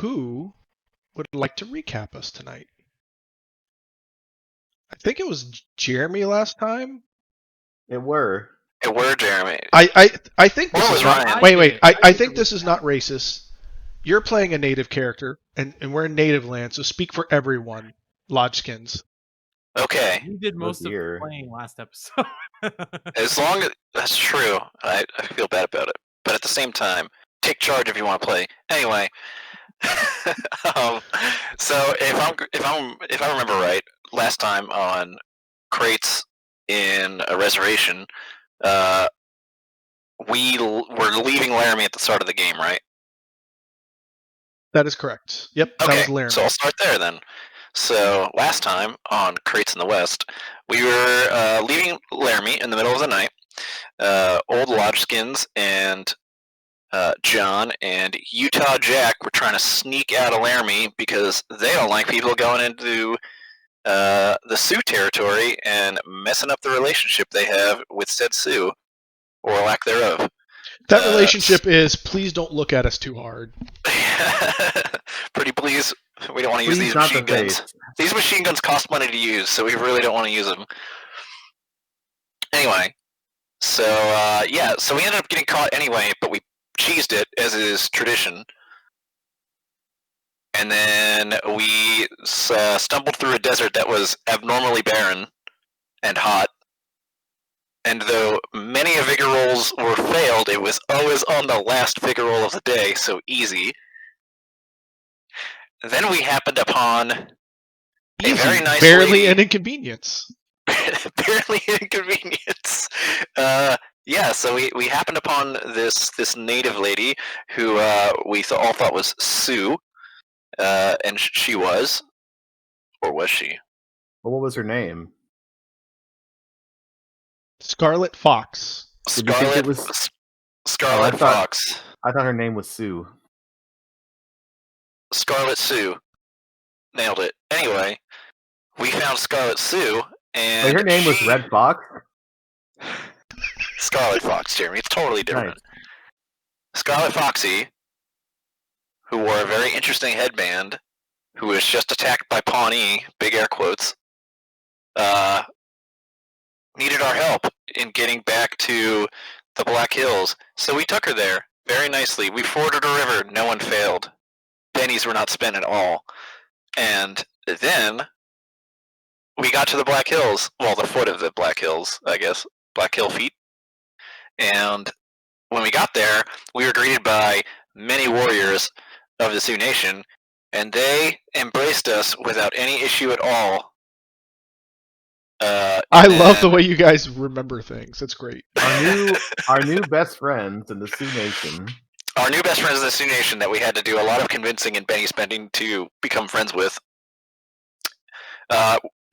who would like to recap us tonight? I think it was Jeremy last time. It were Jeremy. I think this is not. Ryan. Wait. I think this is not racist. You're playing a native character, and we're in native land, so speak for everyone, Lodgeskins. Okay. You did most of the playing last episode. As long as that's true, I feel bad about it. But at the same time, take charge if you want to play. Anyway, so if I remember right, last time on Crates in a Reservation, we were leaving Laramie at the start of the game, right? That is correct. Yep, okay, that was Laramie. So I'll start there then. So last time on Crates in the West, we were leaving Laramie in the middle of the night. Old Lodgeskins and John and Utah Jack were trying to sneak out of Laramie because they don't like people going into the Sioux territory and messing up the relationship they have with said Sioux, or lack thereof. That relationship is, please don't look at us too hard. Pretty please. We don't want to use these machine guns. These machine guns cost money to use, so we really don't want to use them. Anyway, so so we ended up getting caught anyway, but we cheesed it, as is tradition. And then we stumbled through a desert that was abnormally barren and hot. And though many a vigor rolls were failed, it was always on the last vigor roll of the day, so easy. Then we happened upon a very nice barely an inconvenience. Barely an inconvenience. So we happened upon this native lady who we all thought was Sue, and she was, or was she? Well, what was her name? Scarlet Fox. Scarlet Fox. I thought her name was Sue. Scarlet Sue. Nailed it. Anyway, we found Scarlet Sue, and wait, her name was Red Fox? Scarlet Fox, Jeremy. It's totally different. Nice. Scarlet Foxy, who wore a very interesting headband, who was just attacked by Pawnee, big air quotes, needed our help in getting back to the Black Hills. So we took her there very nicely. We forded a river. No one failed. Pennies were not spent at all. And then we got to the Black Hills. Well, the foot of the Black Hills, I guess. Black Hill feet. And when we got there, we were greeted by many warriors of the Sioux Nation, and they embraced us without any issue at all. I love the way you guys remember things. That's great. Our new best friends in the Sioux Nation. Our new best friends in the Sioux Nation that we had to do a lot of convincing and penny spending to become friends with,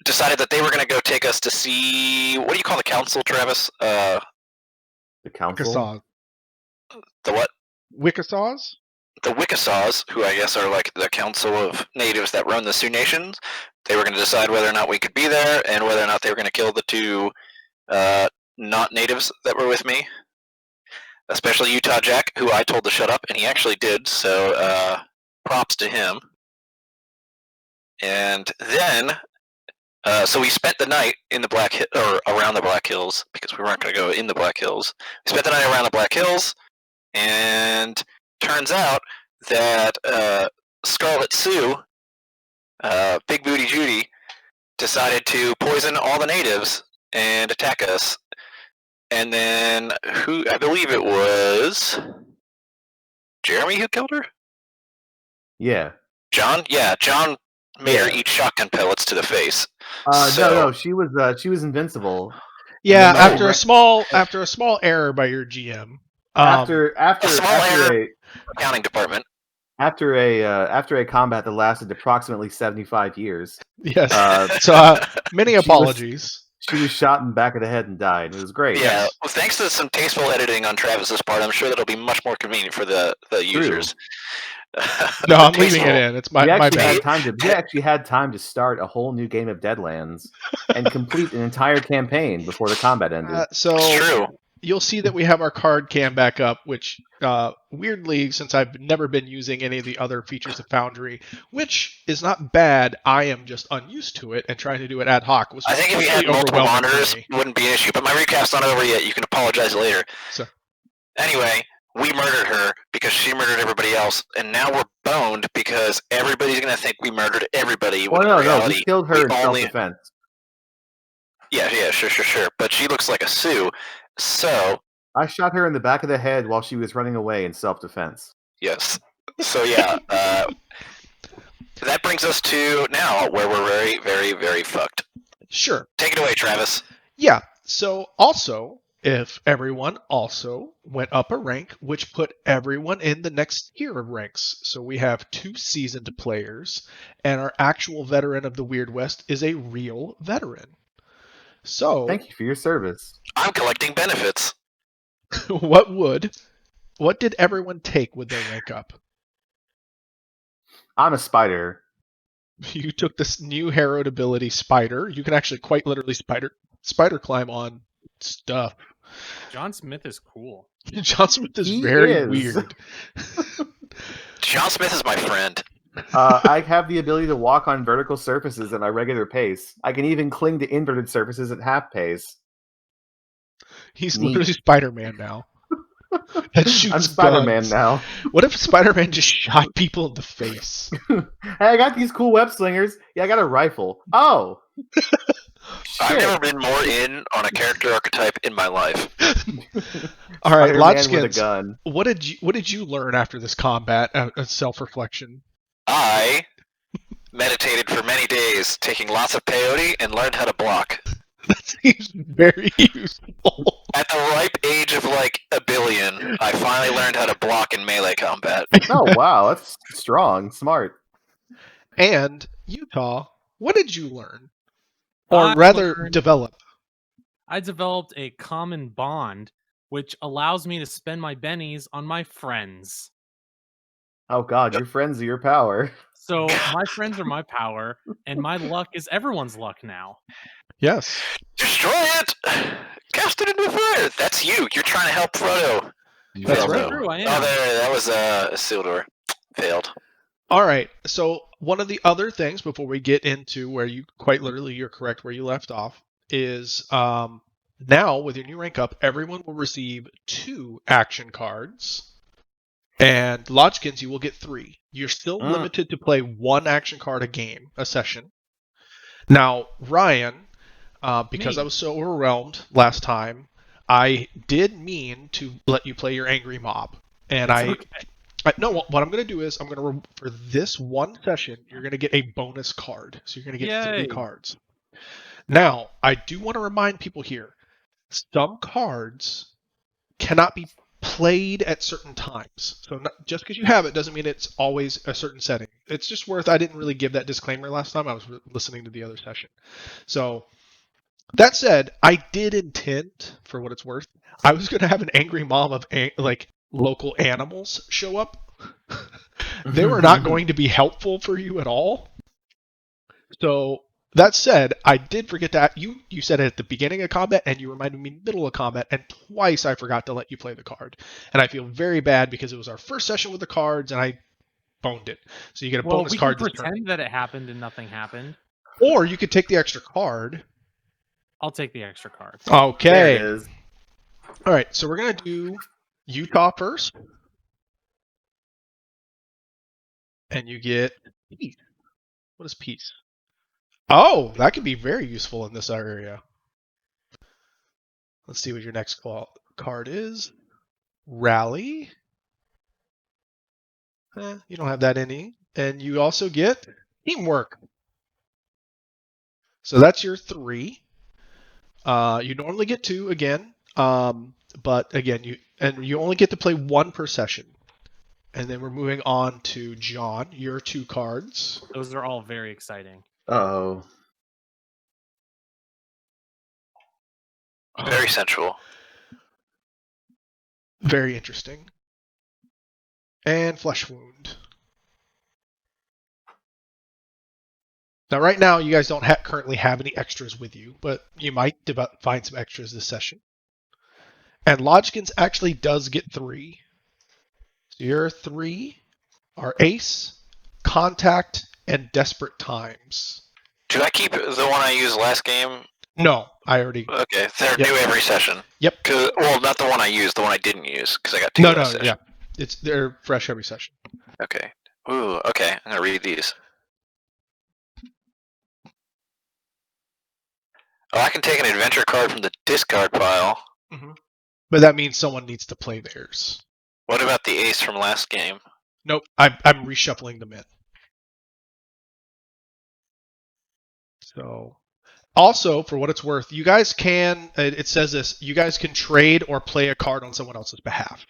decided that they were going to go take us to see, what do you call the council, Travis? The council? Wickasaws. The what? Wickasaws? The Wickasaws, who I guess are like the council of natives that run the Sioux Nations. They were going to decide whether or not we could be there and whether or not they were going to kill the two not natives that were with me. Especially Utah Jack, who I told to shut up, and he actually did, so props to him. And then, so we spent the night in the around the Black Hills, because we weren't going to go in the Black Hills. We spent the night around the Black Hills, and turns out that Scarlet Sue, Big Booty Judy, decided to poison all the natives and attack us. And then, I believe it was Jeremy who killed her? Yeah. John? Yeah, John made her eat shotgun pellets to the face. No, she was invincible. Yeah, after a small error by your GM. After accounting department. After a combat that lasted approximately 75 years. Yes. Many apologies. She was shot in the back of the head and died. It was great. Yeah, well, thanks to some tasteful editing on Travis's part, I'm sure that'll be much more convenient for the users. No, I'm leaving it in. It's my bad. We actually had time to start a whole new game of Deadlands and complete an entire campaign before the combat ended. It's true. you'll see that we have our card cam back up, which weirdly, since I've never been using any of the other features of Foundry, which is not bad, I am just unused to it and trying to do it ad hoc was I think if you really had multiple overwhelming monitors, for me. it wouldn't be an issue. But my recap's not over yet. You can apologize later. So, Anyway, we murdered her because she murdered everybody else, and now we're boned because everybody's going to think we murdered everybody. Well, when in no, reality, we killed her in only... self-defense. Yeah, sure. But she looks like a Sue, so... I shot her in the back of the head while she was running away in self-defense. Yes. So, yeah, that brings us to now, where we're very, very, very fucked. sure. Take it away, Travis. Yeah. So also, if everyone also went up a rank, which put everyone in the next tier of ranks. So we have 2 seasoned players, and our actual veteran of the Weird West is a real veteran. So Thank you for your service. I'm collecting benefits. what did everyone take with their rank up? I'm a spider. You took this new Herod ability, Spider. You can actually quite literally spider climb on stuff. John Smith is cool. John Smith is He very is. weird. John Smith is my friend. I have the ability to walk on vertical surfaces at my regular pace. I can even cling to inverted surfaces at half pace. He's Neat. literally Spider-Man now. That shoots I'm Spider-Man guns. now. What if Spider-Man just shot people in the face? Hey, I got these cool web slingers. Yeah, I got a rifle. Oh! I've Shit. never been more in on a character archetype in my life. All right, Spider-Man with a Lodgeskins, gun. what did you learn after this combat? Self-reflection. I meditated for many days, taking lots of peyote, and learned how to block. That seems very useful. At the ripe age of like a billion, I finally learned how to block in melee combat. Oh, wow. That's strong. Smart. And Utah, what did you learn? Or I rather, learned- develop? I developed a common bond, which allows me to spend my bennies on my friends. Oh, God. Your friends are your power. So my friends are my power, and my luck is everyone's luck now. Yes. Destroy it! Cast it into fire! That's you! You're trying to help Frodo. That's Failed, right. though. True, I am. Oh, there, that was a Isildur. Failed. All right. So one of the other things before we get into where you quite literally you're correct where you left off is now with your new rank up, everyone will receive 2 action cards, and Lodgekins you will get 3. You're still limited to play 1 action card a session. Now Ryan, because Me. I was so overwhelmed last time, I did mean to let you play your angry mob, and It's okay. no, what I'm going to do is for this one session, you're going to get a bonus card. So you're going to get 3 Yay. cards. Now, I do want to remind people here, some cards cannot be played at certain times. So just because you have it doesn't mean it's always a certain setting. It's just I didn't really give that disclaimer last time. I was listening to the other session. So that said, I did intend, for what it's worth, I was going to have an angry mom of local animals show up. They were not going to be helpful for you at all. So that said, I did forget to you said it at the beginning of combat and you reminded me middle of combat, and twice I forgot to let you play the card. And I feel very bad because it was our first session with the cards and I boned it. So you get a bonus we card can this turn. pretend that it happened and nothing happened. Or you could take the extra card. I'll take the extra cards. There Okay. it is. All right, so we're going to do Utah first. And you get peace. What is peace? Oh, that could be very useful in this area. Let's see what your next card is. Rally. You don't have that any. And you also get teamwork. So that's your 3. You normally get 2 again. But again, you only get to play 1 per session. And then we're moving on to John, your 2 cards. Those are all very exciting. Oh. Very sensual. Very interesting. And Flesh Wound. Now, right now, you guys don't currently have any extras with you, but you might find some extras this session. And Lodgkins actually does get 3. So your 3 are Ace, Contact, and Desperate Times. Do I keep the one I used last game? No, I already. Okay, they're Yep. new every session. Yep. Well, not the one I used, the one I didn't use, because I got 2 No, last session. yeah. They're fresh every session. Okay. Ooh, okay. I'm gonna read these. Oh, I can take an adventure card from the discard pile. But that means someone needs to play theirs. What about the ace from last game? Nope, I'm reshuffling them in. So, also, for what it's worth, you guys can, it says this, you guys can trade or play a card on someone else's behalf.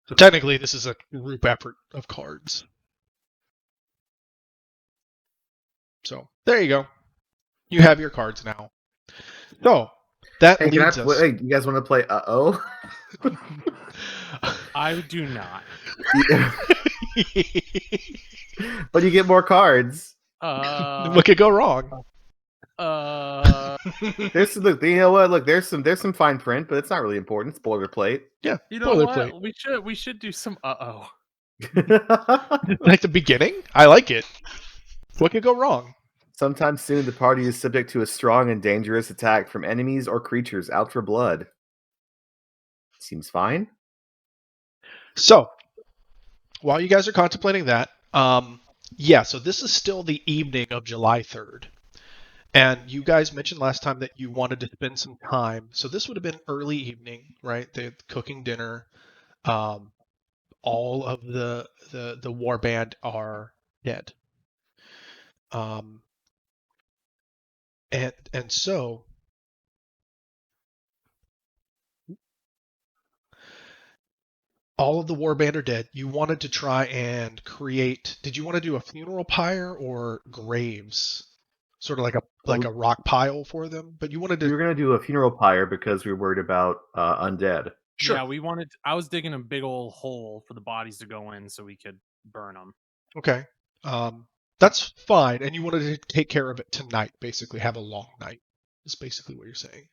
So technically, this is a group effort of cards. So, there you go. You have your cards now. So, that Hey, leads us... Hey, you guys want to play Uh-Oh? I do not. But you get more cards. What could go wrong? There's look, you know what? Look, there's some fine print, but it's not really important. It's boilerplate. Yeah, You know what? boilerplate. We should do some uh-oh. Like the beginning? I like it. What could go wrong? Sometime soon, the party is subject to a strong and dangerous attack from enemies or creatures out for blood. Seems fine. So, while you guys are contemplating that, yeah, so this is still the evening of July 3rd. And you guys mentioned last time that you wanted to spend some time. So this would have been early evening, right? They're cooking dinner. All of the war band are dead. And so all of the war band are dead. You wanted to try and create. Did you want to do a funeral pyre or graves? Sort of like a rock pile for them, but you wanted to. We were gonna do a funeral pyre because we were worried about undead. Sure. Yeah, we wanted. I was digging a big old hole for the bodies to go in so we could burn them. Okay. That's fine. And you wanted to take care of it tonight, basically have a long night. Is basically what you're saying.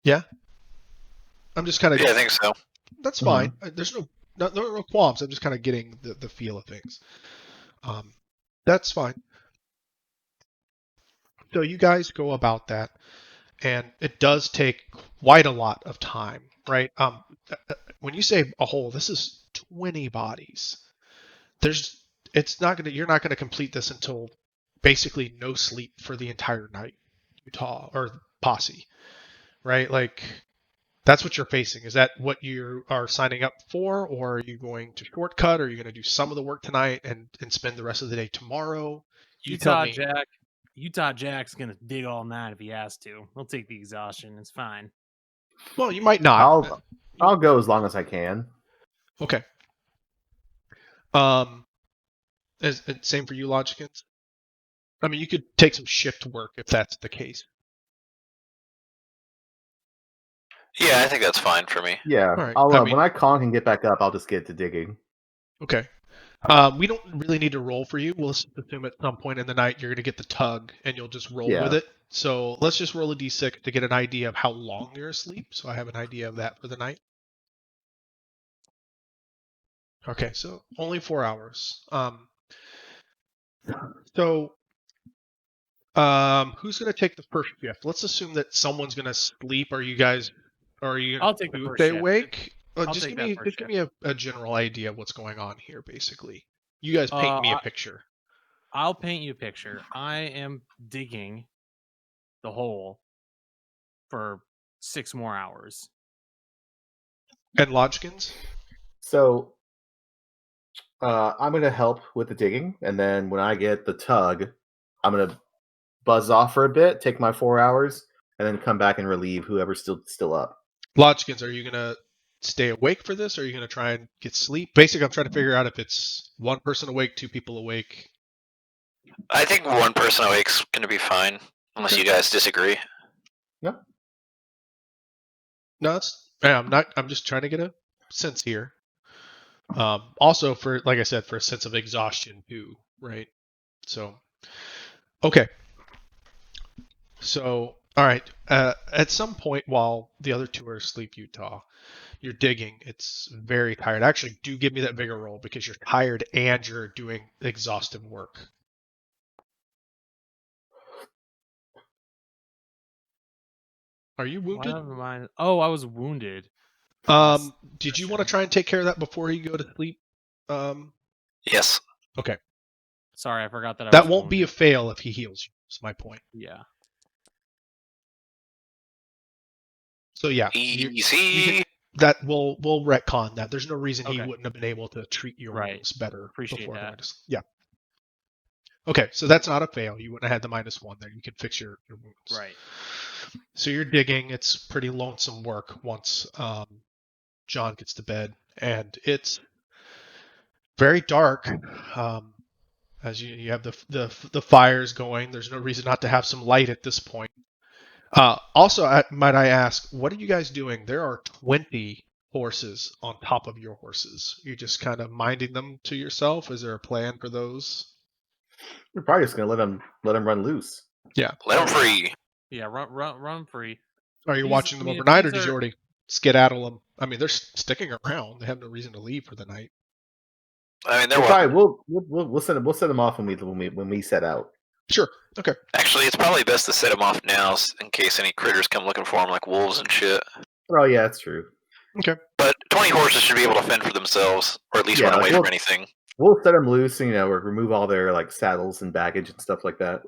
Yeah. I'm just kind of. Yeah, I think so. That's fine. There's no qualms. I'm just kind of getting the feel of things. That's fine. So you guys go about that, and it does take quite a lot of time, right? When you say a whole, this is 20 bodies. You're not gonna complete this until basically no sleep for the entire night, Utah or posse, right? Like that's what you're facing. Is that what you are signing up for, or are you going to shortcut? Or are you going to do some of the work tonight and spend the rest of the day tomorrow? You tell me. Utah Jack's gonna dig all night if he has to. He'll take the exhaustion. It's fine. Well, you might not. I'll go as long as I can. Okay. Same for you, Logicans? I mean, you could take some shift work if that's the case. Yeah, I think that's fine for me. Yeah, right. I'll when I conk and get back up, I'll just get to digging. Okay. We don't really need to roll for you. We'll just assume at some point in the night you're going to get the tug and you'll just roll with it. So let's just roll a d6 to get an idea of how long you're asleep. So I have an idea of that for the night. Okay, so only 4 hours. Who's going to take the first shift? Let's assume that someone's going to sleep. Are you? I'll take the first stay shift. awake? I'll Just take give me that first give me a general idea of what's going on here. Basically, you guys paint me a picture. I'll paint you a picture. I am digging the hole for 6 more hours. And Lodgkins? So I'm going to help with the digging, and then when I get the tug, I'm going to buzz off for a bit, take my 4 hours, and then come back and relieve whoever's still up. Lodgkins, are you going to stay awake for this, or are you going to try and get sleep? Basically, I'm trying to figure out if it's one person awake, 2 people awake. I think one person awake's going to be fine, unless you guys disagree. No. No, I'm just trying to get a sense here. Also, for like I said, for a sense of exhaustion too, right? So, okay. So All right. At some point while the other two are asleep, Utah, you're digging. It's very tired. Actually, do give me that vigor roll because you're tired and you're doing exhaustive work. Are you wounded? Oh, I was wounded. Did you want to try and take care of that before you go to sleep? Yes. Okay. Sorry, I forgot that. That won't be a fail if he heals you. That's my point. Yeah. So yeah, Easy. that we'll retcon that. There's no reason he Okay. wouldn't have been able to treat your Right. wounds better Appreciate before that. going to. Yeah. Okay, so that's not a fail. You wouldn't have had the -1 there. You can fix your wounds. Right. So you're digging. It's pretty lonesome work once John gets to bed, and it's very dark. As you have the fires going. There's no reason not to have some light at this point. Also, might I ask, what are you guys doing? There are 20 horses on top of your horses. You're just kind of minding them to yourself. Is there a plan for those? We're probably just gonna let them run loose. Yeah. Let them free. Yeah, run free. Are you These- watching I them mean, overnight, or these did you are- already skedaddle them? I mean, they're sticking around. They have no reason to leave for the night. I mean, they're We'll welcome. probably we'll set them off when we set out. Sure. Okay. Actually, it's probably best to set them off now in case any critters come looking for them, like wolves and shit. Oh yeah, that's true. But 20 horses should be able to fend for themselves, or at least Yeah, run away like, from anything. We'll set them loose, and, or remove all their like saddles and baggage and stuff like that.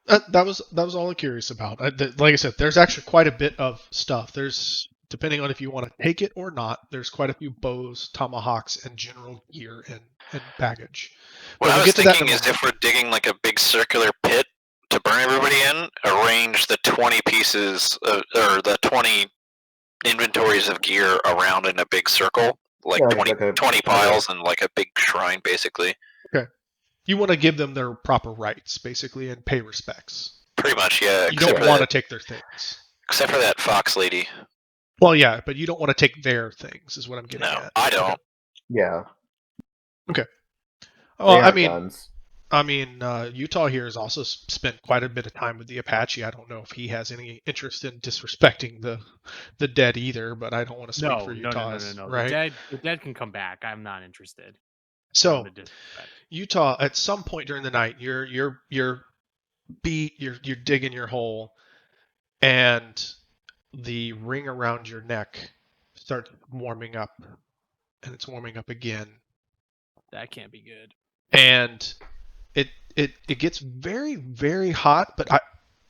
That was all I'm curious about. Like I said, there's actually quite a bit of stuff. There's, depending on if you want to take it or not, there's quite a few bows, tomahawks, and general gear and baggage. What But I we'll was get to that in thinking a is moment. if we're digging like a big circular pit to burn everybody in, arrange the 20 pieces or the 20 inventories of gear around in a big circle, like Yeah, 20 piles and like a big shrine, basically. You want to give them their proper rights, basically, and pay respects. Pretty much, yeah. You don't want to take their things. Except for that fox lady. Well, yeah, but you don't want to take their things, is what I'm getting No, at. I don't. Okay. Yeah. Well, They I have mean, guns. Utah here has also spent quite a bit of time with the Apache. I don't know if he has any interest in disrespecting the dead either, but I don't want to speak for Utah. No. Right? The dead can come back. I'm not interested. So, Utah, at some point during the night, you're digging your hole, and the ring around your neck starts warming up, and it's warming up again. That can't be good. And it gets very, very hot, but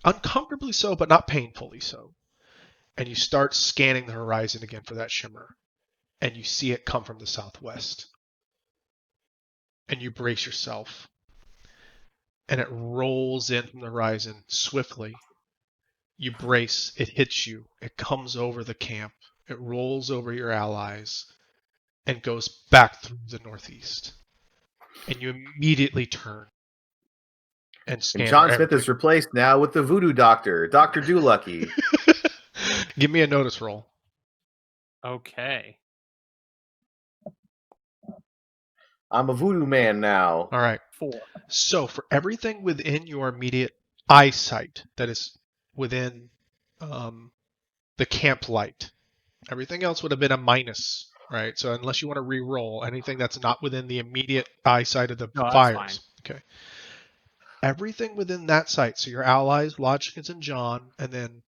uncomfortably so, but not painfully so. And you start scanning the horizon again for that shimmer, and you see it come from the southwest. And you brace yourself, and it rolls in from the horizon swiftly. You brace, it hits you, it comes over the camp, it rolls over your allies, and goes back through the northeast. And you immediately turn and scan. And John Smith is replaced now with the voodoo doctor, Dr. Doolucky. Give me a notice roll. Okay. I'm a voodoo man now. All right. 4. So for everything within your immediate eyesight that is within the camp light, everything else would have been a minus, right? So unless you want to re-roll, anything that's not within the immediate eyesight of the fires. Okay. Everything within that sight, so your allies, Lodgkins and John, and then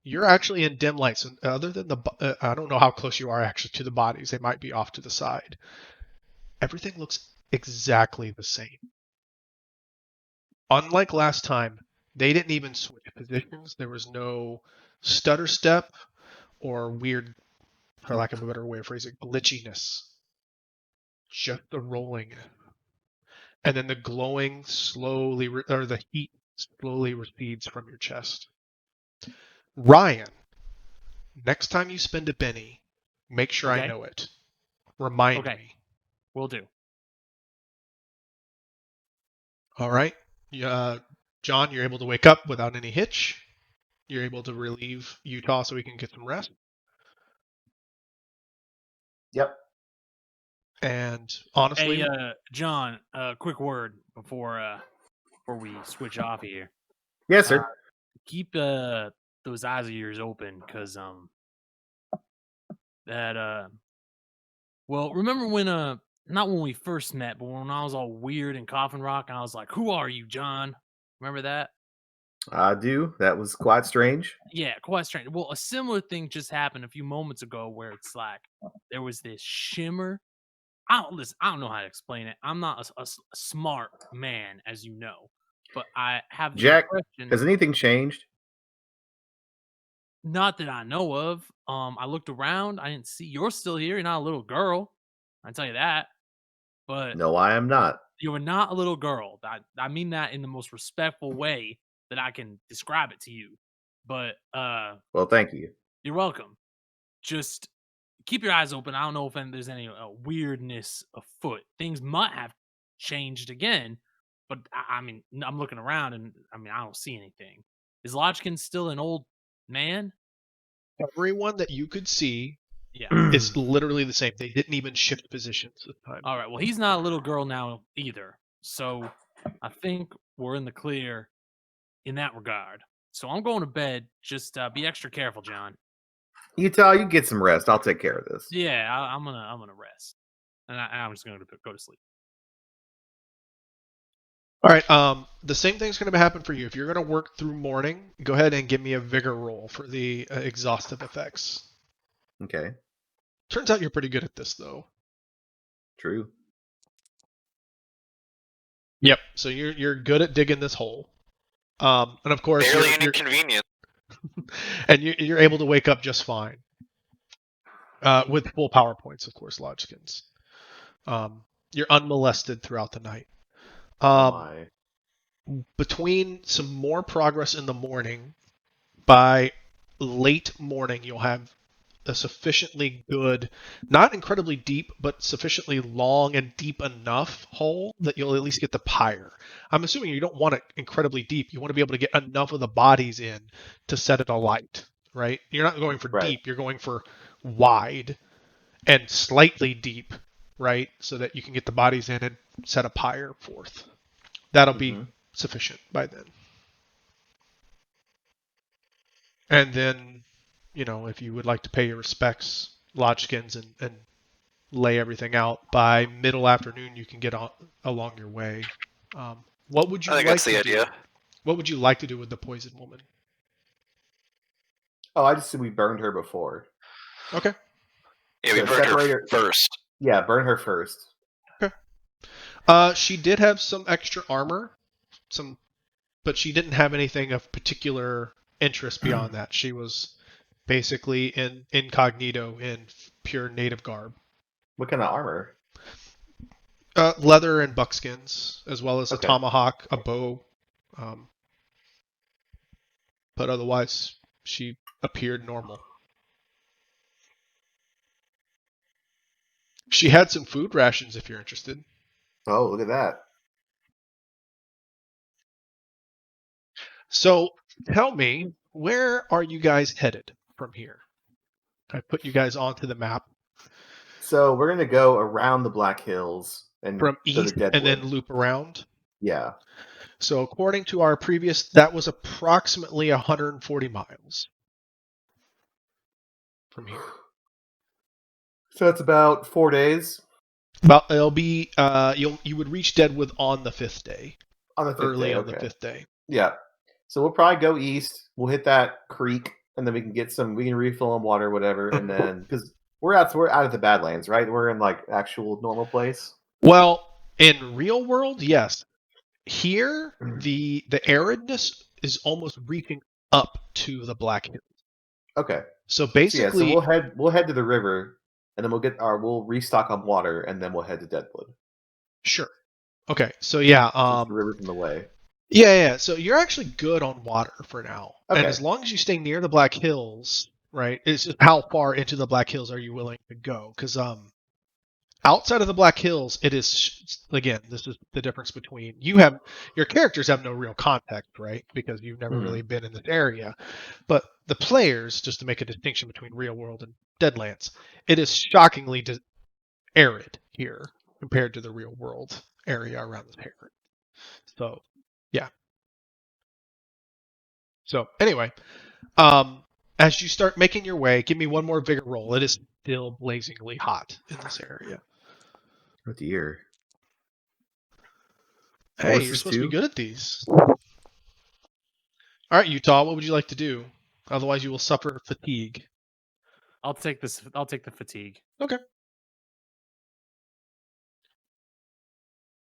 you're actually in dim light. So other than I don't know how close you are actually to the bodies. They might be off to the side. Everything looks exactly the same. Unlike last time, they didn't even switch positions. There was no stutter step or weird, for lack of a better way of phrasing, glitchiness. Just the rolling. And then the glowing slowly, or the heat slowly recedes from your chest. Ryan, next time you spend a Benny, make sure I know it. Remind me. Will do. All right. John, you're able to wake up without any hitch. You're able to relieve Utah so we can get some rest. Yep. And honestly, hey, John, quick word before we switch off here. Yes, sir. keep those eyes of yours open, because that well, remember when not when we first met, but when I was all weird in Coffin Rock, and I was like, "Who are you, John?" Remember that? I do. That was quite strange. Yeah, quite strange. Well, a similar thing just happened a few moments ago, where it's like there was this shimmer. I don't listen. I don't know how to explain it. I'm not a smart man, as you know, but I have the Jack, impression. has anything changed? Not that I know of. I looked around. I didn't see. You're still here. You're not a little girl. I tell you that. But No, I am not. you are not a little girl. I mean that in the most respectful way that I can describe it to you. But Well, thank you. you're welcome. Just keep your eyes open. I don't know if there's any weirdness afoot. Things might have changed again, but I mean, I'm looking around and I mean, I don't see anything. Is Lodgkin still an old man? Everyone that you could see Yeah. is literally the same. They didn't even shift positions this time. All right. Well, he's not a little girl now either. So I think we're in the clear in that regard. So I'm going to bed. Just be extra careful, John. You get some rest. I'll take care of this. Yeah, I'm gonna rest, and I'm just gonna go to sleep. All right. The same thing's going to happen for you. If you're going to work through morning, go ahead and give me a vigor roll for the exhaustive effects. Okay. Turns out you're pretty good at this, though. True. Yep. So you're good at digging this hole. And of course, Barely an you're inconvenience. and you're able to wake up just fine. With full power points, of course, Lodgkins. You're unmolested throughout the night. Oh my. Between some more progress in the morning, by late morning, you'll have a sufficiently good, not incredibly deep, but sufficiently long and deep enough hole that you'll at least get the pyre. I'm assuming you don't want it incredibly deep. You want to be able to get enough of the bodies in to set it alight, right? You're not going for Right. deep, you're going for wide and slightly deep, right? So that you can get the bodies in and set a pyre forth. That'll be Mhm. sufficient by then. And then, if you would like to pay your respects, Lodgkins, and lay everything out by middle afternoon, you can get along your way. What would you I think like that's the to idea. do? What would you like to do with the poison woman? Oh, I just said we burned her before. Okay. Yeah, we So burned separate her her- first. Yeah, burn her first. She did have some extra armor, but she didn't have anything of particular interest beyond that. She was basically in incognito in pure native garb. What kind of armor? Leather and buckskins, as well as a Okay. tomahawk, a bow. But otherwise, she appeared normal. She had some food rations if you're interested. Oh, look at that. So tell me, where are you guys headed from here? I put you guys onto the map So we're gonna go around the Black Hills and from go to east Deadwood. and then loop around. Yeah. So according to our previous, that was approximately 140 miles from here. So it's about 4 days About it'll be you would reach Deadwood on the 5th day, on the 5th early day. on the Okay. 5th day. Yeah. So we'll probably go east. We'll hit that creek, and then we can refill on water, whatever, and then because we're out of the Badlands, right? We're in like actual normal place. Well, in real world, yes. Here, the aridness is almost reaching up to the Black Hills. Okay. So So basically, we'll head to the river, and then we'll restock on water, and then we'll head to Deadwood. sure. Okay, so yeah, Since the river's in the way. yeah. So you're actually good on water for now, and Okay. as long as you stay near the Black Hills, right? It's just how far into the Black Hills are you willing to go? Because outside of the Black Hills, it is again. This is the difference between your characters have no real context, right? Because you've never Mhm. really been in this area. But the players, just to make a distinction between real world and Deadlands, it is shockingly arid here compared to the real world area around this area. So, yeah. So anyway, as you start making your way, give me one more vigor roll. It is still blazingly hot in this area. Oh dear. Hey, you're Horses supposed to be too? good at these. All right, Utah, what would you like to do? Otherwise, you will suffer fatigue. I'll take this. I'll take the fatigue. Okay.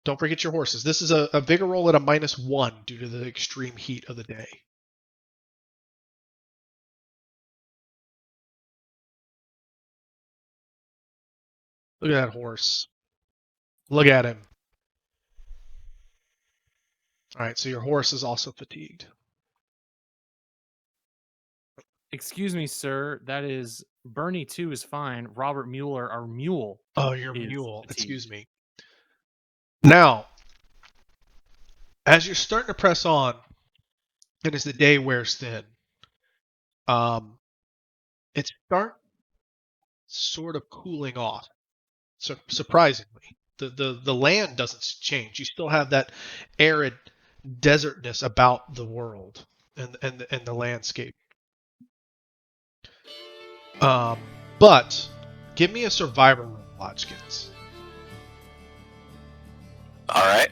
Don't forget your horses. This is a vigor roll at a -1 due to the extreme heat of the day. Look at that horse. Look at him. All right, so your horse is also fatigued. Excuse me, sir. That is Bernie 2 is fine. Robert Mueller, our mule. Oh, your is mule. fatigued. Excuse me. Now, as you're starting to press on, and as the day wears thin, it starts sort of cooling off. So surprisingly, the land doesn't change. You still have that arid desertness about the world and the landscape. But give me a survivor roll, Lodgkins. All right.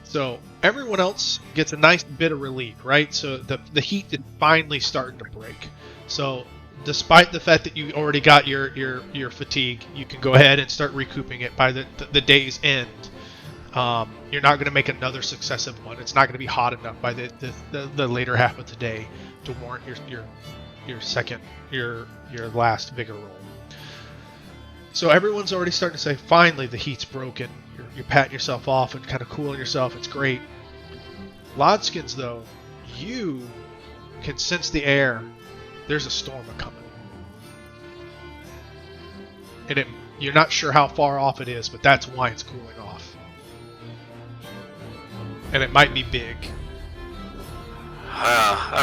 So everyone else gets a nice bit of relief, right? So the heat is finally starting to break. So despite the fact that you already got your fatigue, you can go ahead and start recouping it by the day's end. You're not going to make another successive one. It's not going to be hot enough by the later half of the day to warrant your last vigor roll. So everyone's already starting to say, finally the heat's broken. You're patting yourself off and kind of cooling yourself. It's great. Lodgkins, though, you can sense the air. There's a storm coming. And you're not sure how far off it is, but that's why it's cooling off. And it might be big.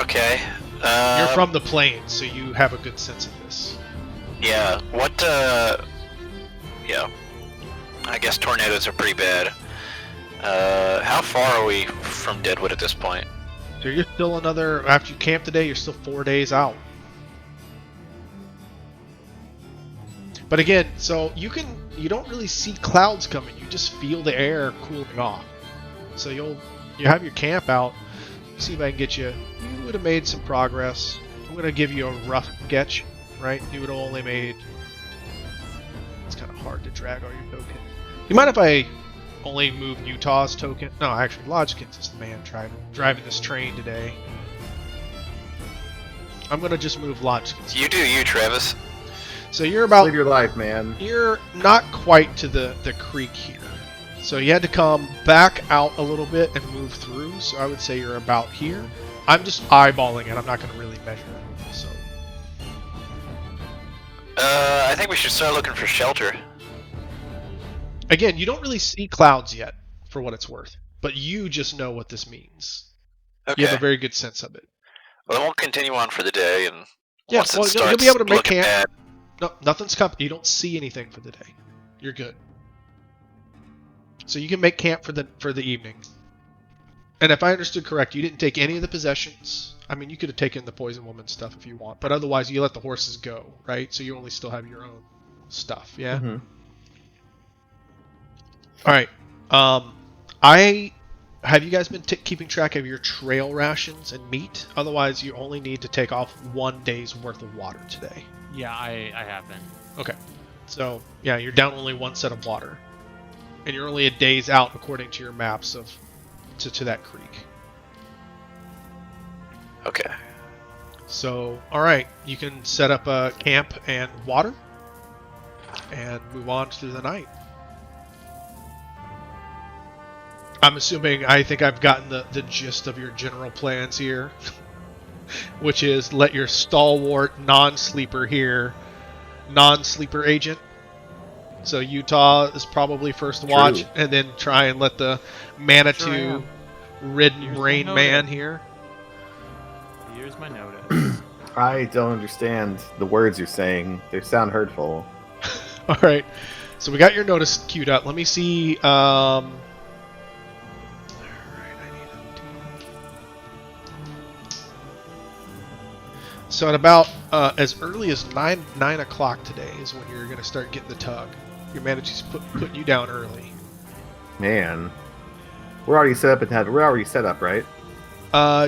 Okay. You're from the plains, so you have a good sense of this. Yeah. What? Yeah. I guess tornadoes are pretty bad. How far are we from Deadwood at this point? So you're still after you camp today, you're still 4 days out. But again, so you don't really see clouds coming. You just feel the air cooling off. So you have your camp out. See if I can get you. You would have made some progress. I'm going to give you a rough sketch, right? You would have only made. It's kind of hard to drag all your tokens. You mind if I only move Utah's token? No, actually, Lodgkins is the man driving this train today. I'm going to just move Lodgkins. You do you, Travis. So you're about. Live your life, man. You're not quite to the creek here. So you had to come back out a little bit and move through. So I would say you're about here. I'm just eyeballing it. I'm not going to really measure it. So. I think we should start looking for shelter. Again, you don't really see clouds yet, for what it's worth. But you just know what this means. Okay. You have a very good sense of it. Well, then we'll continue on for the day, and Yeah, once well, it you'll starts be able to make looking camp. bad, No, nothing's coming. You don't see anything for the day. You're good. So you can make camp for the evening. And if I understood correct, you didn't take any of the possessions. I mean, you could have taken the poison woman stuff if you want, but otherwise you let the horses go, right? So you only still have your own stuff, yeah? Mm-hmm. All right. Have you guys been keeping track of your trail rations and meat? Otherwise, you only need to take off 1 day's worth of water today. Yeah, I have been. Okay. So, yeah, you're down only 1 set of water. And you're only a day's out according to your maps to that creek. okay. So, alright, you can set up a camp and water and move on through the night. I'm assuming I think I've gotten the gist of your general plans here, which is let your stalwart non-sleeper here, non-sleeper agent. So Utah is probably first watch, True. and then try and let the Manitou-ridden Here's Rain my Man notice. here. Here's my notice. I don't understand the words you're saying. They sound hurtful. All right, so we got your notice queued up. Let me see. All right, So at about as early as 9 o'clock today is when you're gonna start getting the tug. Your manager's putting you down early. Man, we're already set up we're already set up, right?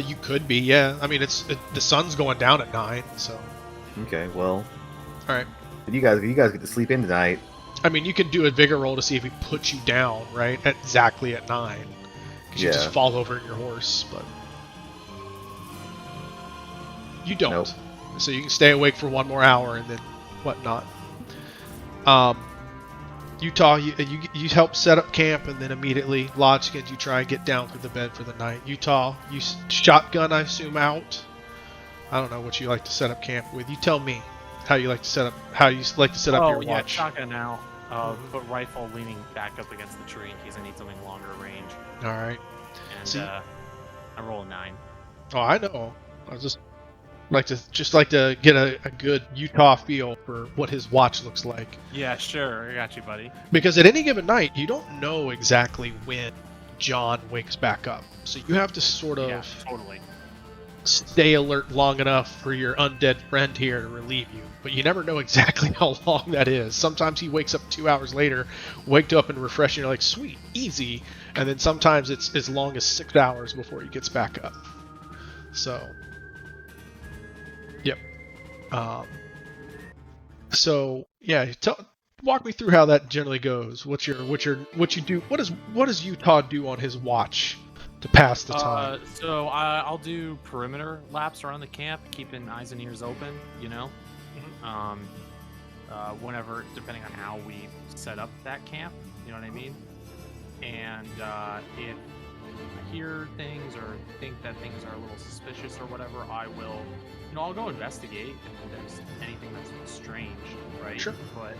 You could be, yeah. I mean, the sun's going down at 9, so. Okay, well. All right. You guys get to sleep in tonight. I mean, you can do a vigor roll to see if he puts you down, right? Exactly at 9. Because you just fall over in your horse, but. You don't. Nope. So you can stay awake for 1 more hour and then whatnot. Utah, you help set up camp and then immediately, Lodgkins, you try and get down through the bed for the night. Utah, you shotgun, I assume, out. I don't know what you like to set up camp with. You tell me how you like to set up your watch. Yeah, shotgun now. But rifle leaning back up against the tree in case I need something longer range. All right. And I roll a 9. Oh, I know. I just like to get a good Utah feel for what his watch looks like. Yeah, sure. I got you, buddy. Because at any given night, you don't know exactly when John wakes back up. So you have to sort of totally stay alert long enough for your undead friend here to relieve you. But you never know exactly how long that is. Sometimes he wakes up 2 hours later, waked up and refreshed, and you're like, sweet, easy. And then sometimes it's as long as 6 hours before he gets back up. So, yep. So yeah, walk me through how that generally goes. What you do? What does Utah do on his watch to pass the time? So I'll do perimeter laps around the camp, keeping eyes and ears open. You know, whenever, depending on how we set up that camp, you know what I mean. And if I hear things or think that things are a little suspicious or whatever, I will, I'll go investigate if there's anything that's strange, right? Sure. But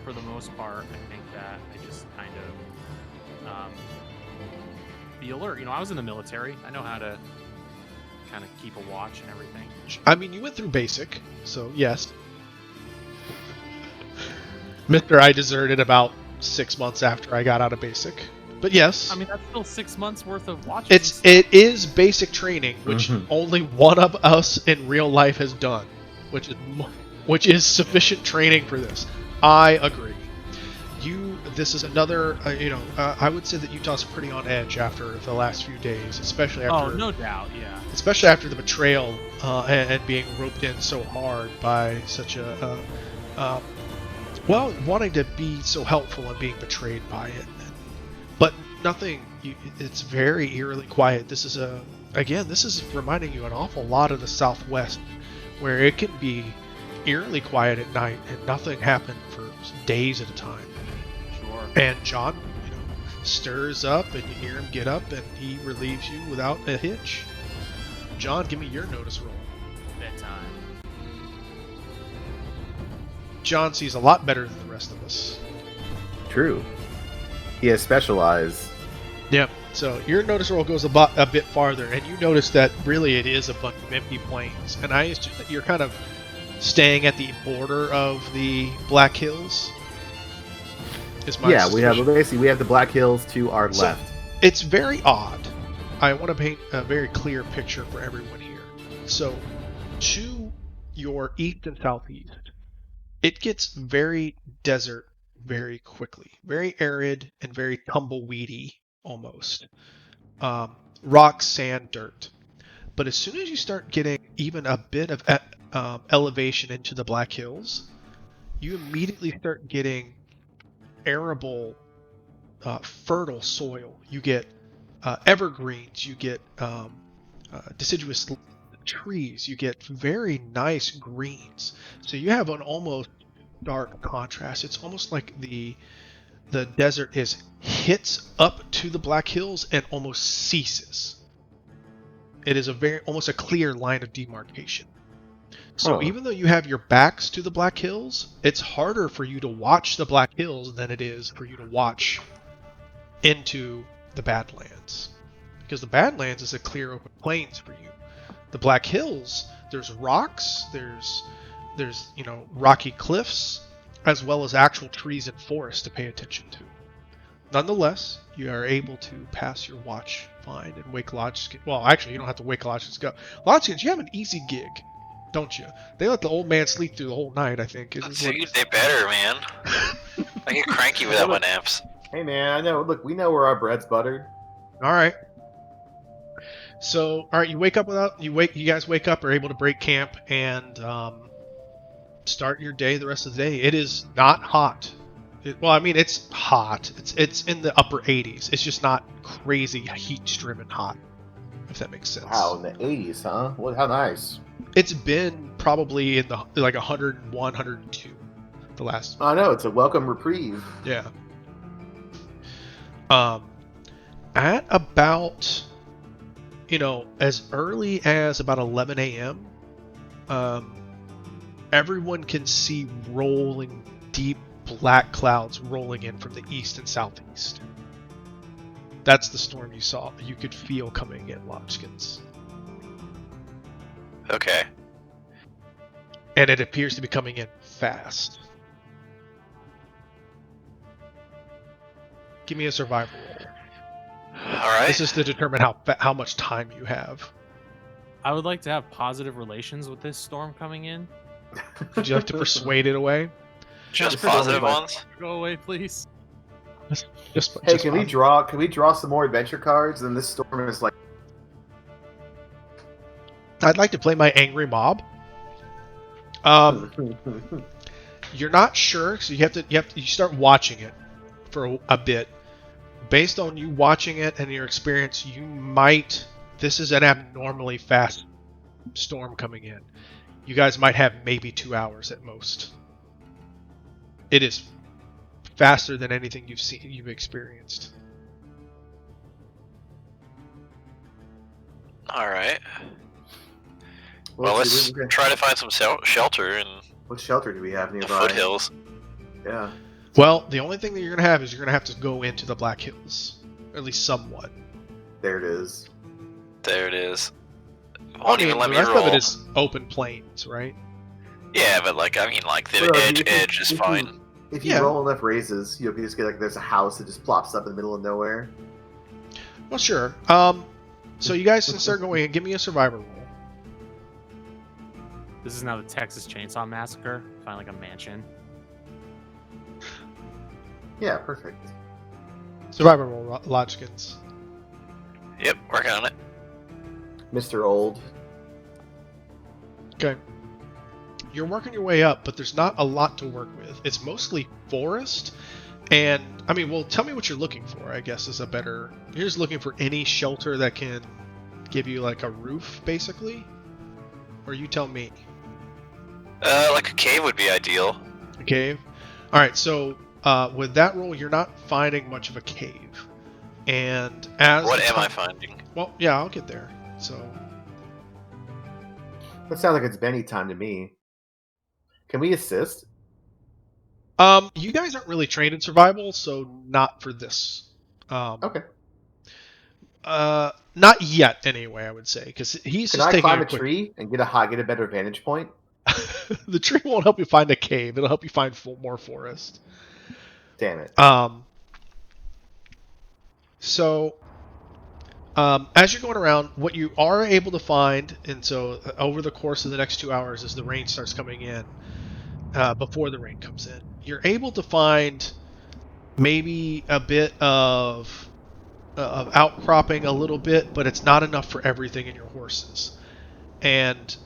for the most part, I think that I just kind of be alert. I was in the military. I know how to kind of keep a watch and everything. I mean, you went through basic, so yes. Mr. I deserted about 6 months after I got out of basic. But yes. I mean, that's still 6 months worth of watching. It is basic training, which only one of us in real life has done, which is sufficient training for this. I agree. This is another, I would say that Utah's pretty on edge after the last few days, especially after. Oh, no doubt, yeah. Especially after the betrayal and being roped in so hard by such wanting to be so helpful and being betrayed by it. But nothing. It's very eerily quiet. This is reminding you an awful lot of the Southwest, where it can be eerily quiet at night and nothing happened for days at a time. Sure. And John, stirs up and you hear him get up and he relieves you without a hitch. John, give me your notice roll. Bedtime. John sees a lot better than the rest of us. True. He has specialized. Yep. So your notice roll goes a bit farther, and you notice that really it is a bunch of empty plains. And I assume that you're kind of staying at the border of the Black Hills. We have the Black Hills to our left. It's very odd. I want to paint a very clear picture for everyone here. So, to your east and southeast, it gets very desert very quickly, very arid and very tumbleweedy almost. Rock, sand, dirt. But as soon as you start getting even a bit of elevation into the Black Hills, you immediately start getting arable, fertile soil. You get evergreens, you get deciduous trees, you get very nice greens. So you have an almost dark contrast. It's almost like the desert hits up to the Black Hills and almost ceases. It is almost a clear line of demarcation. So even though you have your backs to the Black Hills, it's harder for you to watch the Black Hills than it is for you to watch into the Badlands. Because the Badlands is a clear open plains for you. The Black Hills, there's rocks, there's rocky cliffs, as well as actual trees and forests to pay attention to. Nonetheless, you are able to pass your watch fine and wake Lodgkins. Well, actually, you don't have to wake Lodgkins. Lodgkins, you have an easy gig. don't you? They let the old man sleep through the whole night, I think. Dude, they better, man. I get cranky without my naps. Hey man, I know. Look, we know where our bread's buttered. All right. So, all right, you wake up without you guys wake up, are able to break camp and start your day. The rest of the day, it is not hot. Well, I mean, it's hot. It's in the upper 80s. It's just not crazy heat-driven hot, if that makes sense. Wow, in the 80s, huh? Well, how nice. It's been probably in the like 101, 102 the last. I know, it's a welcome reprieve. Yeah. At about, as early as about 11 a.m., everyone can see rolling deep black clouds rolling in from the east and southeast. That's the storm you could feel coming in, Lodgkins. Okay. And it appears to be coming in fast. Give me a survival roll. Alright. This is to determine how much time you have. I would like to have positive relations with this storm coming in. Would you like to persuade it away? Just Just positive like- ones? Go away, please. Hey, can we draw some more adventure cards? And this storm is like, I'd like to play my angry mob. You're not sure, so you start watching it for a bit. Based on you watching it and your experience, this is an abnormally fast storm coming in. You guys might have maybe 2 hours at most. It is faster than anything you've experienced. Alright. Well, let's try to find some shelter in What shelter do we have the nearby? foothills. Yeah. Well, the only thing that you're going to have to go into the Black Hills. At least somewhat. There it is. There it is. Won't even let the me rest roll. of it is open plains, right? Yeah, but the Well, edge is fine. If you roll enough raises, you'll just get there's a house that just plops up in the middle of nowhere. Well, sure. So you guys can start going and give me a survivor roll. This is now the Texas Chainsaw Massacre. Find like a mansion. Yeah, perfect. Survivor roll, Lodgkins. Yep, working on it. Mr. Old. Okay. You're working your way up, but there's not a lot to work with. It's mostly forest, and tell me what you're looking for. I guess is a better. You're just looking for any shelter that can give you like a roof, basically, or you tell me. Like a cave would be ideal. A cave. All right. So with that roll, you're not finding much of a cave, and as What am I finding? Well, yeah, I'll get there. So. That sounds like it's Benny time to me. Can we assist? You guys aren't really trained in survival, so not for this. Okay. Not yet, anyway. I would say because he's Can just I taking climb a quick... tree and get a better vantage point? The tree won't help you find a cave. It'll help you find more forest. Damn it. So, as you're going around, what you are able to find, and so over the course of the next 2 hours, as the rain starts coming in, before the rain comes in, you're able to find maybe a bit of outcropping a little bit, but it's not enough for everything in your horses. And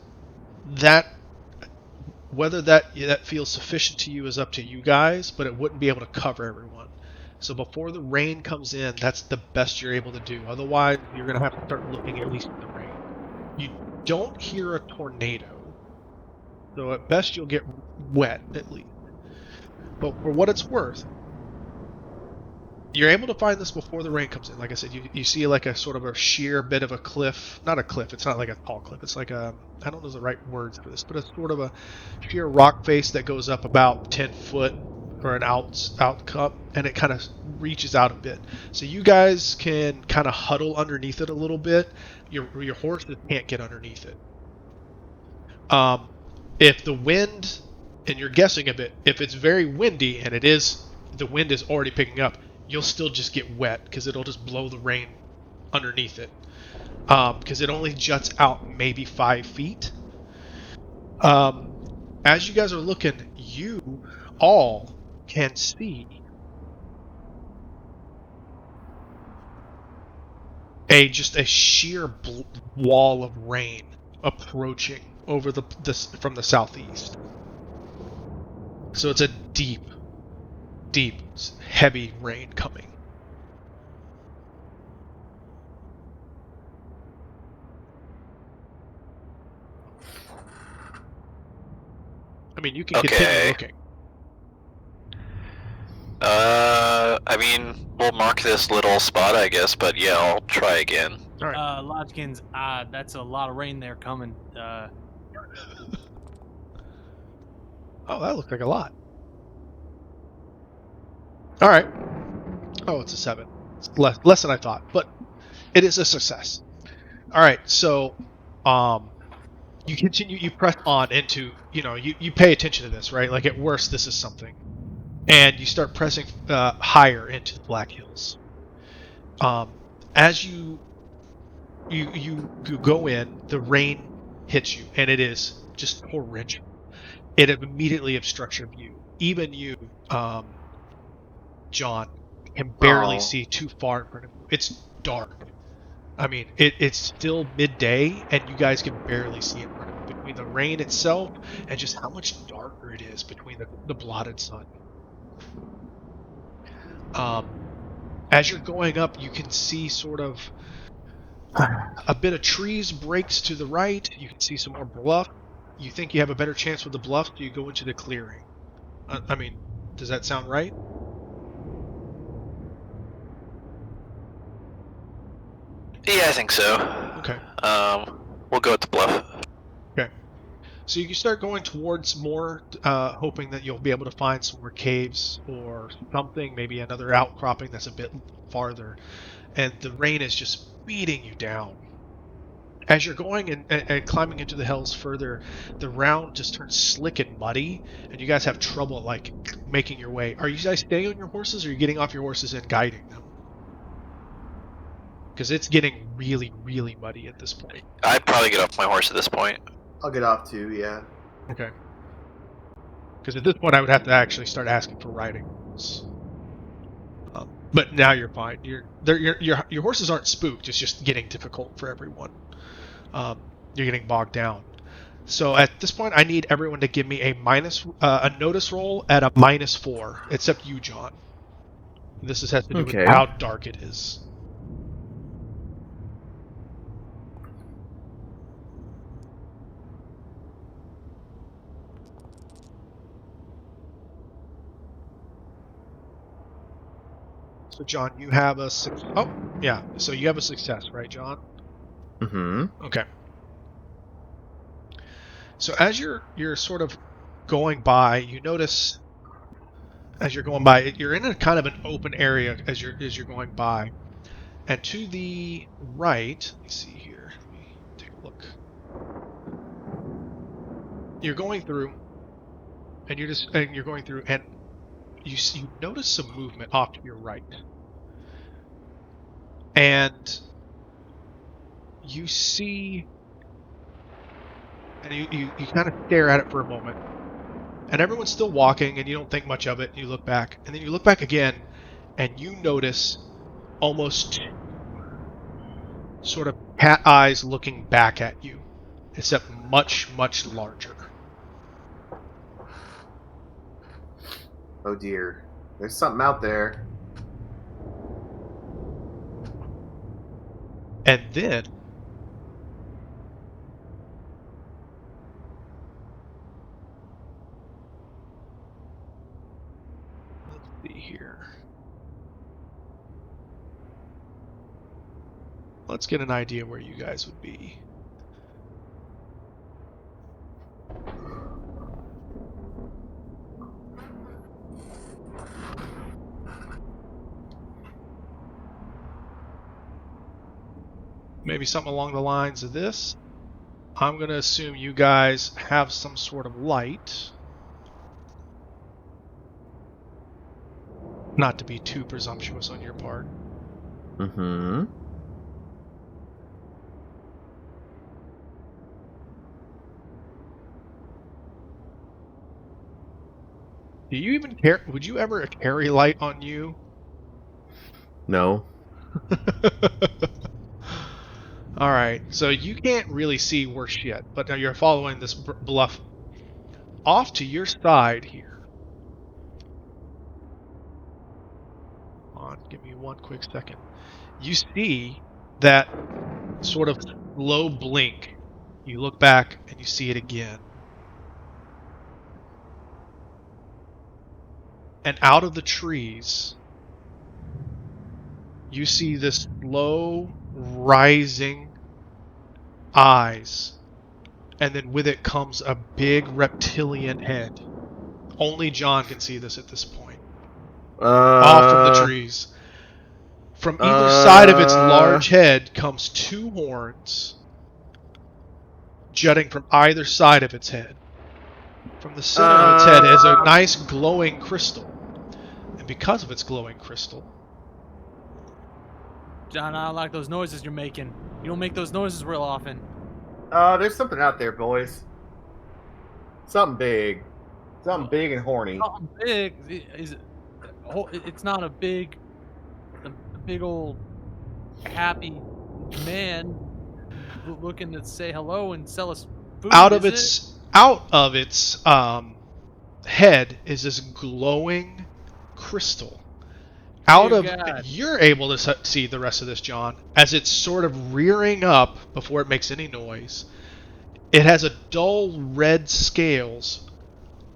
whether that feels sufficient to you is up to you guys, but it wouldn't be able to cover everyone. So before the rain comes in, that's the best you're able to do. Otherwise, you're going to have to start looking at least at the rain. You don't hear a tornado, so at best you'll get wet at least. But for what it's worth, you're able to find this before the rain comes in. Like I said, you see like a sort of a sheer bit of a cliff. Not a cliff, it's not like a tall cliff. It's like I don't know the right words for this, but it's sort of a sheer rock face that goes up about 10 foot or an outcut, and it kind of reaches out a bit. So you guys can kind of huddle underneath it a little bit. Your horses can't get underneath it. If the wind, and you're guessing a bit, if it's very windy and the wind is already picking up, you'll still just get wet because it'll just blow the rain underneath it. Because it only juts out maybe 5 feet. As you guys are looking, you all can see just a sheer wall of rain approaching over from the southeast. So it's a deep, heavy rain coming. I mean, you can continue looking. I mean, we'll mark this little spot, I guess, but yeah, I'll try again. All right. Lodgkins, that's a lot of rain there coming. Oh, that looks like a lot. All right. Oh, it's a 7. It's less than I thought, but it is a success. All right. So, you continue. You press on into. You pay attention to this, right? Like at worst, this is something, and you start pressing higher into the Black Hills. As you go in, the rain hits you, and it is just torrential. It immediately obstructs your view. Even you, John, can barely see too far in front of you. It's dark. I mean, it's still midday, and you guys can barely see in front of you between the rain itself and just how much darker it is between the blotted sun. As you're going up, you can see sort of a bit of trees breaks to the right. You can see some more bluff. You think you have a better chance with the bluff, so you go into the clearing. I mean, does that sound right? Yeah, I think so. Okay. We'll go with the bluff. Okay. So you start going towards more, hoping that you'll be able to find some more caves or something, maybe another outcropping that's a bit farther. And the rain is just beating you down. As you're going and climbing into the hills further, the ground just turns slick and muddy, and you guys have trouble like making your way. Are you guys staying on your horses, or are you getting off your horses and guiding them? Because it's getting really, really muddy at this point. I'd probably get off my horse at this point. I'll get off too, yeah. Okay. Because at this point, I would have to actually start asking for riding rules. But now you're fine. Your horses aren't spooked. It's just getting difficult for everyone. You're getting bogged down. So at this point, I need everyone to give me a notice roll at a -4, except you, John. This has to do with how dark it is. So John, you have a so you have a success, right, John? Mm-hmm. Okay. So as you're sort of going by, you notice as you're going by, you're in a kind of an open area as you're going by, and to the right, let me see here. Let me take a look. You're going through, and you're going through, and you notice some movement off to your right, and you see. And you kind of stare at it for a moment. And everyone's still walking, and you don't think much of it. You look back, and then you look back again, and you notice almost sort of cat eyes looking back at you, except much, much larger. Oh dear. There's something out there. And then let's see here. Let's get an idea where you guys would be. Maybe something along the lines of this. I'm going to assume you guys have some sort of light. Not to be too presumptuous on your part. Mm-hmm. Do you even care? Would you ever carry light on you? No. All right, so you can't really see worse yet, but now you're following this bluff off to your side here. Come on, give me one quick second. You see that sort of low blink. You look back and you see it again. And out of the trees, you see this low rising eyes, and then with it comes a big reptilian head. Only John can see this at this point. Off from the trees. From either side of its large head comes two horns jutting from either side of its head. From the center of its head is a nice glowing crystal. And because of its glowing crystal... John, I don't like those noises you're making. You don't make those noises real often. There's something out there, boys. Something big. Something big and horny. Something big. It's not a big old happy man looking to say hello and sell us food. Out of its head is this glowing crystal. You're able to see the rest of this, John, as it's sort of rearing up before it makes any noise. It has a dull red scales,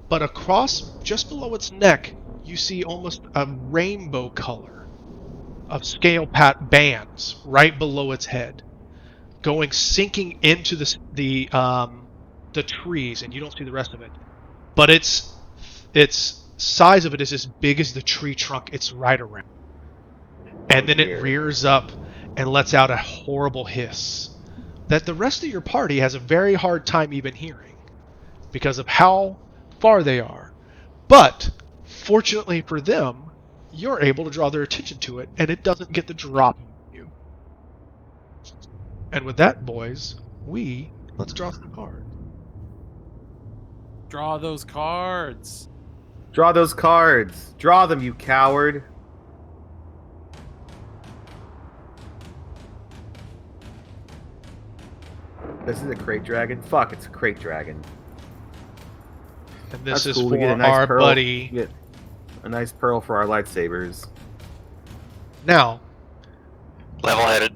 but across, just below its neck, you see almost a rainbow color of scale bands right below its head, sinking into the trees, and you don't see the rest of it. But its size of it is as big as the tree trunk it's right around. And then it rears up and lets out a horrible hiss that the rest of your party has a very hard time even hearing because of how far they are. But fortunately for them, you're able to draw their attention to it, and it doesn't get the drop on you. And with that, boys, let's draw some cards. Draw those cards. Draw those cards. Draw them, you coward. This is a crate dragon? Fuck, it's a crate dragon. And this That's is cool. for We get a nice our pearl. buddy. We get a nice pearl for our lightsabers. Now, Level-headed.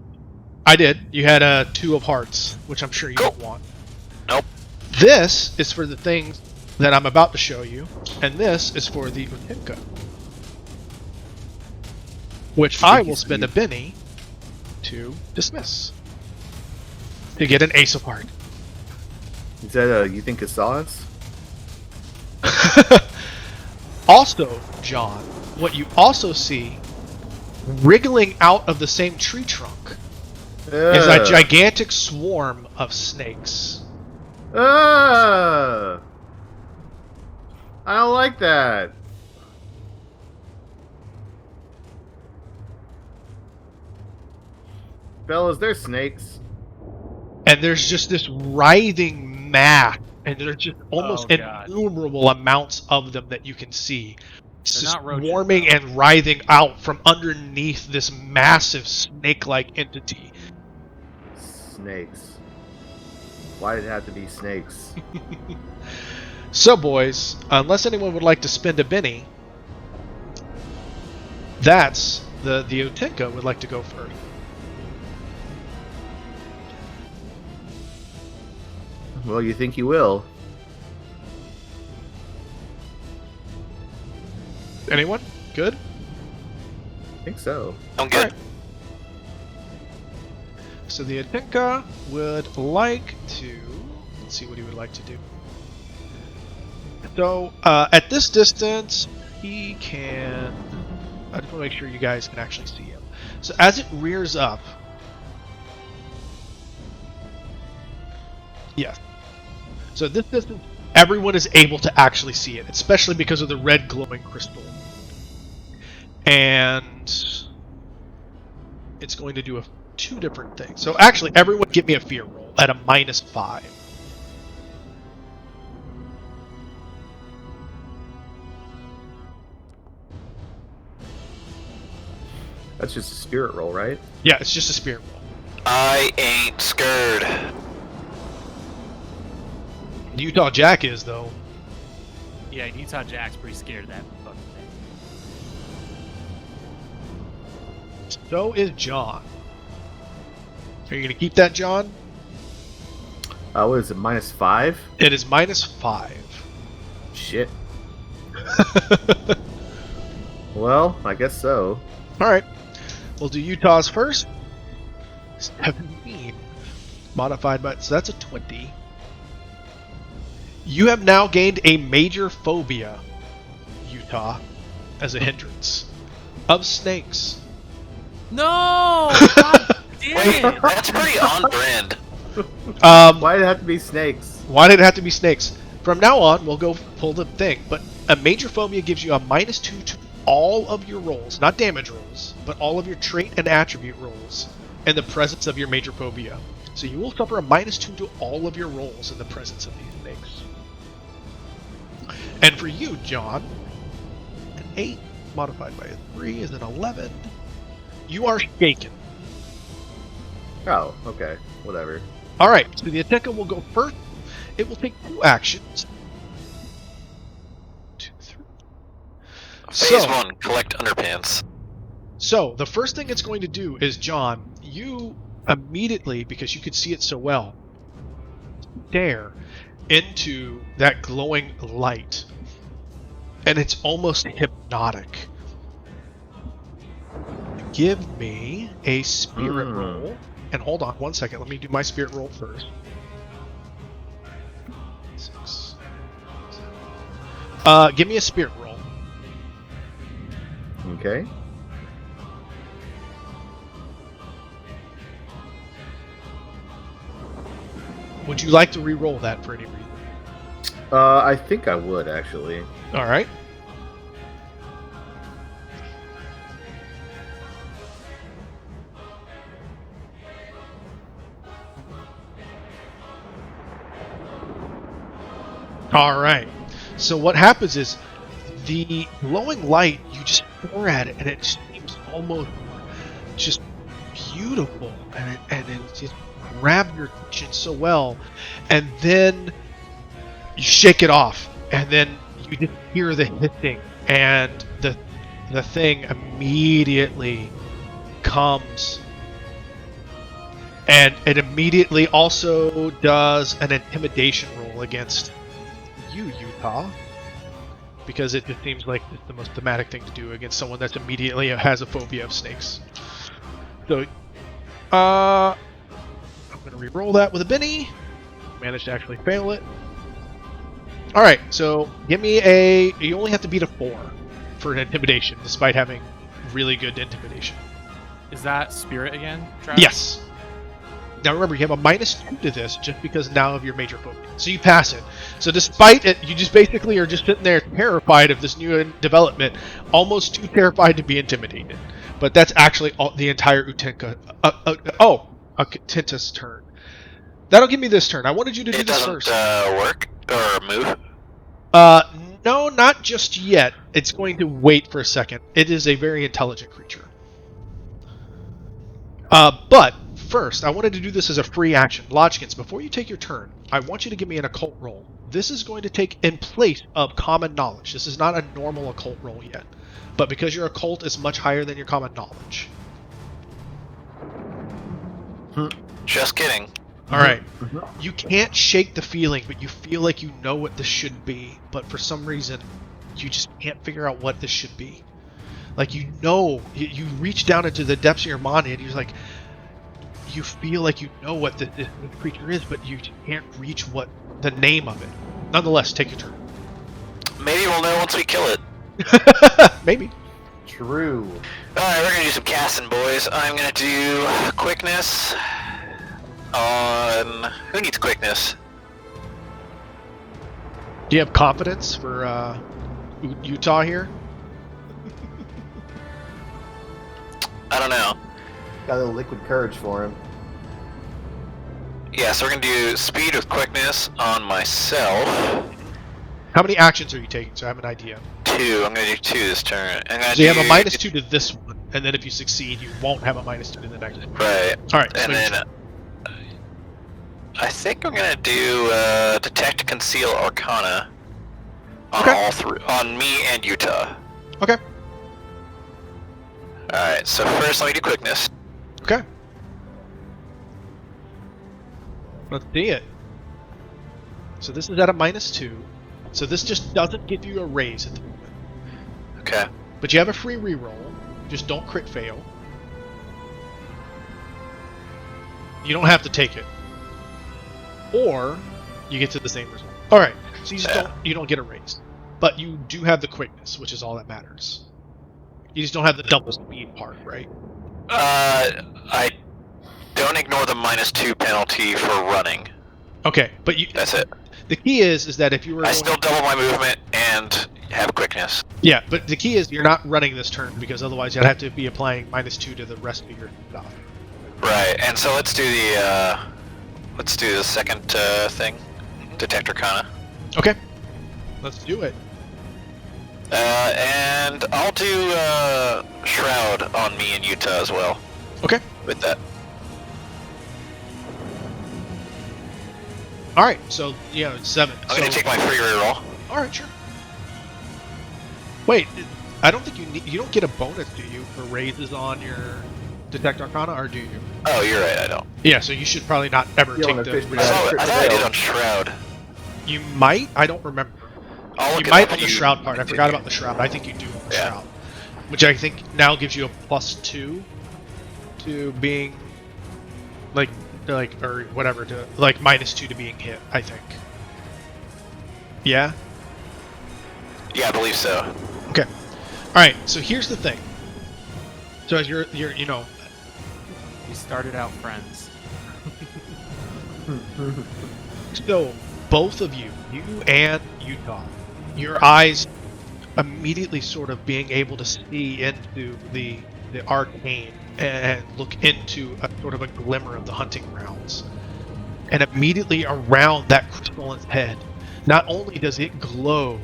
I did. You had a 2 of hearts, which I'm sure you Cool. don't want. Nope. This is for the things that I'm about to show you, and this is for the Utinka, which I will spend a Benny to dismiss to get an Ace of Heart. Is that you think it saw us? Also, John, what you also see wriggling out of the same tree trunk is a gigantic swarm of snakes. I don't like that. Fellas, they're snakes. And there's just this writhing mass, and there's just almost innumerable amounts of them that you can see. It's just swarming and writhing out from underneath this massive snake-like entity. Snakes. Why did it have to be snakes? So, boys, unless anyone would like to spend a Benny, that's the Utinka would like to go first. Well, you think you will. Anyone? Good? I think so. I'm good. Alright. So the Utinka would like to... Let's see what he would like to do. So, at this distance, he can... I just want to make sure you guys can actually see him. So as it rears up... Yes. So at this distance, everyone is able to actually see it, especially because of the red glowing crystal. And it's going to do 2 different things. So actually, everyone give me a fear roll at a -5. That's just a spirit roll, right? Yeah, it's just a spirit roll. I ain't scared. Utah Jack is, though. Yeah, Utah Jack's pretty scared of that fucking thing. So is John. Are you going to keep that, John? What is it, -5? It is -5. Shit. Well, I guess so. Alright. We'll do Utah's first. 17. Modified by... So that's a 20. You have now gained a major phobia, Utah, as a hindrance. Of snakes. No! God damn Wait, it! that's pretty on brand. Why did it have to be snakes? Why did it have to be snakes? From now on, we'll go pull the thing, but a major phobia gives you a -2 to all of your rolls, not damage rolls, but all of your trait and attribute rolls in the presence of your major phobia. So you will suffer a -2 to all of your rolls in the presence of these snakes. And for you, John, an 8 modified by a 3 is an 11. You are shaken. Oh, okay. Whatever. Alright, so the Atenka will go first. It will take 2 actions. 2, 3. Phase 1, collect underpants. So, the first thing it's going to do is, John, you immediately, because you could see it so well, stare into that glowing light. And it's almost hypnotic. Give me a spirit roll. And hold on 1 second, let me do my spirit roll first. 6. Give me a spirit roll. Okay. Would you like to re-roll that for any reason? I think I would, actually. Alright. Alright. So what happens is the glowing light, you just stare at it and it seems almost just beautiful and it just grabs your attention so well, and then you shake it off and then you just hear the hissing and the thing immediately comes, and it immediately also does an intimidation roll against you, Utah, because it just seems like it's the most thematic thing to do against someone that's immediately has a phobia of snakes. So, I'm gonna re-roll that with a Benny. Managed to actually fail it. Alright, so give me a... You only have to beat a 4 for an intimidation, despite having really good intimidation. Is that spirit again, Travis? Yes. Now remember, you have a -2 to this just because now of your major phobia. So you pass it. So despite it, you just basically are just sitting there terrified of this new development, almost too terrified to be intimidated. But that's actually the entire Utenka... Tenta's turn. That'll give me this turn. I wanted you to do It this doesn't first. work or move. No, not just yet. It's going to wait for a second. It is a very intelligent creature. But first, I wanted to do this as a free action. Lodgkins, before you take your turn, I want you to give me an occult roll. This is going to take in place of common knowledge. This is not a normal occult roll yet. But because your occult is much higher than your common knowledge. Just kidding. Alright. You can't shake the feeling, but you feel like you know what this should be. But for some reason, you just can't figure out what this should be. Like, you know, you reach down into the depths of your mind and you're like, you feel like you know what this creature is, but you can't reach what the name of it. Nonetheless, take your turn. Maybe we'll know once we kill it. Maybe. True. Alright, we're gonna do some casting, boys. I'm gonna do quickness on... Who needs quickness? Do you have confidence for Utah here? I don't know. Got a little liquid courage for him. Yeah, so we're gonna do speed with quickness on myself. How many actions are you taking, so I have an idea? 2. I'm gonna do 2 this turn. I'm gonna So you have a do- -2 to this one, and then if you succeed, you won't have a -2 to the next one. Right. All right. And swing then I think I'm gonna do detect, conceal, arcana on Okay. all three, on me and Utah. Okay. All right. So first, let me do quickness. Okay. Let's see it. So this is at a -2. So this just doesn't give you a raise at the moment. Okay. But you have a free reroll. Just don't crit fail. You don't have to take it. Or you get to the same result. Alright, so you don't get a raise. But you do have the quickness, which is all that matters. You just don't have the double speed part, right? I don't ignore the -2 penalty for running. Okay, but That's it. the key is that if you were I going- still double my movement and have quickness. Yeah, but the key is you're not running this turn because otherwise you'd have to be applying -2 to the rest of your stuff. Right. And so let's do the second thing, detect arcana. Okay, let's do it. And I'll do shroud on me and Utah as well. Okay. With that. All right, so yeah, it's 7. I'm gonna take my free reroll. All right, sure. Wait, I don't think you don't get a bonus, do you, for raises on your detect arcana, or do you? Oh, you're right. I don't. Yeah, so you should probably not ever You take don't the. officially I Yeah, thought, crit I thought I did fail. on shroud. You might. I don't remember. I'll You look it might up on and the you shroud part. I forgot continue. about the shroud. I think you do on the Yeah. shroud, which I think now gives you a +2 to being like or whatever to like -2 to being hit. I think. Yeah. Yeah, I believe so. Okay. All right. So here's the thing. So as you're you know We started out friends. So, both of you and Utah, your eyes immediately sort of being able to see into the arcane and look into a sort of a glimmer of the hunting grounds. And immediately around that crystalline's head, not only does it glow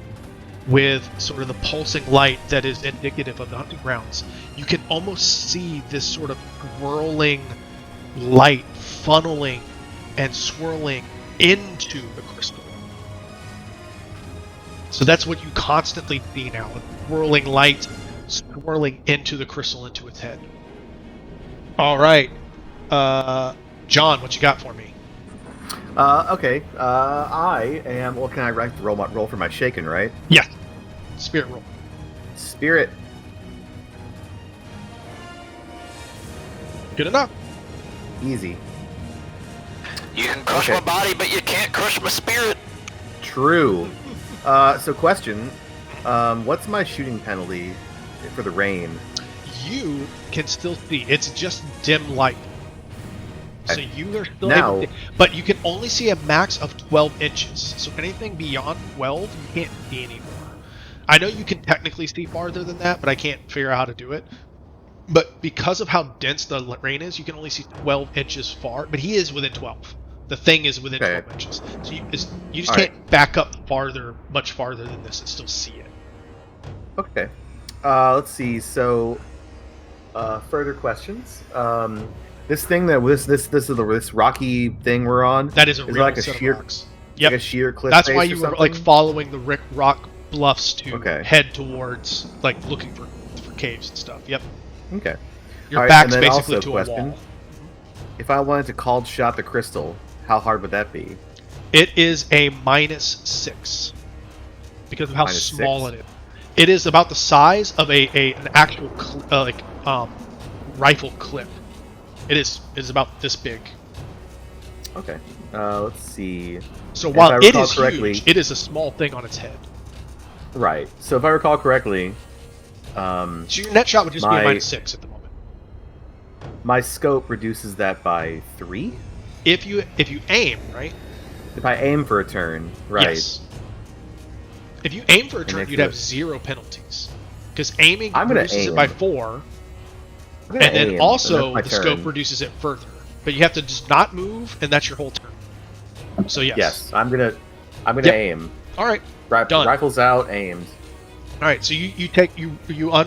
with sort of the pulsing light that is indicative of the hunting grounds, you can almost see this sort of swirling light funneling and swirling into the crystal. So that's what you constantly see now, a swirling light swirling into the crystal into its head. All right, John, what you got for me? Okay. I am. Well, can I roll for my shaken, right? Yeah, spirit roll. Spirit. Good enough. Easy. You can crush Okay. my body, but you can't crush my spirit. True. So question. What's my shooting penalty for the rain? You can still see. It's just dim light. So you are still Now- able to, but you can only see a max of 12 inches. So anything beyond 12, you can't see anymore. I know you can technically see farther than that, but I can't figure out how to do it. But because of how dense the rain is, you can only see 12 inches far. But he is within 12. The thing is within Okay. 12 inches. So you just All can't back up farther, much farther than this, and still see it. Okay. Let's see. So, further questions. This thing this rocky thing we're on. That is a Is real like a set sheer- of rocks. Yep. Like a sheer cliff. That's face why or you were something? like following the rock bluffs to Okay. head towards, like looking for caves and stuff. Yep. Okay. Your All right, back's and then basically also to question. a wall. If I wanted to called shot the crystal, how hard would that be? It is a -6 because of how -6? small it is. It is about the size of an actual rifle clip. It is about this big. Okay. Let's see. So If while I it recall is correctly- huge, it is a small thing on its head. Right. So if I recall correctly, So your net shot would just be a My- -6 at the moment. my scope reduces that by 3. If you aim, right? If I aim for a turn, right? Yes. If you aim for a turn, if you'd the- have 0 penalties. Because aiming I'm gonna reduces it aim. by 4, I'm gonna and then aim, also and the that's my scope turn. reduces it further. But you have to just not move, and that's your whole turn. So yes. Yes, I'm gonna Yep. aim. All right. Done. Done. Rifles out, aimed. All right, so you take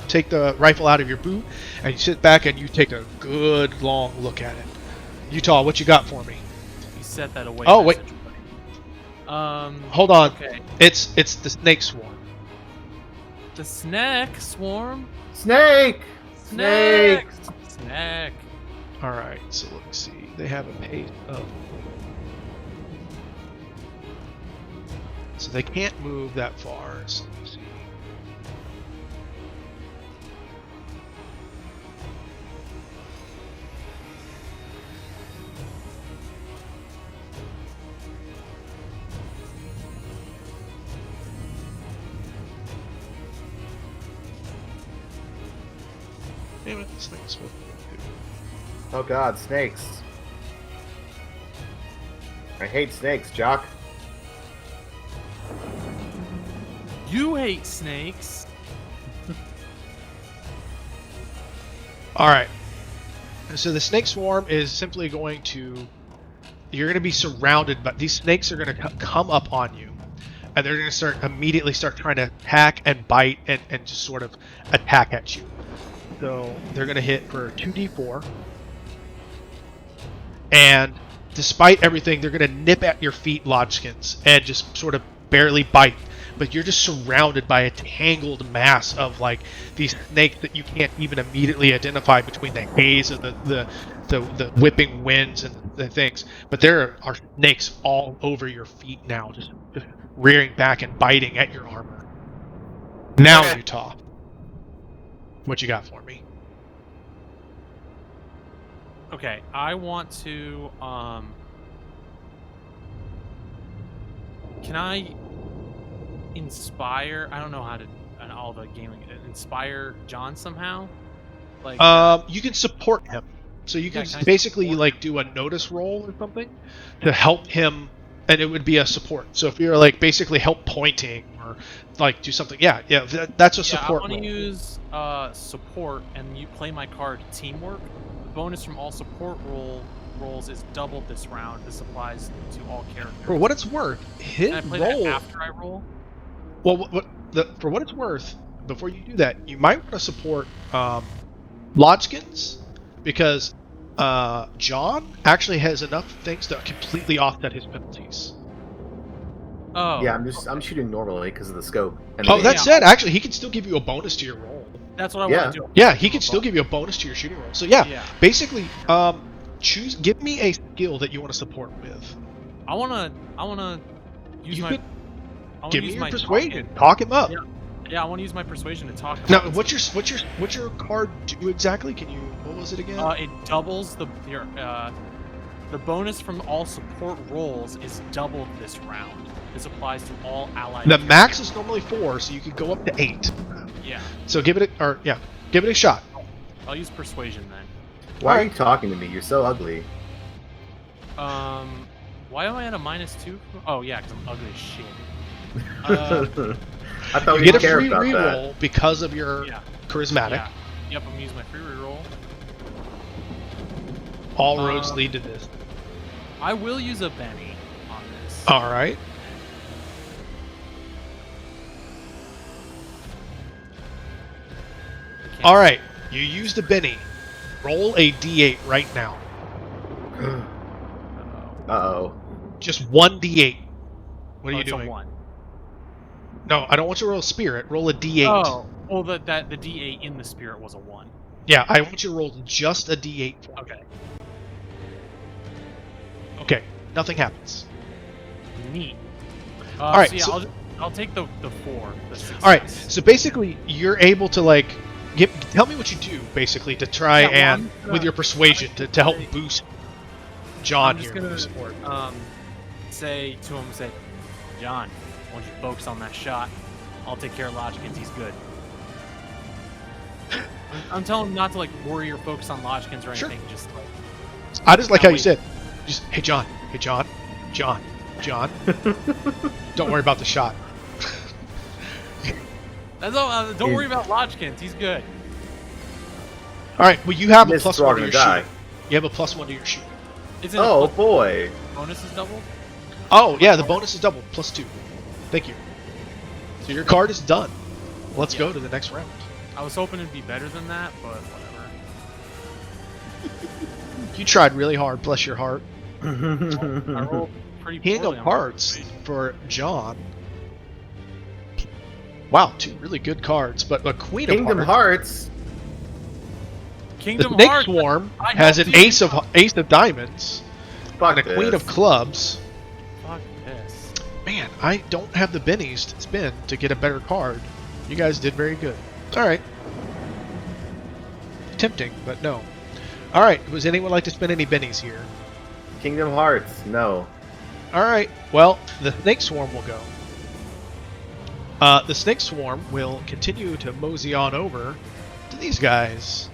take the rifle out of your boot and you sit back and you take a good long look at it. Utah, what you got for me? You set that away. Oh, wait. Hold on. Okay. It's the snake swarm. The snack swarm. Snake. Snack. Snack. All right, so let's see. They have a pace of. So they can't move that far. So let's see. Damn it, this thing's supposed to Oh God, snakes. I hate snakes, Jock. You hate snakes. All right. So the snake swarm is simply going to. You're going to be surrounded, but these snakes are going to come up on you, and they're going to immediately start trying to hack and bite and just sort of attack at you. So they're going to hit for 2d4, and despite everything, they're going to nip at your feet, Lodgeskins, and just sort of barely bite. But you're just surrounded by a tangled mass of like these snakes that you can't even immediately identify between the haze of the whipping winds and the things. But there are snakes all over your feet now, just rearing back and biting at your armor. Now, Okay. Utah, what you got for me? Okay, I want to. Can I inspire? I don't know how to. And all the gaming. Inspire John somehow. Like. You can support him, so you can Yeah, can I basically support like do a notice roll or something to help him, and it would be a support. So if you're like basically help pointing or like do something, that's a support I want roll. to use support, and you play my card teamwork. The bonus from all support rolls is doubled this round. This applies to all characters. For what it's worth, his Can I play roll. that after I roll? Well, for what it's worth, before you do that, you might want to support Lodgkins, because John actually has enough things to completely offset his penalties. Oh. Yeah, I'm shooting normally because of the scope. And Oh, the- that said, actually, he can still give you a bonus to your roll. That's what I Yeah. want to do. Yeah, he can still give you a bonus to your shooting roll. So yeah, Yeah. basically, give me a skill that you want to support with. I wanna use You my. could I wanna give me use your my persuasion. talking. Talk him up. Yeah, I want to use my persuasion to talk. Now, about what's your card do exactly? Can you? What was it again? it doubles the bonus from all support rolls is doubled this round. This applies to all allied. The max is normally 4, so you could go up to 8. Yeah, So give it a shot. I'll use persuasion then. Why are you talking to me? You're so ugly. Why am I at a -2? Oh yeah, because I'm ugly as shit. I thought You we get a didn't care free about that. reroll because of your Yeah. charismatic. Yeah. Yep, I'm gonna use my free reroll. All roads lead to this. I will use a Benny on this. All right. I can't- All right. You used a Benny. Roll a D8 right now. Uh-oh. Just one D8. What are Oh, you it's a doing? 1. No, I don't want you to roll a spirit. Roll a D8. Oh, well, the D8 in the spirit was a 1. Yeah, I want you to roll just a D8. Okay. Okay, nothing happens. Neat. All right, So yeah, so- I'll take the 4. The success. All right, so basically, you're able to like tell me what you do basically to try Yeah, well, and I'm gonna- with your persuasion to help say- boost John I'm just here. gonna with support. say to him, John, why don't you focus on that shot? I'll take care of Lodgkins. He's good. I'm telling him not to like worry or focus on Lodgkins or Sure. anything. Just like I just like now how you wait. said, just hey John, John. Don't worry about the shot. that's all. Don't worry about Lodgkins. He's good. All right, well you have a This plus is all 1 to gonna your die. shooting. You have a plus 1 to your shooting. It's in Oh boy. bonus is doubled. Oh yeah, the bonus is doubled, plus 2. Thank you. So your card is done. let's go to the next round. I was hoping it'd be better than that, but whatever. You tried really hard, bless your heart. I rolled pretty King poorly of on my Hearts grade. for John. Wow, 2 really good cards, but a Queen Kingdom of Hearts. Hearts. The Kingdom Snake Hearts. Swarm I has helped an you. Ace of Diamonds Fuck and a Queen this. of Clubs. Fuck this. Man, I don't have the bennies to spin to get a better card. You guys did very good. All right. Tempting, but no. All right. Does anyone like to spin any bennies here? Kingdom Hearts. No. All right. Well, the Snake Swarm will go. The Snake Swarm will continue to mosey on over to these guys.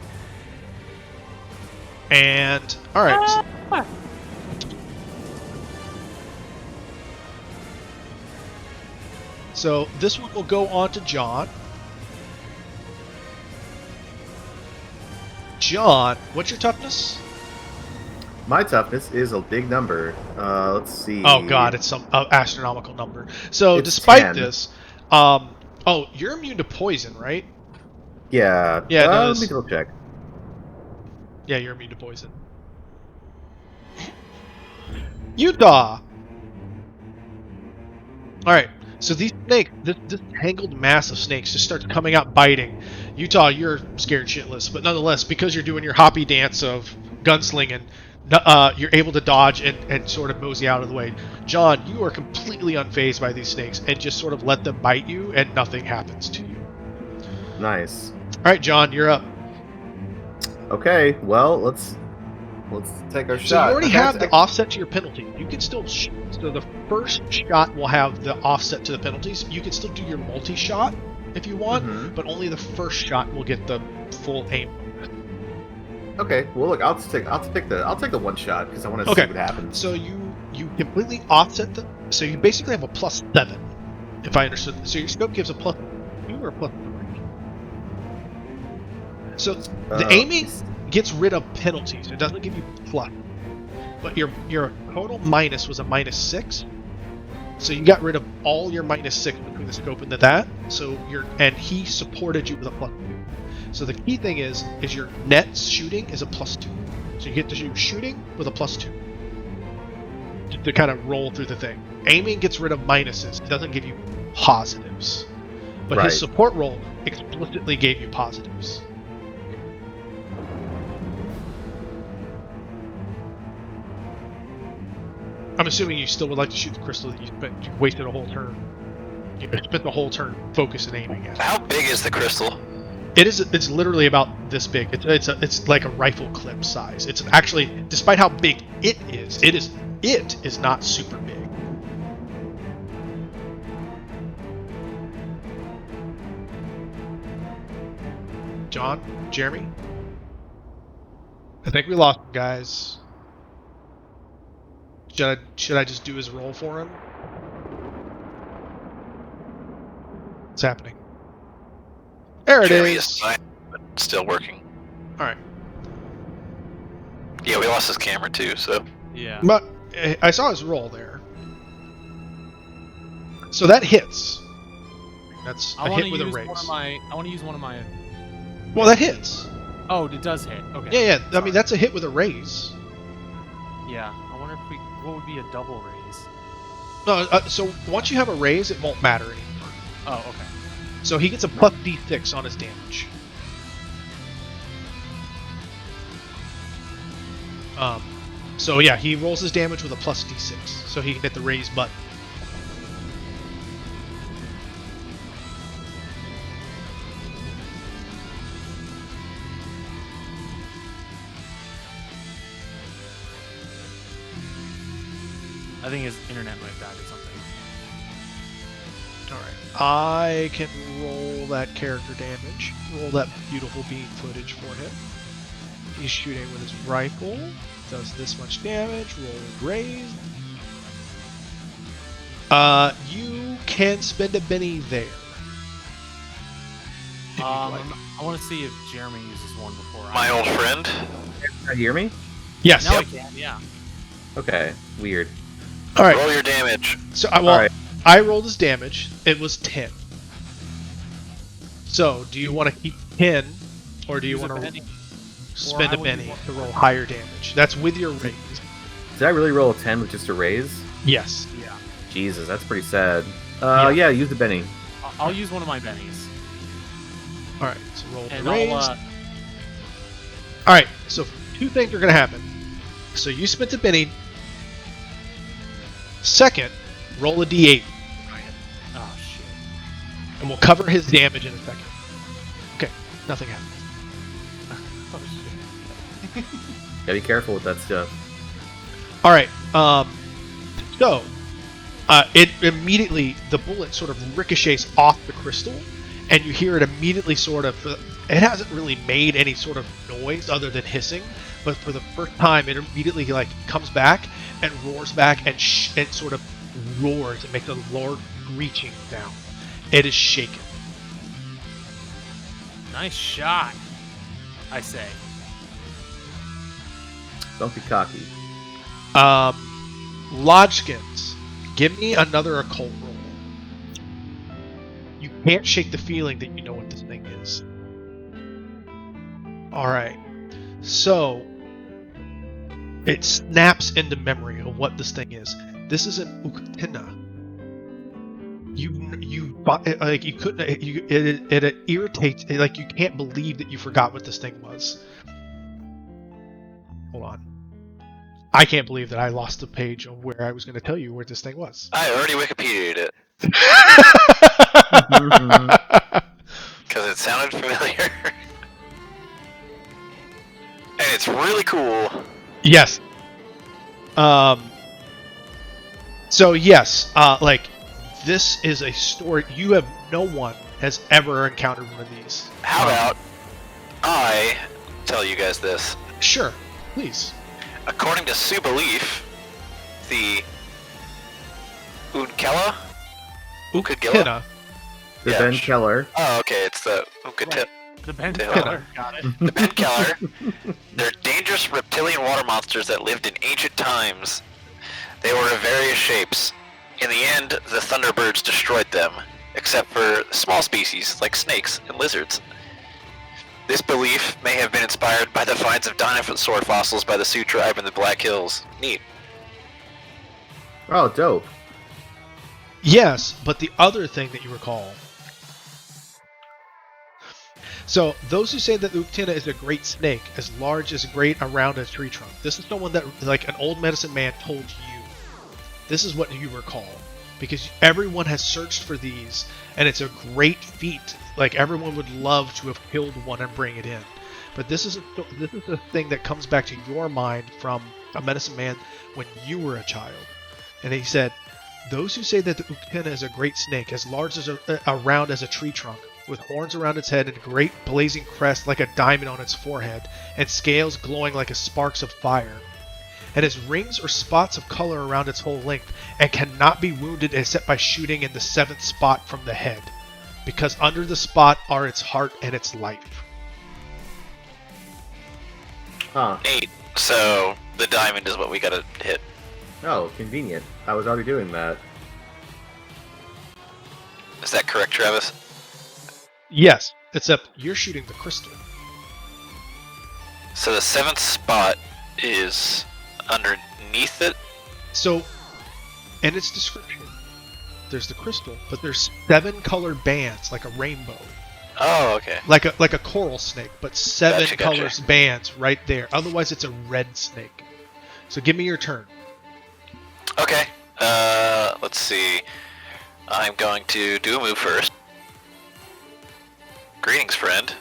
And all right. So this one will go on to John. John, what's your toughness? My toughness is a big number. Let's see. Oh God, it's some astronomical number. So It's despite 10. this, you're immune to poison, right? Yeah. Yeah, no, let this- me double check. Yeah, you're immune to poison. Utah. All right. So these snakes, this tangled mass of snakes, just starts coming out biting. Utah, you're scared shitless, but nonetheless, because you're doing your hoppy dance of gunslinging, you're able to dodge and sort of mosey out of the way. John, you are completely unfazed by these snakes and just sort of let them bite you, and nothing happens to you. Nice. All right, John, you're up. Okay. Well, let's take our So shot. you already Okay, have the offset to your penalty. You can still shoot. So the first shot will have the offset to the penalties. You can still do your multi-shot if you want, Mhm. but only the first shot will get the full aim. Okay. Well, look, I'll take the one shot because I want to Okay. see what happens. So you completely offset the. So you basically have a +7, if I understood. So your scope gives a +2 or a +3. So the aiming gets rid of penalties. It doesn't give you plus. But your total minus was a -6. So you got rid of all your -6 between the scope and that. So and he supported you with a +2. So the key thing is your net shooting is a +2. So you get to do shooting with a +2 to kind of roll through the thing. Aiming gets rid of minuses. It doesn't give you positives. But Right. his support roll explicitly gave you positives. I'm assuming you still would like to shoot the crystal that you wasted a whole turn. You spent the whole turn focused and aiming at. How big is the crystal? It's literally about this big. It's like a rifle clip size. It's actually, despite how big it is not super big. John, Jeremy, I think we lost him, guys. Should I just do his roll for him? What's happening? There it Jeremy is. fine, but still working. All right. Yeah, we lost his camera too, so. Yeah. But I saw his roll there. So that hits. That's I a want to hit with a use raise. I want to use one of my. Well, that hits. Oh, it does hit. Okay. Yeah, yeah. I Sorry. mean, that's a hit with a raise. Yeah. I wonder if what would be a double raise? No, so once you have a raise, it won't matter anymore. Oh, okay. So he gets a plus D6 on his damage. So yeah, he rolls his damage with a plus D6, so he can hit the raise button. I think his internet might have died or something. Alright. I can roll that character damage. Roll that beautiful beam footage for him. He's shooting with his rifle. Does this much damage. Roll raise. You can spend a Benny there. If you'd like. I want to see if Jeremy uses one before My old friend. Can you hear me? Yes. Now Yep. I can. Yeah. Okay. Weird. Alright. Roll your damage. So Alright. I rolled his damage. It was 10. So, do you want to keep 10, or do you Use a want to penny. spend Or a how would you penny want to to roll roll? higher damage? That's with your raise. Did I really roll a 10 with just a raise? Yes. Yeah. Jesus, that's pretty sad. Yeah. Yeah, use the Benny. I'll use one of my bennies. All right. So roll the And raise. I'll, All right. So 2 things are going to happen. So you spent a penny. Second, roll a d8, Ryan, oh shit. and we'll cover his damage in a second. Okay. Nothing happened. Oh shit. Gotta be careful with that stuff. All right. So it immediately, the bullet sort of ricochets off the crystal, and you hear it immediately sort of. It hasn't really made any sort of noise other than hissing, but for the first time, it immediately like comes back and roars back and sort of roars and makes a large screeching sound. It is shaken. Nice shot. I say. Don't be cocky. Lodgkins, give me another occult roll. You can't shake the feeling that you know what this thing is. Alright. So, it snaps into memory of what this thing is. This is an Uktina. You couldn't. It irritates. Like you can't believe that you forgot what this thing was. Hold on. I can't believe that I lost the page of where I was going to tell you where this thing was. I already Wikipedia'd it because it sounded familiar. And it's really cool. Yes. So yes, like this is a story. No one has ever encountered one of these. How about I tell you guys this? Sure, please. According to Sioux belief, the Unkela? Uktina. The Yeah, Ben sh- Keller. Oh, okay, it's the Unkela. The Ben Yeah. Keller. Got it. The Ben Keller. They're dangerous reptilian water monsters that lived in ancient times. They were of various shapes. In the end, the Thunderbirds destroyed them, except for small species like snakes and lizards. This belief may have been inspired by the finds of dinosaur fossils by the Sioux tribe in the Black Hills. Neat. Oh, dope. Yes, but the other thing that you recall. So, those who say that Uktina is a great snake, as large as great around a tree trunk. This is someone that, like an old medicine man told you. This is what you recall. Because everyone has searched for these, and it's a great feat. Like, everyone would love to have killed one and bring it in. But this is a thing that comes back to your mind from a medicine man when you were a child. And he said, those who say that the Uktina is a great snake, as large as around as a tree trunk, with horns around its head and a great blazing crest like a diamond on its forehead, and scales glowing like sparks of fire, and has rings or spots of color around its whole length, and cannot be wounded except by shooting in the 7th spot from the head, because under the spot are its heart and its life. Huh. Neat. So, the diamond is what we gotta hit. Oh, convenient. I was already doing that. Is that correct, Travis? Yes, except you're shooting the crystal. So the 7th spot is underneath it? So, in its description, there's the crystal, but there's 7 colored bands like a rainbow. Oh, okay. Like a coral snake, but 7 Gotcha. colors bands right there. Otherwise, it's a red snake. So give me your turn. Okay. Let's see. I'm going to do a move first. Greetings, friend.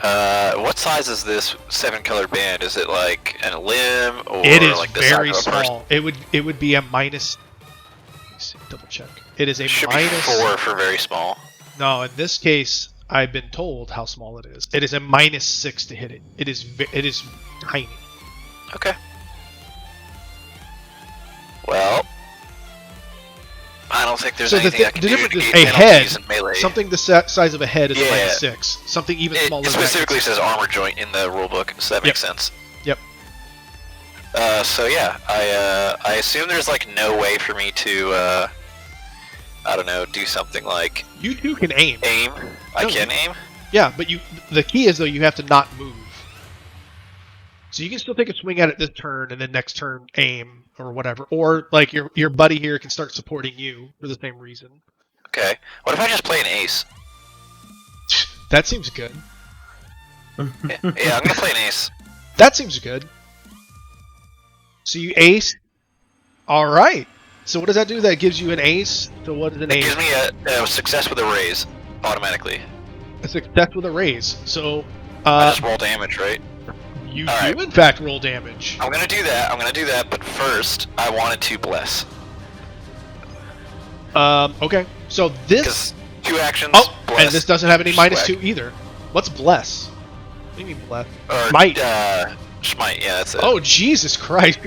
What size is this 7-color band? Is it like a limb or It is like the very size of a person? small. It would be a minus. Let me see, double check. It is a Should minus. be 4 for very small. No, in this case, I've been told how small it is. It is a -6 to hit it. It is tiny. Okay. Well, I don't think there's So the anything I can do difference to is get a penalties head. in melee. Something the size of a head is a Yeah. -6. Something even It smaller. than that specifically is- says armor joint in the rulebook, so that makes sense. Yep. So yeah, I assume there's like no way for me to I don't know, do something like You too can aim. aim. I No, can aim. Yeah, but the key is though you have to not move. So you can still take a swing at it this turn, and then next turn aim or whatever. Or like your buddy here can start supporting you for the same reason. Okay. What if I just play an ace? That seems good. Yeah, I'm gonna play an ace. That seems good. So you ace. All right. So what does that do? That gives you an ace. So what is an It ace? gives me a success with a raise automatically. A success with a raise. So I just roll damage, right? you all do right. in fact roll damage. I'm gonna do that. But first, I wanted to bless. Okay. So this. Because 2 actions. Oh, bless, and this doesn't have any swag. -2 either. What's bless? What do you mean bless? Or, Smite. Smite. Yeah, that's it. Oh Jesus Christ!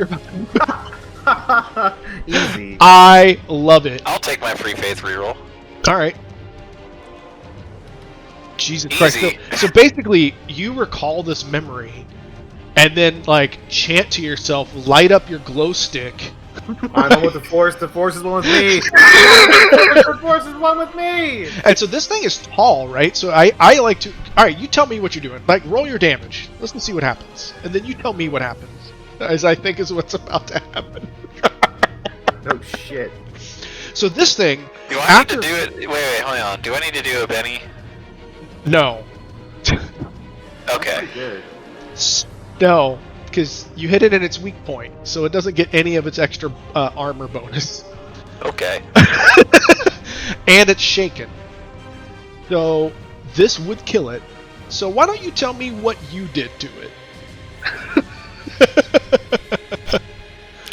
Easy. I love it. I'll take my free faith reroll. All right. Jesus Christ! Easy. So basically, you recall this memory, and then like chant to yourself, light up your glow stick. I'm one with the Force. The Force is one with me. The Force is one with me. And so this thing is tall, right? So I like to. All right, you tell me what you're doing. Like roll your damage. Let's see what happens, and then you tell me what happens, as I think is what's about to happen. Oh shit. So this thing. Do I After- need to do it? Wait, hold on. Do I need to do a Benny? No. Okay. Pretty good. No, because you hit it in its weak point, so it doesn't get any of its extra armor bonus. Okay. And it's shaken. So this would kill it. So why don't you tell me what you did to it?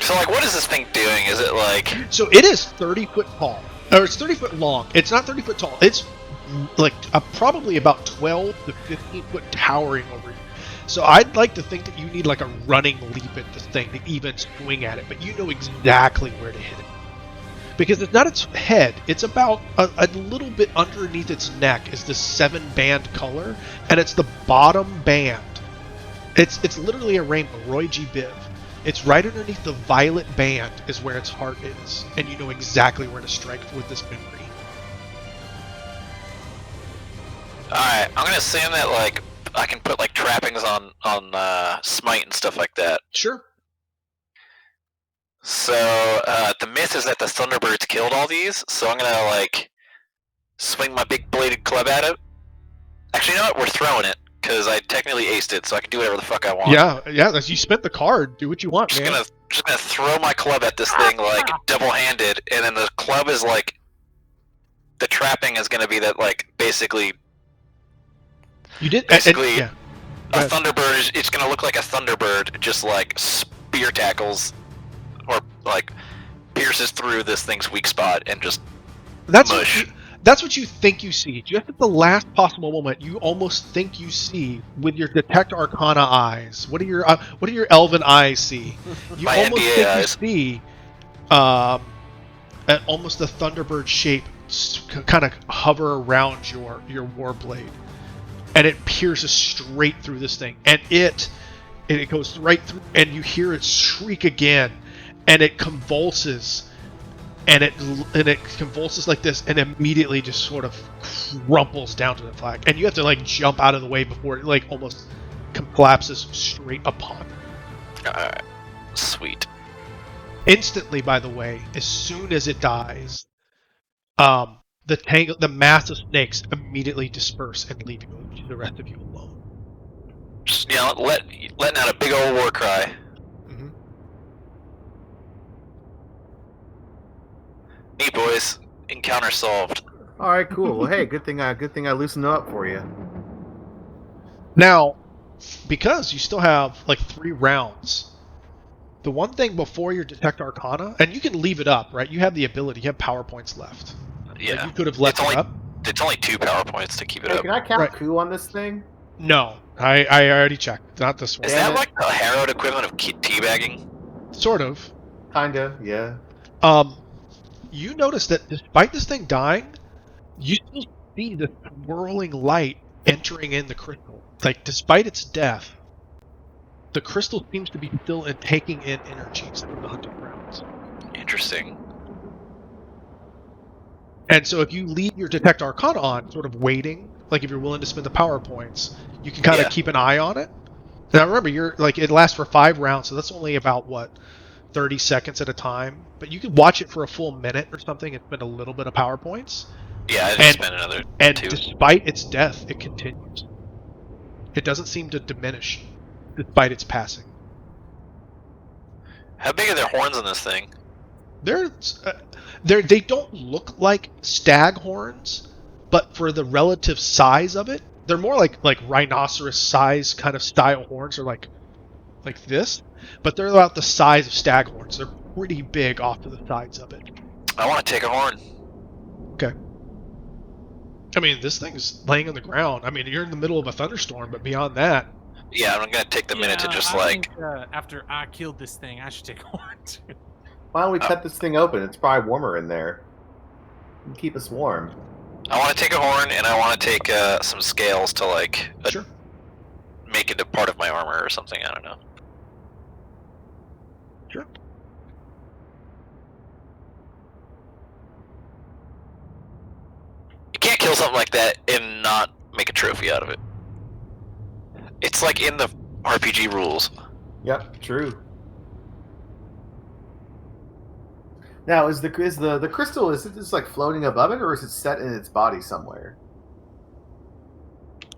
So, like, what is this thing doing? Is it like... So it is 30 foot tall. Or it's 30 foot long. It's not 30 foot tall. It's like probably about 12 to 15 foot towering over you. So I'd like to think that you need like a running leap at this thing to even swing at it, but you know exactly where to hit it. Because it's not its head, it's about a little bit underneath its neck is this 7-band color, and it's the bottom band. It's literally a rainbow, Roy G. Biv. It's right underneath the violet band is where its heart is, and you know exactly where to strike with this memory. Alright, I'm gonna assume that, like, I can put, like, trappings on Smite and stuff like that. Sure. So, the myth is that the Thunderbirds killed all these, so I'm gonna, like, swing my big bladed club at it. Actually, you know what? We're throwing it, because I technically aced it, so I can do whatever the fuck I want. Yeah, you spent the card. Do what you want, Just man. gonna throw my club at this thing, like, double-handed, and then the club is, like... The trapping is gonna be that, like, basically... You did Basically, yeah. A Right. Thunderbird, it's gonna look like a Thunderbird, just like spear tackles, or like pierces through this thing's weak spot and just That's mush. that's what you think you see. Just at the last possible moment, you almost think you see with your Detect Arcana eyes. What do your Elven eyes see? You My almost NDA think eyes. you see, almost the Thunderbird shape kind of hover around your Warblade, and it pierces straight through this thing, and it goes right through, and you hear it shriek again, and it convulses. And it convulses like this, and immediately just sort of crumples down to the flag. And you have to like jump out of the way before it like almost collapses straight upon. Sweet. Instantly, by the way, as soon as it dies, the mass of snakes immediately disperse and leave you, the rest of you alone. Just, you know, letting out a big old war cry. Mm-hmm. Neat, boys. Encounter solved. All right, cool. Well, hey, good thing I loosened up for you. Now, because you still have like 3 rounds, the one thing before your Detect Arcana, and you can leave it up, right? You have the ability, you have power points left. Yeah. Like, you could have left It's it up. It's only 2 power points to keep it Hey, up. can I count Right. coup on this thing? No, I already checked. Not this one. Is Damn that it. like the Harrowed equivalent of teabagging? Sort of. Kinda, yeah. You notice that despite this thing dying, you still see the swirling light entering in the crystal. Like, despite its death, the crystal seems to be still taking in energies from the hunting grounds. Interesting. And so if you leave your Detect Arcana on, sort of waiting, like if you're willing to spend the power points, you can kind of keep an eye on it. Now remember, you're like it lasts for 5 rounds, so that's only about 30 seconds at a time. But you could watch it for a full minute or something and spend a little bit of power points. Yeah, I just spent another And 2. despite its death, it continues. It doesn't seem to diminish despite its passing. How big are their horns on this thing? They don't look like stag horns, but for the relative size of it, they're more like rhinoceros size kind of style horns, or like this, but they're about the size of stag horns. They're pretty big off to the sides of it. I want to take a horn. Okay. I mean, this thing's laying on the ground. I mean, you're in the middle of a thunderstorm, but beyond that... Yeah, I'm going to take the minute to just think, after I killed this thing, I should take a horn too. Why don't we cut this thing open? It's probably warmer in there. Keep us warm. I want to take a horn, and I want to take some scales to, like, Sure. make it a part of my armor or something. I don't know. Sure. You can't kill something like that and not make a trophy out of it. It's like in the RPG rules. Yep, true. Now, is the crystal, is it just like floating above it, or is it set in its body somewhere?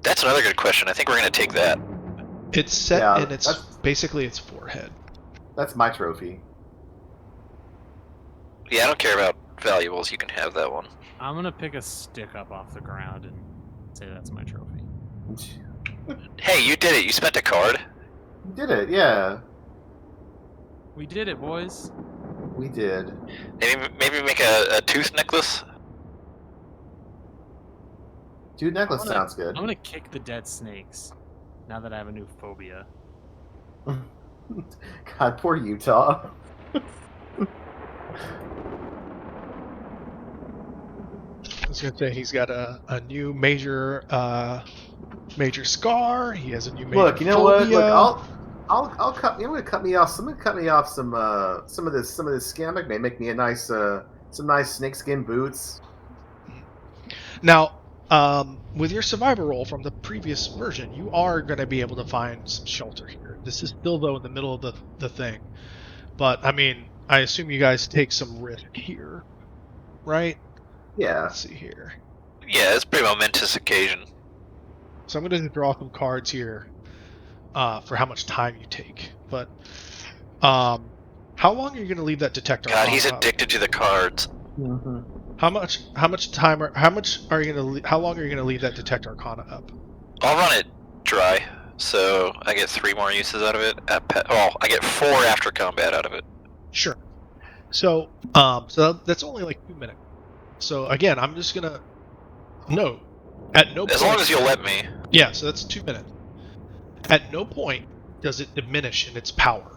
That's another good question. I think we're going to take that. It's set Yeah, in its basically its forehead. That's my trophy. Yeah, I don't care about valuables. You can have that one. I'm gonna pick a stick up off the ground and say that's my trophy. Hey, you did it. You spent a card. You did it, yeah. We did it, boys. We did. Maybe make a tooth necklace. Dude, necklace sounds good. I'm gonna kick the dead snakes. Now that I have a new phobia. God, poor Utah. I was gonna say he's got a new major scar. He has a new major Look, you know what? phobia. Look, I'll cut. I'm gonna cut me off. Someone cut me off some of this skin. Make me a nice some nice snakeskin boots. Now, with your survivor roll from the previous version, you are going to be able to find some shelter here. This is still, though, in the middle of the thing. But, I mean, I assume you guys take some risk here, right? Yeah. Let's see here. Yeah, it's a pretty momentous occasion. So I'm going to draw some cards here for how much time you take. But how long are you going to leave that detector? God, he's addicted to the cards. Mm-hmm. How long are you gonna leave that Detect Arcana up? I'll run it dry, so I get 3 more uses out of it. I get 4 after combat out of it. Sure. So that's only like 2 minutes. So again, I'm just gonna at no point. As long as you'll let me. Yeah, so that's 2 minutes. At no point does it diminish in its power.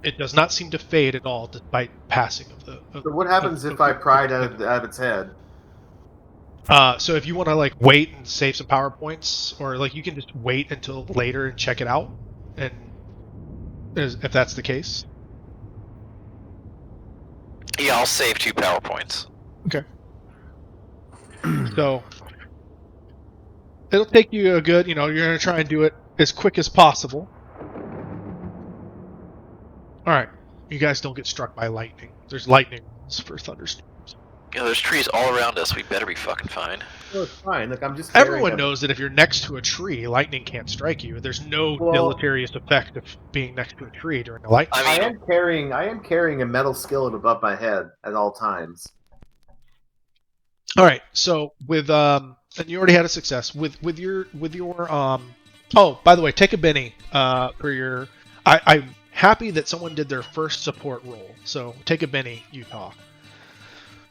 It does not seem to fade at all, despite passing of the. So what happens if I pry it out of its head? So if you want to like wait and save some power points, or like you can just wait until later and check it out, and if that's the case. Yeah, I'll save 2 power points. Okay. So it'll take you a good, you're gonna try and do it as quick as possible. All right, you guys don't get struck by lightning. There's lightning rules for thunderstorms. Yeah, there's trees all around us. We better be fucking fine. No, it's fine. Look, I'm just. Everyone knows that if you're next to a tree, lightning can't strike you. There's no deleterious effect of being next to a tree during a lightning. I am carrying a metal skillet above my head at all times. All right, so with and you already had a success with your oh, by the way, take a Benny for your. I'm happy that someone did their first support roll. So take a Benny, Utah.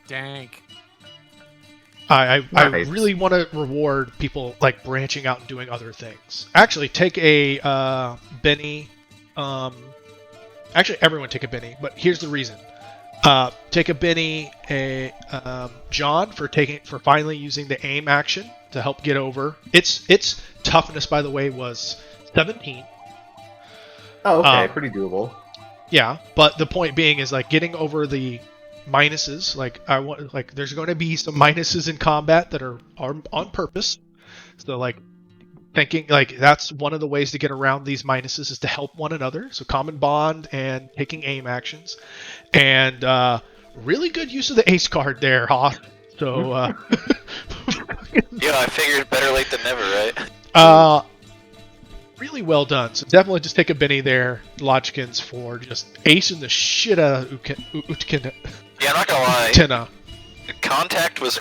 Dank. I Nice. really want to reward people like branching out and doing other things. Actually, take a Benny. Actually, everyone take a Benny, but here's the reason. Take a Benny, John for finally using the aim action to help get over. Its toughness, by the way, was 17. Oh, okay, pretty doable. Yeah, but the point being is like getting over the minuses. Like there's going to be some minuses in combat that are on purpose. So like thinking like that's one of the ways to get around these minuses is to help one another. So common bond and taking aim actions, and really good use of the ace card there, Hoth. So Yeah, I figured better late than never, right? really well done. So definitely just take a Benny there, Lodgkins, for just acing the shit out of Utkina. Yeah, I'm not gonna lie. Tina. Contact was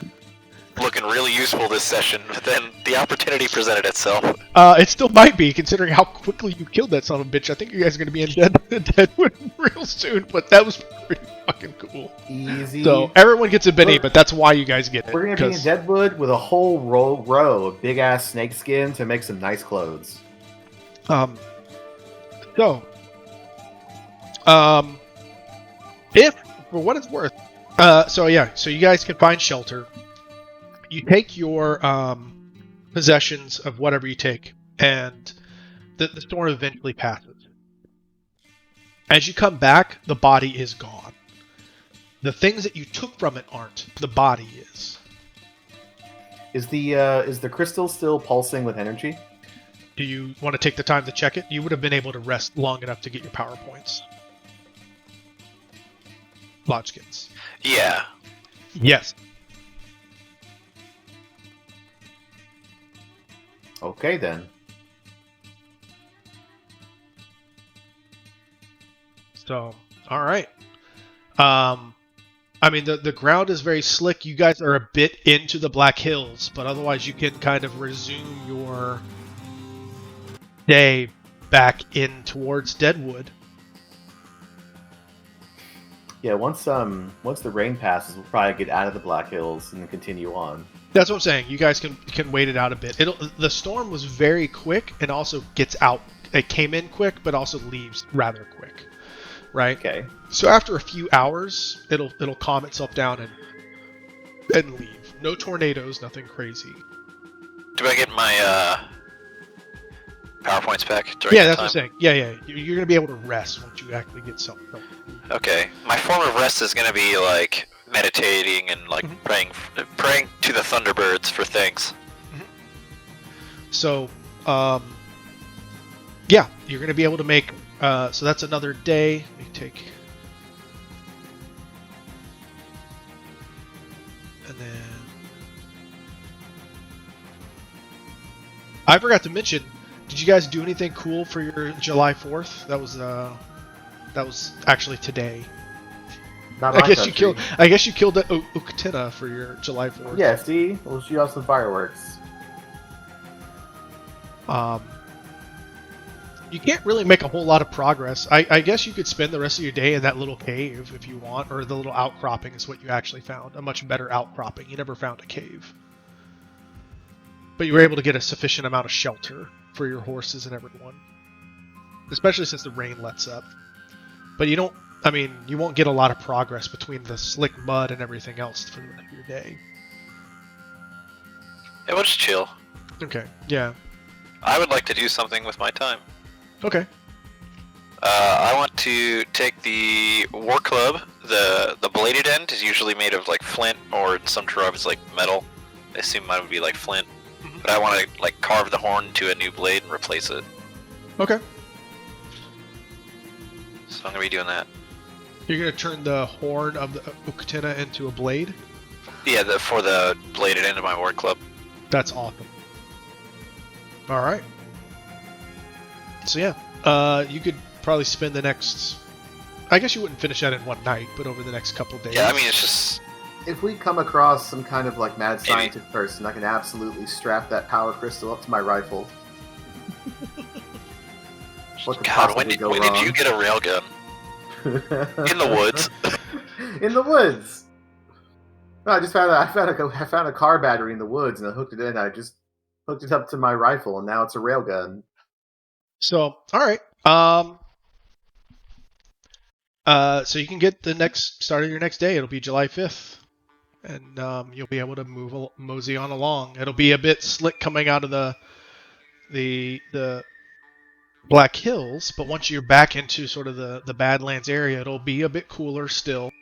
looking really useful this session, but then the opportunity presented itself. It still might be, considering how quickly you killed that son of a bitch. I think you guys are going to be in Deadwood real soon, but that was pretty fucking cool. Easy. So everyone gets a Benny, but that's why you guys get it. We're gonna be in Deadwood with a whole row of big ass snake skin to make some nice clothes. If for what it's worth, so you guys can find shelter. You take your possessions of whatever you take, and the storm eventually passes. As you come back, the body is gone. The things that you took from it aren't. The body is. Is the crystal still pulsing with energy? Do you want to take the time to check it? You would have been able to rest long enough to get your power points. Lodgkins. Yeah. Yes. Okay then. So, all right. I mean, the ground is very slick. You guys are a bit into the Black Hills, but otherwise you can kind of resume your day back in towards Deadwood. Yeah, once the rain passes, we'll probably get out of the Black Hills and then continue on. That's what I'm saying. You guys can wait it out a bit. The storm was very quick and also gets out. It came in quick, but also leaves rather quick, right? Okay. So after a few hours, it'll calm itself down and leave. No tornadoes, nothing crazy. Do I get my PowerPoints back during Yeah, that that's time? what I'm saying. Yeah. You're gonna be able to rest once you actually get some. Okay. My form of rest is gonna be like meditating and like praying to the Thunderbirds for things. So, yeah, you're gonna be able to make. So that's another day. Let me take. And then I forgot to mention. Did you guys do anything cool for your July 4th? That was actually today. Not I my guess you country. killed the Uktina for your July 4th. Yeah, see? We'll shoot off some fireworks. You can't really make a whole lot of progress. I guess you could spend the rest of your day in that little cave if you want, or the little outcropping is what you actually found. A much better outcropping. You never found a cave. But you were able to get a sufficient amount of shelter for your horses and everyone. Especially since the rain lets up. But you won't get a lot of progress between the slick mud and everything else for the rest of your day. Yeah, we'll just chill. Okay, yeah. I would like to do something with my time. Okay. I want to take the war club. The bladed end is usually made of like flint, or in some tribes like metal. I assume mine would be like flint. But I want to like carve the horn into a new blade and replace it. Okay. So I'm gonna be doing that. You're going to turn the horn of the Uktina into a blade? Yeah, for the bladed end of my war club. That's awesome. Alright. So yeah, you could probably spend the next... I guess you wouldn't finish that in one night, but over the next couple days. Yeah, I mean it's just If we come across some kind of like mad scientist person, I can absolutely strap that power crystal up to my rifle. What could God. possibly go When wrong? did you get a railgun? In the woods. In the woods. No, I found a car battery in the woods and I hooked it in. I just hooked it up to my rifle and now it's a railgun. So, alright. So you can get the next start of your next day. It'll be July 5th. And you'll be able to mosey on along. It'll be a bit slick coming out of the Black Hills, but once you're back into sort of the Badlands area, it'll be a bit cooler still.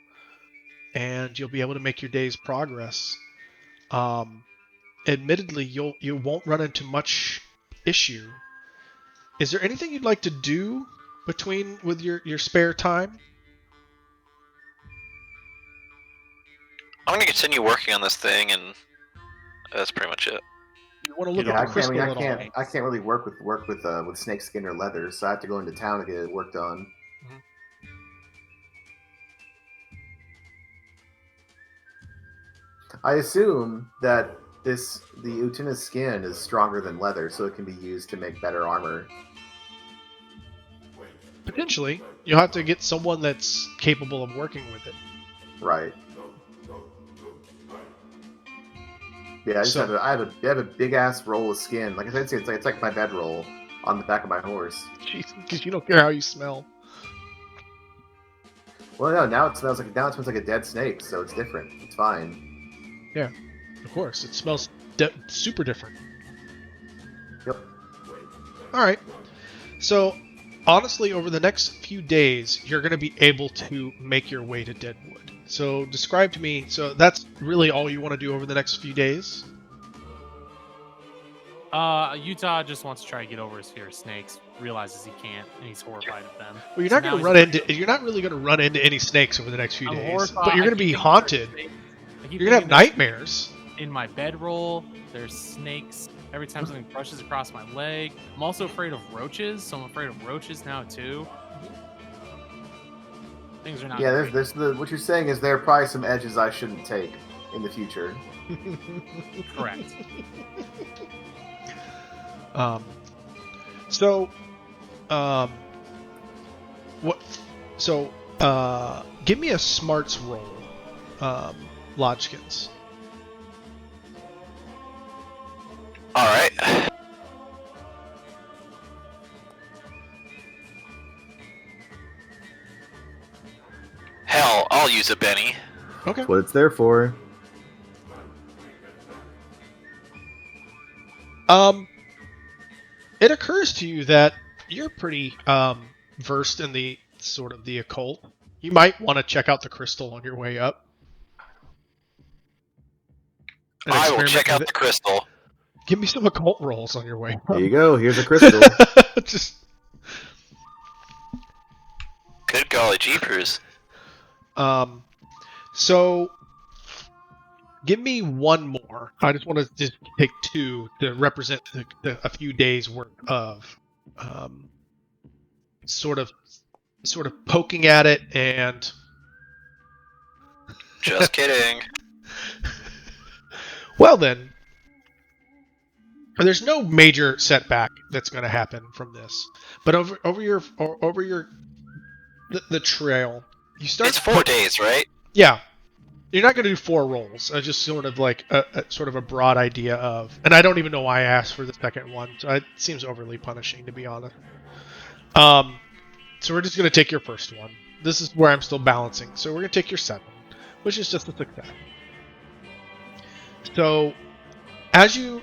and you'll be able to make your day's progress. Admittedly, you won't run into much issue. Is there anything you'd like to do with your spare time? I'm gonna continue working on this thing, and that's pretty much it. You want to look Yeah, at I the can't. I crystal mean, at all? I can't really work with snakeskin or leather, so I have to go into town to get it work done. I assume that the Utina's skin is stronger than leather, so it can be used to make better armor. Potentially, you'll have to get someone that's capable of working with it. Right. Yeah, I have a big ass roll of skin. Like I said, it's like my bedroll on the back of my horse. Jeez, because you don't care how you smell. Well, no, now it smells like a dead snake, so it's different. It's fine. Yeah, of course, it smells super different. Yep. All right. So, honestly, over the next few days, you're going to be able to make your way to Deadwood. So, describe to me. So, that's really all you want to do over the next few days? Utah just wants to try to get over his fear of snakes. Realizes he can't, and he's horrified of them. Well, you're So not now going to he's run afraid into. You're not really going to run into any snakes over the next few I'm days. horrified. But you're I going to keep be thinking haunted. there's snakes. I keep You're going to have thinking there's nightmares. in my bedroll. There's snakes every time something brushes across my leg. I'm also afraid of roaches, so I'm afraid of roaches now too. Things are not. Yeah, great. what you're saying is there are probably some edges I shouldn't take in the future. Correct. So, what? So, give me a smarts roll, Lodgkins. All right. Hell, I'll use a Benny. Okay. That's what it's there for. It occurs to you that you're pretty versed in the sort of the occult. You might want to check out the crystal on your way up. And I will experiment check with out it. the crystal. Give me some occult rolls on your way up. There you go. Here's a crystal. Just Good golly jeepers. so give me one more. I just want to just take two to represent a few days worth of sort of poking at it and Just kidding. well then there's no major setback that's going to happen from this. But over the trail, you start. It's 4 days, right? Yeah, you're not going to do 4 rolls. I just sort of like a sort of a broad idea of, and I don't even know why I asked for the second one. So it seems overly punishing, to be honest. So we're just going to take your first one. This is where I'm still balancing. So we're going to take your 7, which is just a success. So as you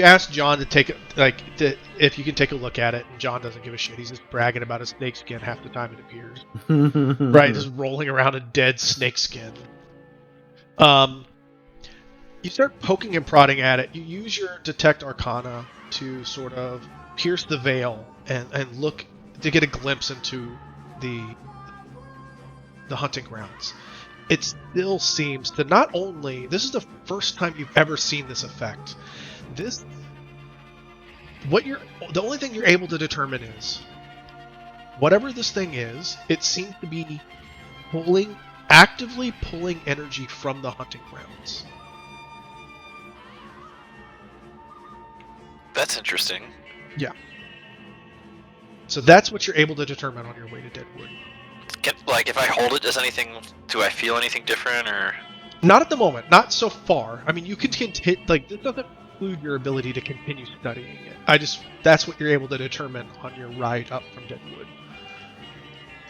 ask John to take if you can take a look at it, and John doesn't give a shit. He's just bragging about his snake skin half the time it appears. Right, just rolling around a dead snake skin. You start poking and prodding at it. You use your detect arcana to sort of pierce the veil and look to get a glimpse into the hunting grounds. It still seems to not only, this is the first time you've ever seen this effect. The only thing you're able to determine is whatever this thing is, it seems to be actively pulling energy from the hunting grounds. That's interesting. Yeah. So that's what you're able to determine on your way to Deadwood. If I hold it, do I feel anything different, or? Not at the moment. Not so far. I mean, you can hit, this doesn't include your ability to continue studying it. That's what you're able to determine on your ride up from Deadwood.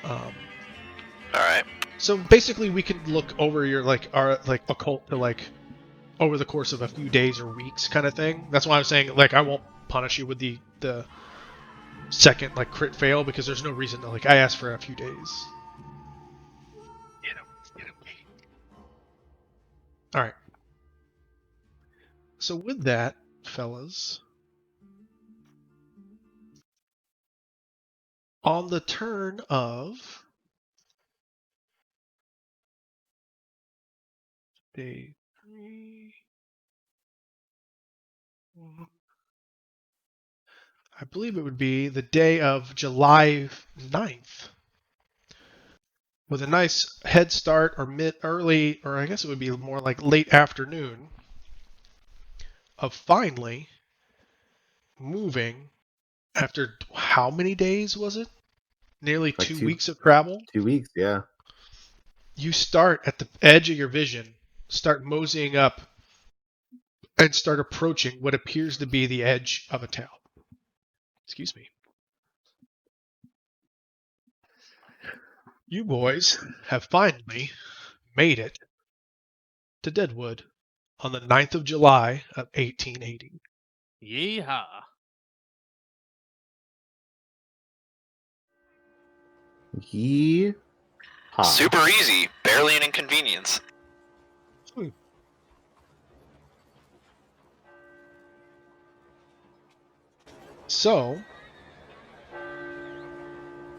Alright. So basically we can look over your, our occult to, over the course of a few days or weeks kind of thing. That's why I'm saying, I won't punish you with the second, crit fail, because there's no reason to, I asked for a few days. All right. So with that, fellas, on the turn of day 3, I believe it would be the day of July 9th, with a nice head start or early, or I guess it would be more like late afternoon, of finally moving after how many days was it? Nearly Like 2 weeks of travel. 2 weeks, yeah. You start at the edge of your vision, start moseying up, and start approaching what appears to be the edge of a town. Excuse me. You boys have finally made it to Deadwood on the 9th of July of 1880. Yeehaw. Yeehaw. Super easy, barely an inconvenience. So,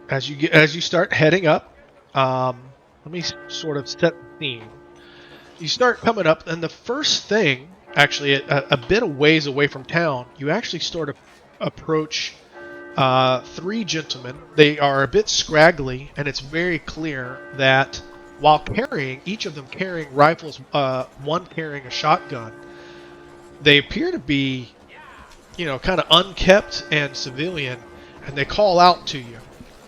as you start heading up, let me sort of set the scene. You start coming up, and the first thing, actually, a bit of ways away from town, you actually sort of approach 3 gentlemen. They are a bit scraggly, and it's very clear that while carrying, each of them carrying rifles, one carrying a shotgun, they appear to be, kind of unkept and civilian, and they call out to you.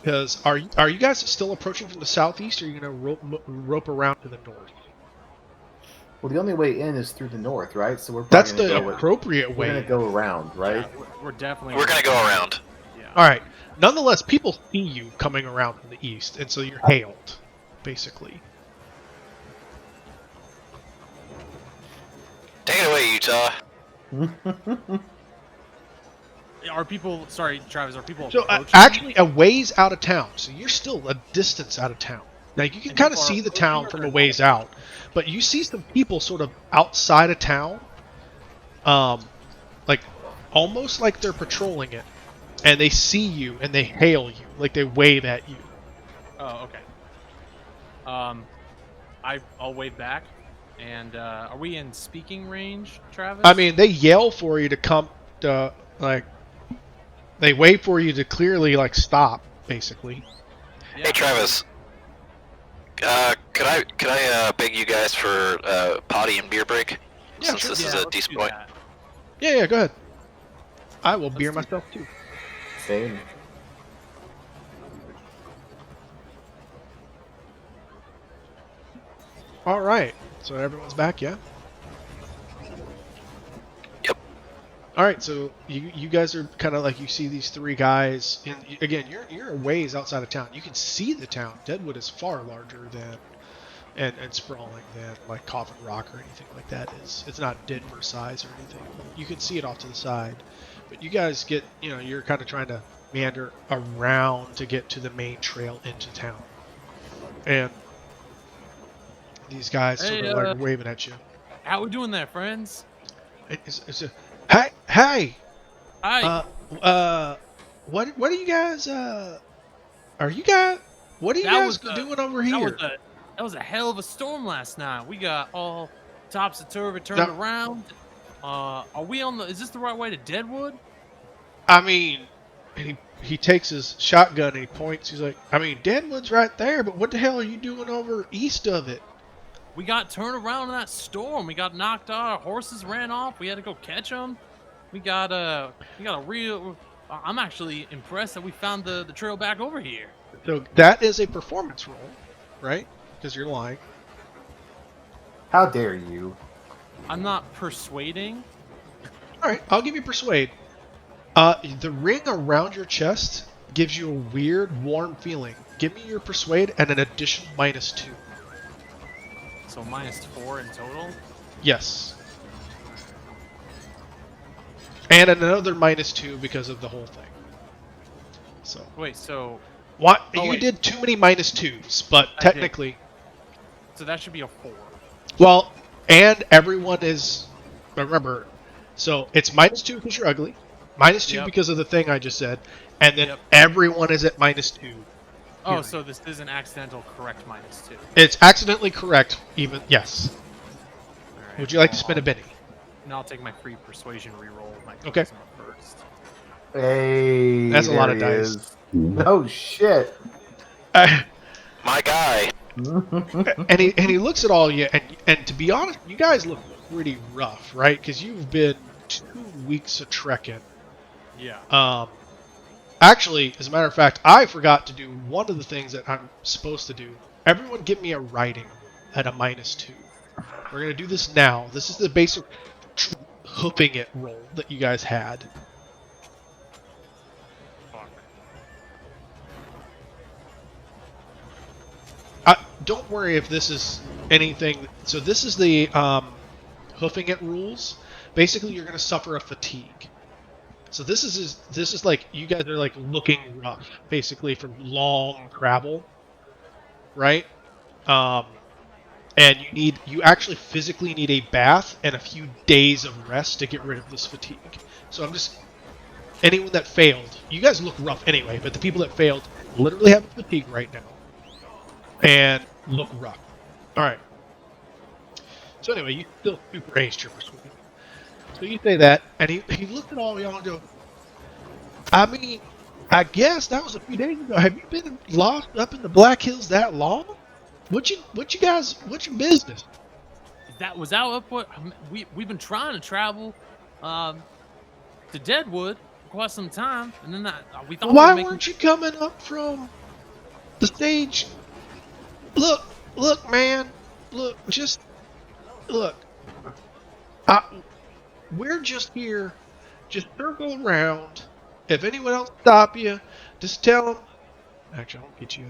Because are you guys still approaching from the southeast, or are you going to rope around to the north? Well, the only way in is through the north, right? So we're probably That's gonna the go appropriate we're way. gonna go around, right? Yeah, we're definitely. We're gonna go around. Yeah. All right. Nonetheless, people see you coming around from the east, and so you're hailed, basically. Take it away, Utah. Are people? Sorry, Travis. Are people? So approaching? actually, a ways out of town. So you're still a distance out of town. Now you can And kind of people are see the approaching town or from they're a ways out, but you see some people sort of outside of town, like almost like they're patrolling it, and they see you and they hail you, like they wave at you. Oh, okay. I'll wave back. And are we in speaking range, Travis? I mean, they yell for you to come, like they wait for you to clearly like stop, basically. Yeah. Hey, Travis. Could I beg you guys for potty and beer break? Yeah, Since sure. this Yeah, is a let's decent do point. that. Yeah, go ahead. I will beer do myself too. Same. All right. So everyone's back, yeah? Yep. All right, so you guys are kind of like, you see these 3 guys, and again, you're a ways outside of town. You can see the town. Deadwood is far larger than and sprawling than like Coffin Rock or anything like that is. It's not Denver size or anything. You can see it off to the side, but you guys get, you're kind of trying to meander around to get to the main trail into town, and these guys sort Hey, of like waving at you. How we doing there, friends? It's a, hey, Hi. what are you guys, what are you That guys was, doing over that here? was a hell of a storm last night. We got all topsy-turvy turned No. around. Are we on the? Is this the right way to Deadwood? I mean, and he takes his shotgun and he points. He's like, I mean, Deadwood's right there, but what the hell are you doing over east of it? We got turned around in that storm. We got knocked out. Our horses ran off. We had to go catch them. We got a real. I'm actually impressed that we found the trail back over here. So that is a performance roll, right? Because you're lying. How dare you? I'm not persuading. All right, I'll give you persuade. The ring around your chest gives you a weird, warm feeling. Give me your persuade and an additional -2. So -4 in total. Yes. And another -2 because of the whole thing. So Wait, so what? Oh, You wait. did too many -2s, but I did. technically, that should be a 4. well, And everyone is, remember, so it's -2 because you're ugly, -2 Yep. because of the thing I just said, and then Yep. everyone is at -2. Oh, Period. so this is an accidental correct -2. It's accidentally correct, even, yes. All right, Would you like to well, spin a Benny? And I'll take my free persuasion reroll. My Okay. charisma first. Hey, That's a there lot of he dice. is. Oh shit! My guy. And he looks at all you, and to be honest, you guys look pretty rough, right? Because you've been 2 weeks of trekking. Yeah. Actually, As a matter of fact, I forgot to do one of the things that I'm supposed to do. Everyone give me a writing at a -2. We're going to do this now. This is the basic hooping it roll that you guys had. Fuck. Don't worry if this is anything. So this is the hoofing it rules. Basically, you're going to suffer a fatigue. So this is like you guys are like looking rough, basically from long travel, right? And you actually physically need a bath and a few days of rest to get rid of this fatigue. So anyone that failed, you guys look rough anyway, but the people that failed literally have fatigue right now and look rough. All right. So anyway, you still super aced your persuasion. So you say that, and he looked at all of y'all and goes, I mean, I guess that was a few days ago. Have you been lost up in the Black Hills that long? What's your business? Was that what we've been trying to travel to Deadwood for quite some time, and then we thought Why we'd make weren't you coming up from the stage? Look, man. Look. We're just here. Just circle around. If anyone else stop you, just tell them. Actually, I won't get you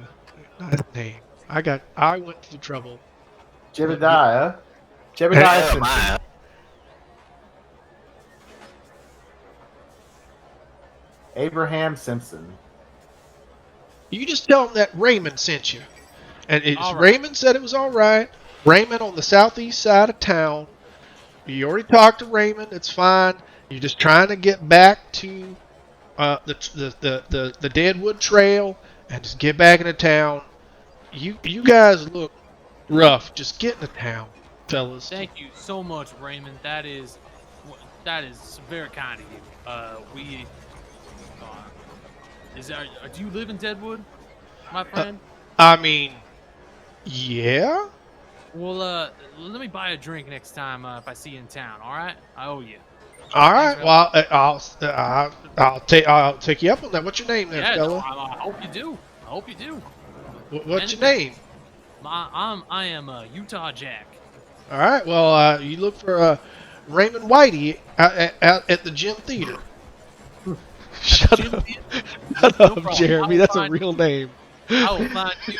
not his name. I went through trouble. Jebediah Yeah, Simpson. my. Abraham Simpson. You just tell them that Raymond sent you. And All right. Raymond said it was all right. Raymond on the southeast side of town. You already talked to Raymond. It's fine. You're just trying to get back to the Deadwood Trail and just get back into town. You guys look rough. Just get into town, fellas. Thank you so much, Raymond. That is very kind of you. Do you live in Deadwood, my friend? I mean, yeah. Well, let me buy a drink next time if I see you in town. All right, I owe you. All right. Thanks, Well, I'll take you up on that. What's your name, there, Yeah, fella? I hope you do. I hope you do. What's your name? I am Utah Jack. All right. Well, you look for Raymond Whitey out at the Gym Theater. Shut Gym up, Theater? Shut No up, problem. Jeremy. I'll That's a find real name. I will find you,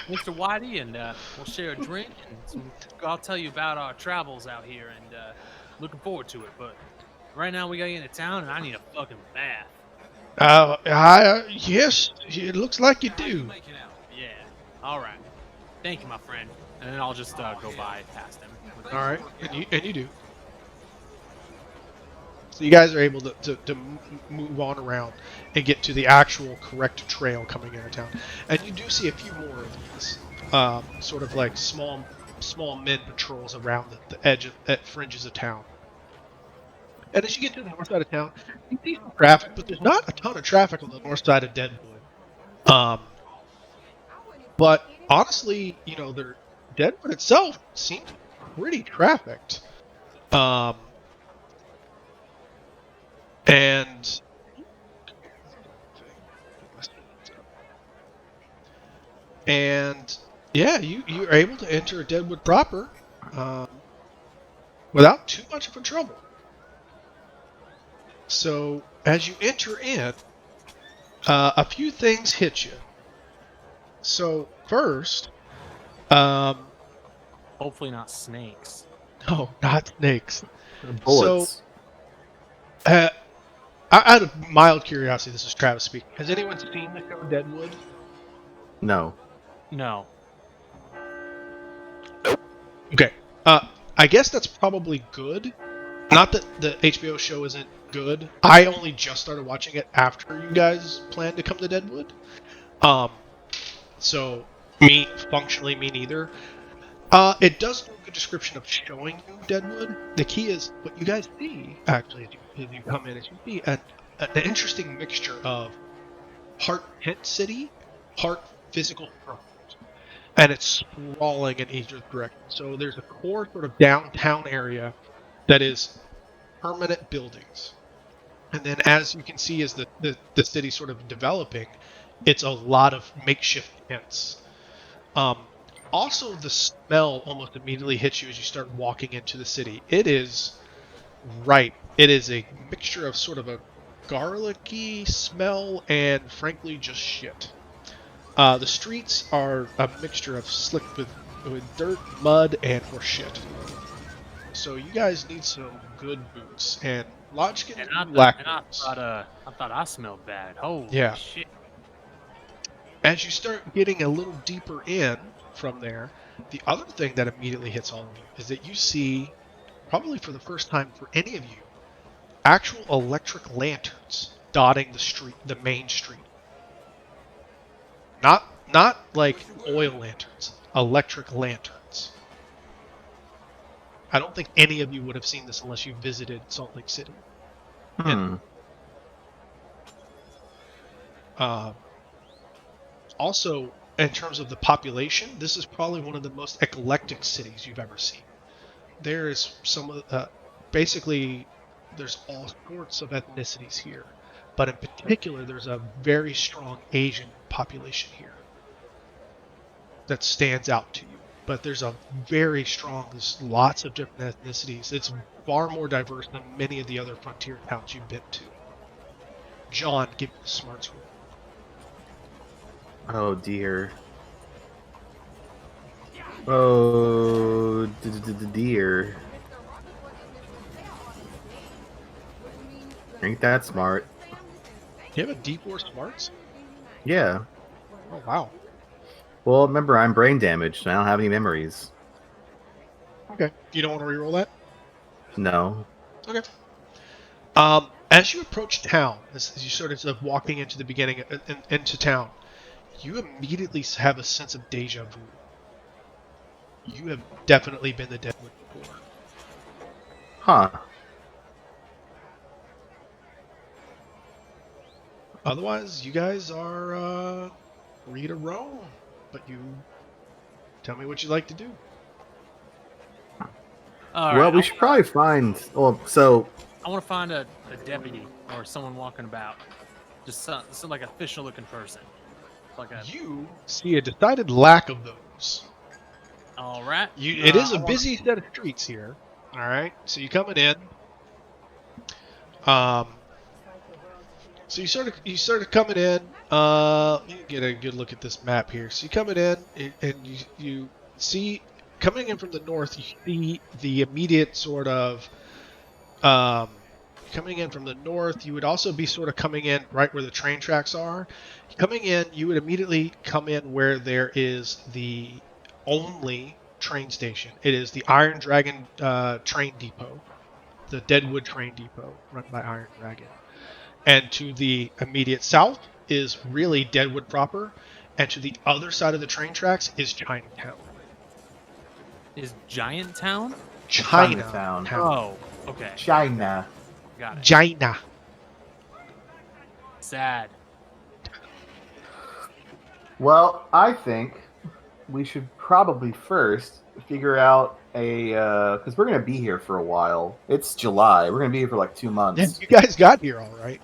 Mr. Whitey, and we'll share a drink, and I'll tell you about our travels out here, and looking forward to it. But right now, we gotta get into town, and I need a fucking bath. Yes, it looks like you do. Yeah. All right. Thank you, my friend. And then I'll just go by past him. All right, and you do. So you guys are able to move on around and get to the actual correct trail coming into town. And you do see a few more of these, sort of like small men patrols around the edge at fringes of town. And as you get to the north side of town, you see some traffic, but there's not a ton of traffic on the north side of Deadwood. But honestly, Deadwood itself seems pretty trafficked. And yeah, you're able to enter Deadwood proper without too much of a trouble. So as you enter in, a few things hit you. So first, Hopefully not snakes. no, not snakes. Bullets. Out of mild curiosity, this is Travis speaking. Has anyone seen the show Deadwood? No. No. Okay. I guess that's probably good. Not that the HBO show isn't good. I only just started watching it after you guys planned to come to Deadwood. So functionally me neither. It does do a good description of showing you Deadwood. The key is what you guys see actually as you come in. As you see an interesting mixture of part tent city, part physical structures, and it's sprawling in each direction. So there's a core sort of downtown area that is permanent buildings. And then, as you can see, as the city sort of developing, it's a lot of makeshift tents. Um, Also, the smell almost immediately hits you as you start walking into the city. It is ripe. It is a mixture of sort of a garlicky smell and, frankly, just shit. The streets are a mixture of slick with dirt, mud, and horse shit. So you guys need some good boots, and Lodge can lack boots. I thought I smelled bad. Holy Yeah. shit! As you start getting a little deeper in from there, the other thing that immediately hits all of you is that you see, probably for the first time for any of you, actual electric lanterns dotting the main street. Not like oil lanterns, electric lanterns. I don't think any of you would have seen this unless you visited Salt Lake City. Also, in terms of the population, this is probably one of the most eclectic cities you've ever seen. There is basically, there's all sorts of ethnicities here, but in particular, there's a very strong Asian population here that stands out to you. But there's there's lots of different ethnicities. It's far more diverse than many of the other frontier towns you've been to. John, give me the smarts roll. Oh dear. Oh dear. Ain't that smart? You have a D4 smarts? Yeah. Oh, wow. Well, remember, I'm brain damaged and I don't have any memories. Okay. You don't want to reroll that? No. Okay. As you approach town, as you sort of walking into the beginning, into town, you immediately have a sense of deja vu. You have definitely been to Deadwood before. Huh. Otherwise, you guys are free to roam, but you tell me what you'd like to do. Well, we should probably find. Well, so I want to find a deputy or someone walking about, just some like a official-looking person. Like You see a decided lack of those. All right. It is a busy set of streets here. All right, so you coming in. So you sort of coming in. Let me get a good look at this map here. So you coming in, and you see coming in from the north. You see the immediate sort of coming in from the north. You would also be sort of coming in right where the train tracks are. Coming in, you would immediately come in where there is the only train station. It is the Iron Dragon train depot, the Deadwood train depot run by Iron Dragon. And to the immediate south is really Deadwood proper, and to the other side of the train tracks is Chinatown. Is Giant Town? Chinatown. Oh, okay. China. Got it. China. Sad. Well, I think we should probably first figure out because we're gonna be here for a while. It's July. We're gonna be here for like 2 months. Yeah, you guys got here all right.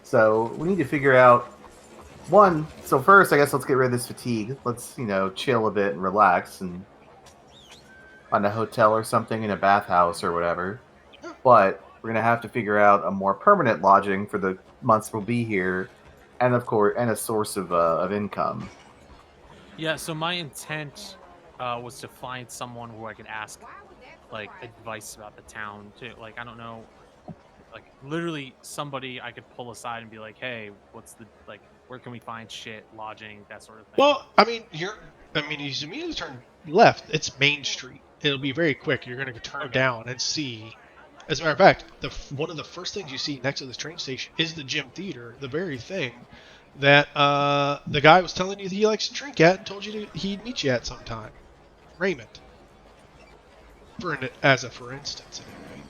So we need to figure out one. So first, I guess let's get rid of this fatigue. Let's chill a bit and relax and find a hotel or something in a bathhouse or whatever. But we're gonna have to figure out a more permanent lodging for the months we'll be here, and of course, and a source of income. Yeah. So my intent was to find someone who I could ask like advice about the town too. Like I don't know, like literally somebody I could pull aside and be like, hey, where can we find shit, lodging, that sort of thing. Well, I mean, you immediately turn left. It's Main Street. It'll be very quick. You're going to turn Okay. down and see. As a matter of fact, one of the first things you see next to this train station is the gym theater, the very thing that the guy was telling you that he likes to drink at and told you he'd meet you at sometime. Raymond. For instance, anyway.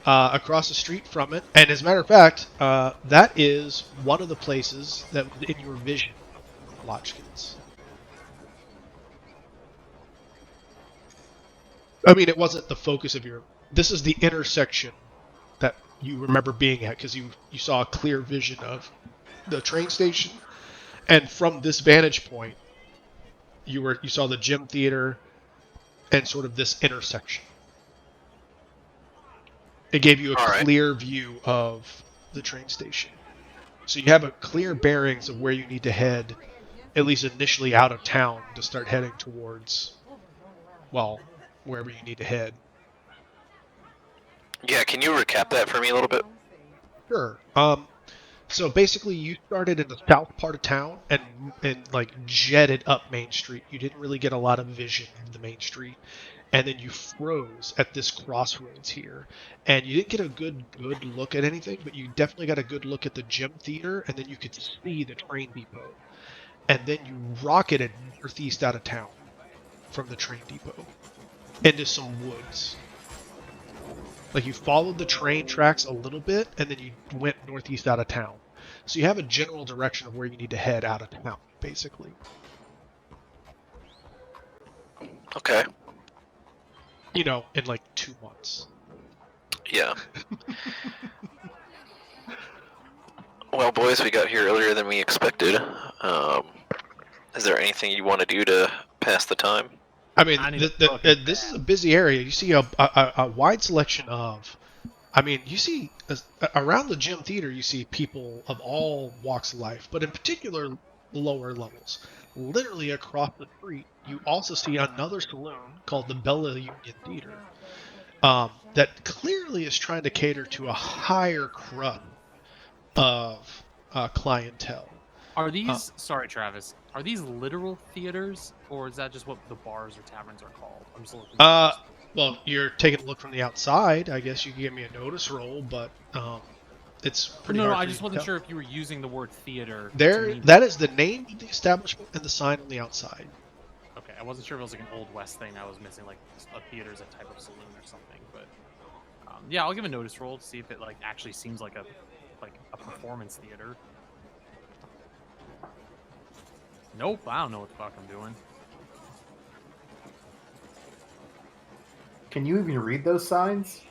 Across the street from it, and as a matter of fact, that is one of the places that was in your vision, Lotchkins. I mean, it wasn't the focus of your. This is the intersection that you remember being at because you saw a clear vision of the train station, and from this vantage point, you saw the gym theater and sort of this intersection. It gave you a All right. clear view of the train station, so you have a clear bearings of where you need to head, at least initially out of town to start heading towards, well, wherever you need to head. Yeah, can you recap that for me a little bit? Sure. So basically, you started in the south part of town and like jetted up Main Street. You didn't really get a lot of vision of the Main Street, and then you froze at this crossroads here, and you didn't get a good look at anything, but you definitely got a good look at the gym theater, and then you could see the train depot, and then you rocketed northeast out of town from the train depot into some woods. Like you followed the train tracks a little bit, and then you went northeast out of town. So you have a general direction of where you need to head out of town, basically. Okay. You know, in like 2 months. Yeah. Well, boys, we got here earlier than we expected. Is there anything you want to do to pass the time? I mean, I need this is a busy area. You see a wide selection of. I mean, you see around the gym theater, you see people of all walks of life, but in particular, lower levels. Literally across the street, you also see another saloon called the Bella Union Theater that clearly is trying to cater to a higher crust of clientele. Are these sorry, Travis? Are these literal theaters, or is that just what the bars or taverns are called? I'm just looking. Well, you're taking a look from the outside. I guess you can give me a notice roll, but it's pretty hard. No, for I you just to wasn't tell. sure if you were using the word theater. That is the name of the establishment and the sign on the outside. Okay, I wasn't sure if it was like an Old West thing I was missing, like a theater is a type of saloon or something. But yeah, I'll give a notice roll to see if it like actually seems like a performance theater. Nope, I don't know what the fuck I'm doing. Can you even read those signs?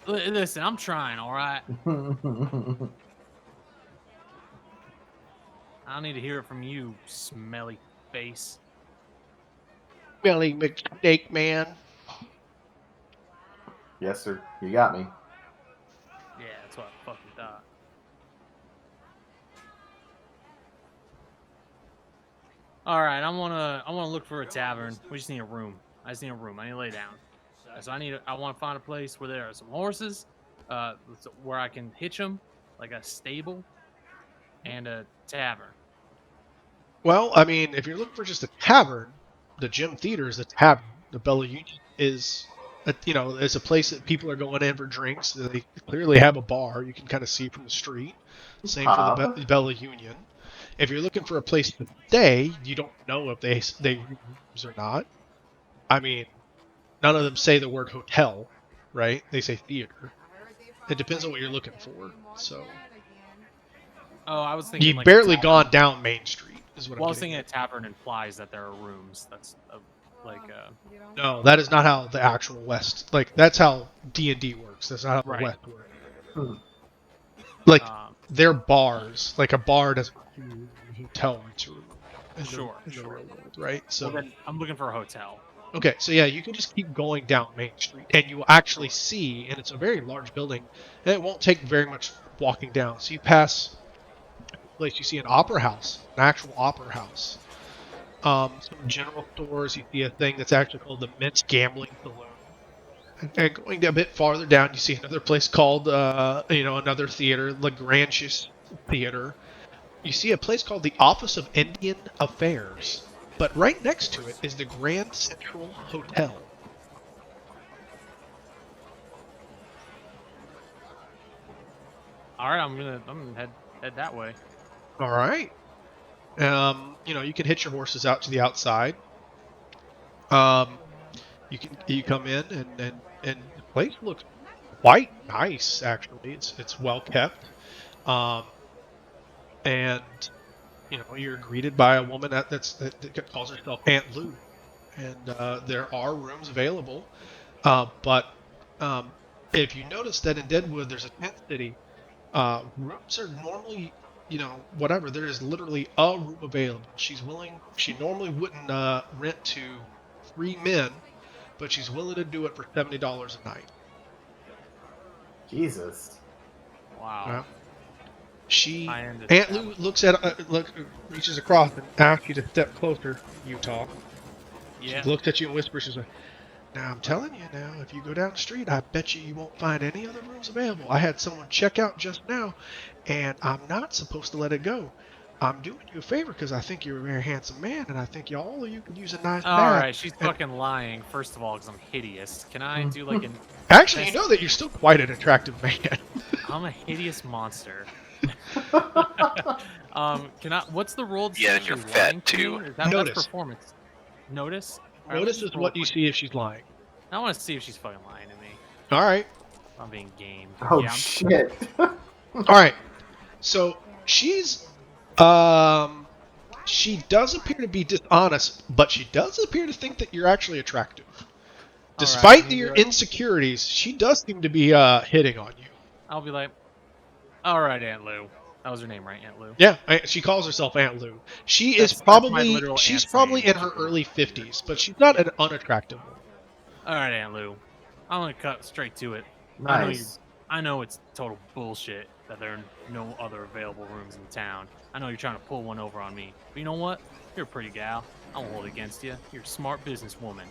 Listen, I'm trying, all right. I don't need to hear it from you, smelly face. Smelly McSnake Man. Yes, sir. You got me. Yeah, that's what I fucking thought. All right, I wanna look for a tavern. We just need a room. I just need a room. I need to lay down. So I want to find a place where there are some horses, where I can hitch them, like a stable, and a tavern. Well, I mean, if you're looking for just a tavern, the gym theater is a tavern. The Bella Union is, it's a place that people are going in for drinks. They clearly have a bar. You can kind of see from the street. Same for the Bella Union. If you're looking for a place to stay, you don't know if they rooms or not. I mean, none of them say the word hotel, right? They say theater. It depends on what you're looking for. So. Oh, I was thinking. You've barely gone down Main Street, is what well, I'm I was getting thinking at. a tavern implies that there are rooms. That's No, that is not how the actual West. Like that's how D&D works. That's not how Right. the West works. Like they're bars. Like a bar doesn't do hotel rooms in the real world, right? So well, then I'm looking for a hotel. okay, so yeah, you can just keep going down Main Street, and you will actually see, and it's a very large building, and it won't take very much walking down. So you pass a place, you see an opera house, an actual opera house. Some general stores, you see a thing that's actually called the Mint Gambling Saloon. And going a bit farther down, you see another place called, another theater, Lagrange's Theater. You see a place called the Office of Indian Affairs. But right next to it is the Grand Central Hotel. All right, I'm gonna head that way. All right. You can hitch your horses out to the outside. You come in and the place looks quite nice actually. It's well kept. Um, and you're greeted by a woman that calls herself Aunt Lou, and there are rooms available. But if you notice that in Deadwood there's a tent city, rooms are normally, whatever. There is literally a room available. She normally wouldn't rent to 3 men, but she's willing to do it for $70 a night. Jesus. Wow. I Aunt understand. Lou reaches across and asks you to step closer, Utah. Yeah. She looks at you and whispers, she's like, now I'm telling you now, if you go down the street, I bet you won't find any other rooms available. I had someone check out just now, and I'm not supposed to let it go. I'm doing you a favor because I think you're a very handsome man, and I think all of you could use a nice All bath. right, she's fucking lying. First of all, because I'm hideous. Can I do like an? Actually, you know that you're still quite an attractive man. I'm a hideous monster. Can I? What's the roll? to see Yeah, if and you're she's fat, lying to me? too. Or that's Notice. performance. Notice. All right, let's Notice just is roll what you quick. see if she's lying. I want to see if she's fucking lying to me. All right. I'm being game. Oh yeah, shit. All right. So she does appear to be dishonest, but she does appear to think that you're actually attractive. Despite right, your right. insecurities, she does seem to be hitting on you. I'll be like, all right, Aunt Lou. That was her name, right, Aunt Lou? Yeah, she calls herself Aunt Lou. That's my literal She's aunt's probably name. in her early 50s, but she's not an unattractive woman. All right, Aunt Lou. I'm gonna cut straight to it. Nice. I know it's total bullshit that there are no other available rooms in town. I know you're trying to pull one over on me, but you know what? You're a pretty gal. I won't hold it against you. You're a smart businesswoman.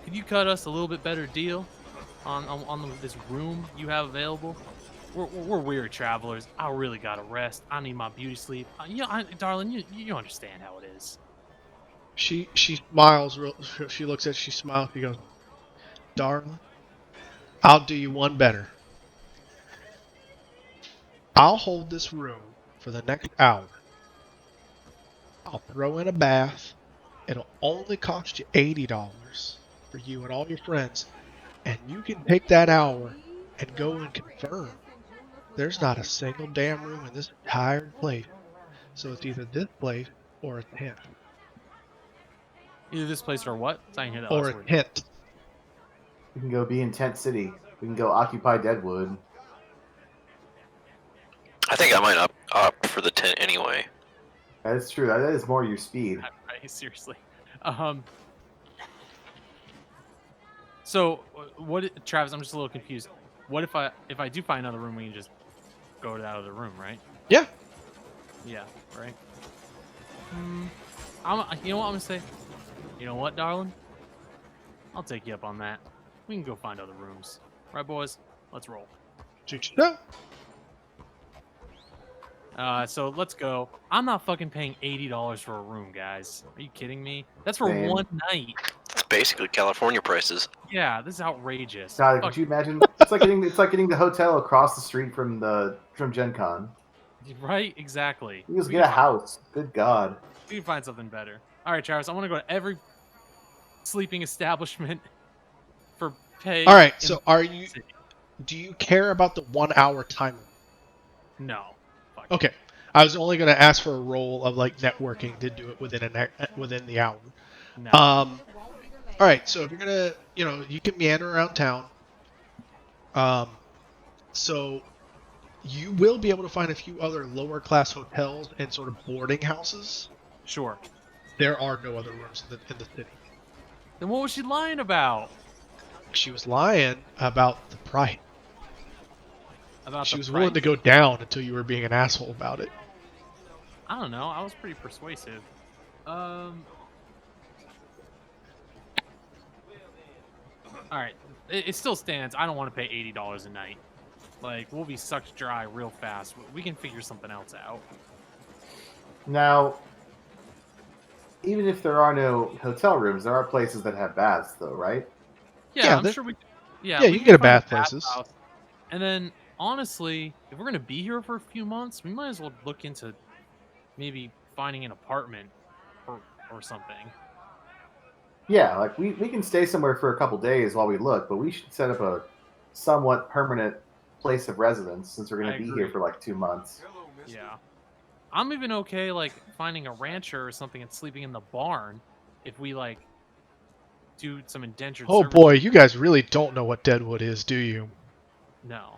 Could you cut us a little bit better deal on this room you have available? We're weird travelers. I really gotta rest. I need my beauty sleep. Darling, you understand how it is. She smiles. She looks at. She smiles. She goes, "Darling, I'll do you one better. I'll hold this room for the next hour. I'll throw in a bath. It'll only cost you $80 for you and all your friends, and you can take that hour and go and confirm there's not a single damn room in this entire place. So it's either this place or a tent. Either this place or what? I didn't hear that Or last a word. tent. We can go be in Tent City. We can go occupy Deadwood. I think I might opt for the tent anyway. That is true. That is more your speed. Right, seriously. So what, Travis? I'm just a little confused. What if I do find another room, we can just go to that other room, right? Yeah. Yeah, right. You know what I'm gonna say? You know what, darling? I'll take you up on that. We can go find other rooms, right, boys? Let's roll. So let's go. I'm not fucking paying $80 for a room, guys. Are you kidding me? That's for Same. one night. It's basically California prices. Yeah, this is outrageous. God, Fuck, could you imagine? It's like getting the hotel across the street from Gen Con. right? Exactly. You just We get a can house. Good God. We can find something better. All right, Travis. I want to go to every sleeping establishment for pay. All right. in So the city. do you care about the 1 hour timer? No. Fuck. Okay. I was only going to ask for a roll of like networking to do it within the hour. No. All right. So if you're gonna, you can meander around town. So you will be able to find a few other lower class hotels and sort of boarding houses. Sure. There are no other rooms in the city. Then what was she lying about? She was lying about the price. About She the was price? willing to go down until you were being an asshole about it. I don't know. I was pretty persuasive. All right. It still stands. I don't want to pay $80 a night. Like, we'll be sucked dry real fast. We can figure something else out. Now, even if there are no hotel rooms, there are places that have baths, though, right? Yeah, Yeah, I'm there- sure we. yeah, we you can get a find bath places. bathhouse. And then honestly, if we're gonna be here for a few months, we might as well look into maybe finding an apartment or something. Yeah, like we can stay somewhere for a couple days while we look, but we should set up a somewhat permanent place of residence since we're going I to be here agree. for like 2 months. Yeah. I'm even okay like finding a rancher or something and sleeping in the barn if we like do some indentured Oh service. boy, you guys really don't know what Deadwood is, do you? No.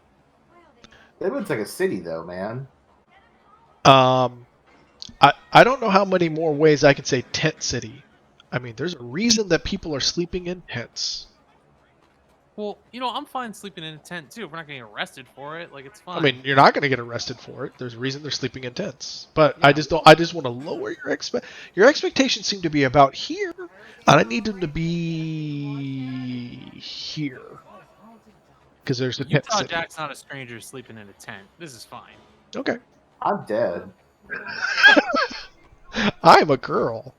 Deadwood's like a city, though, man. I don't know how many more ways I could say tent city. I mean, there's a reason that people are sleeping in tents. Well, I'm fine sleeping in a tent too if we're not getting arrested for it. Like it's fine. I mean, you're not going to get arrested for it. There's a reason they're sleeping in tents. But Yeah. I just want to lower your expectations seem to be about here, and I need them to be here. Because there's the tent Utah city. Jack's not a stranger sleeping in a tent. This is fine. Okay. I'm dead. I'm a girl.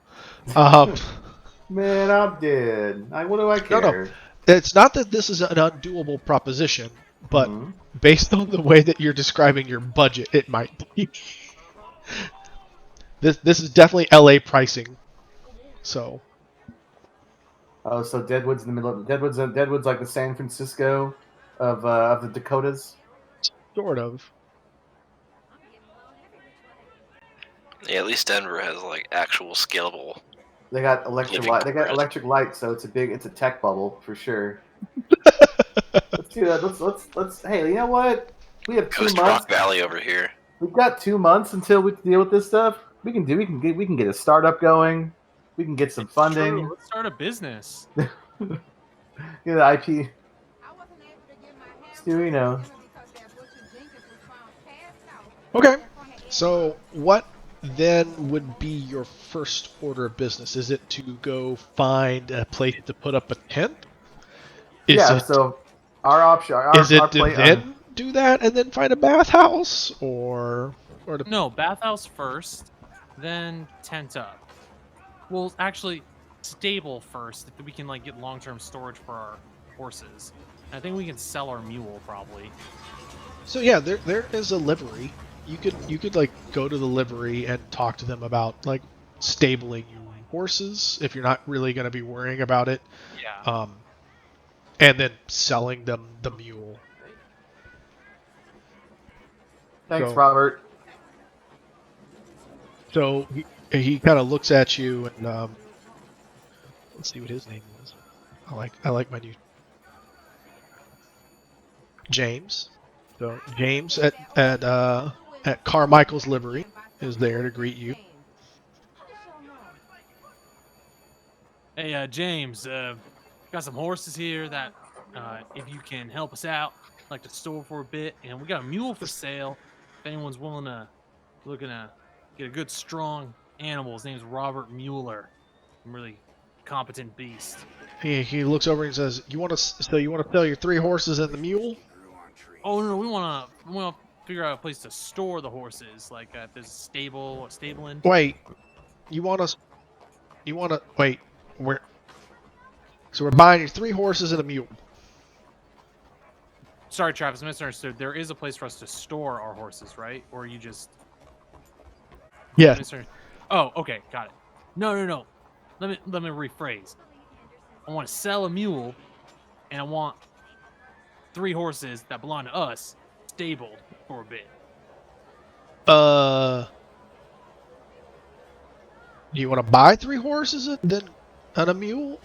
Man, I'm dead. What do I No, no. care? It's not that this is an undoable proposition, but Mhm. based on the way that you're describing your budget, it might be. This is definitely LA pricing. So Oh, so Deadwood's in the middle of Deadwood's like the San Francisco of the Dakotas. sort of. Yeah, at least Denver has like actual scalable. They got electric Living light. They got quarters. electric light, so it's a tech bubble for sure. Let's do that. Let's. Hey, you know what? We have 2 Coast months. Rock Valley over here. We've got 2 months until we deal with this stuff. We can get a startup going. We can get some It's funding. true. Let's start a business. Get the IP. Stu, Okay. So what then would be your first order of business? Is it to go find a place to put up a tent? So our option. Is it to then do that and then find a bathhouse, or to... No, bathhouse first, then tent up. Well, actually, stable first. If we can like get long-term storage for our horses. I think we can sell our mule probably. So yeah, there is a livery. You could like go to the livery and talk to them about like stabling your horses if you're not really going to be worrying about it. Yeah. And then selling them the mule. Thanks, Robert. So he kind of looks at you and let's see what his name is. I like my new James. So James at Carmichael's livery is there to greet you. Hey, James, got some horses here that if you can help us out, I'd like to store for a bit, and we got a mule for sale. If anyone's looking to get a good strong animal, his name's Robert Mueller. I'm really competent beast. He looks over and says, "You want to sell your 3 horses and the mule?" Oh no, we want to figure out a place to store the horses, like if there's a stable, stabling. Wait, you want to wait? Where? So we're buying your 3 horses and a mule. Sorry, Travis, I misunderstood. There is a place for us to store our horses, right? Or you just... Yeah. Oh, okay, got it. No. Let me rephrase. I want to sell a mule, and I want 3 horses that belong to us stabled for a bit. Do you want to buy 3 horses and a mule?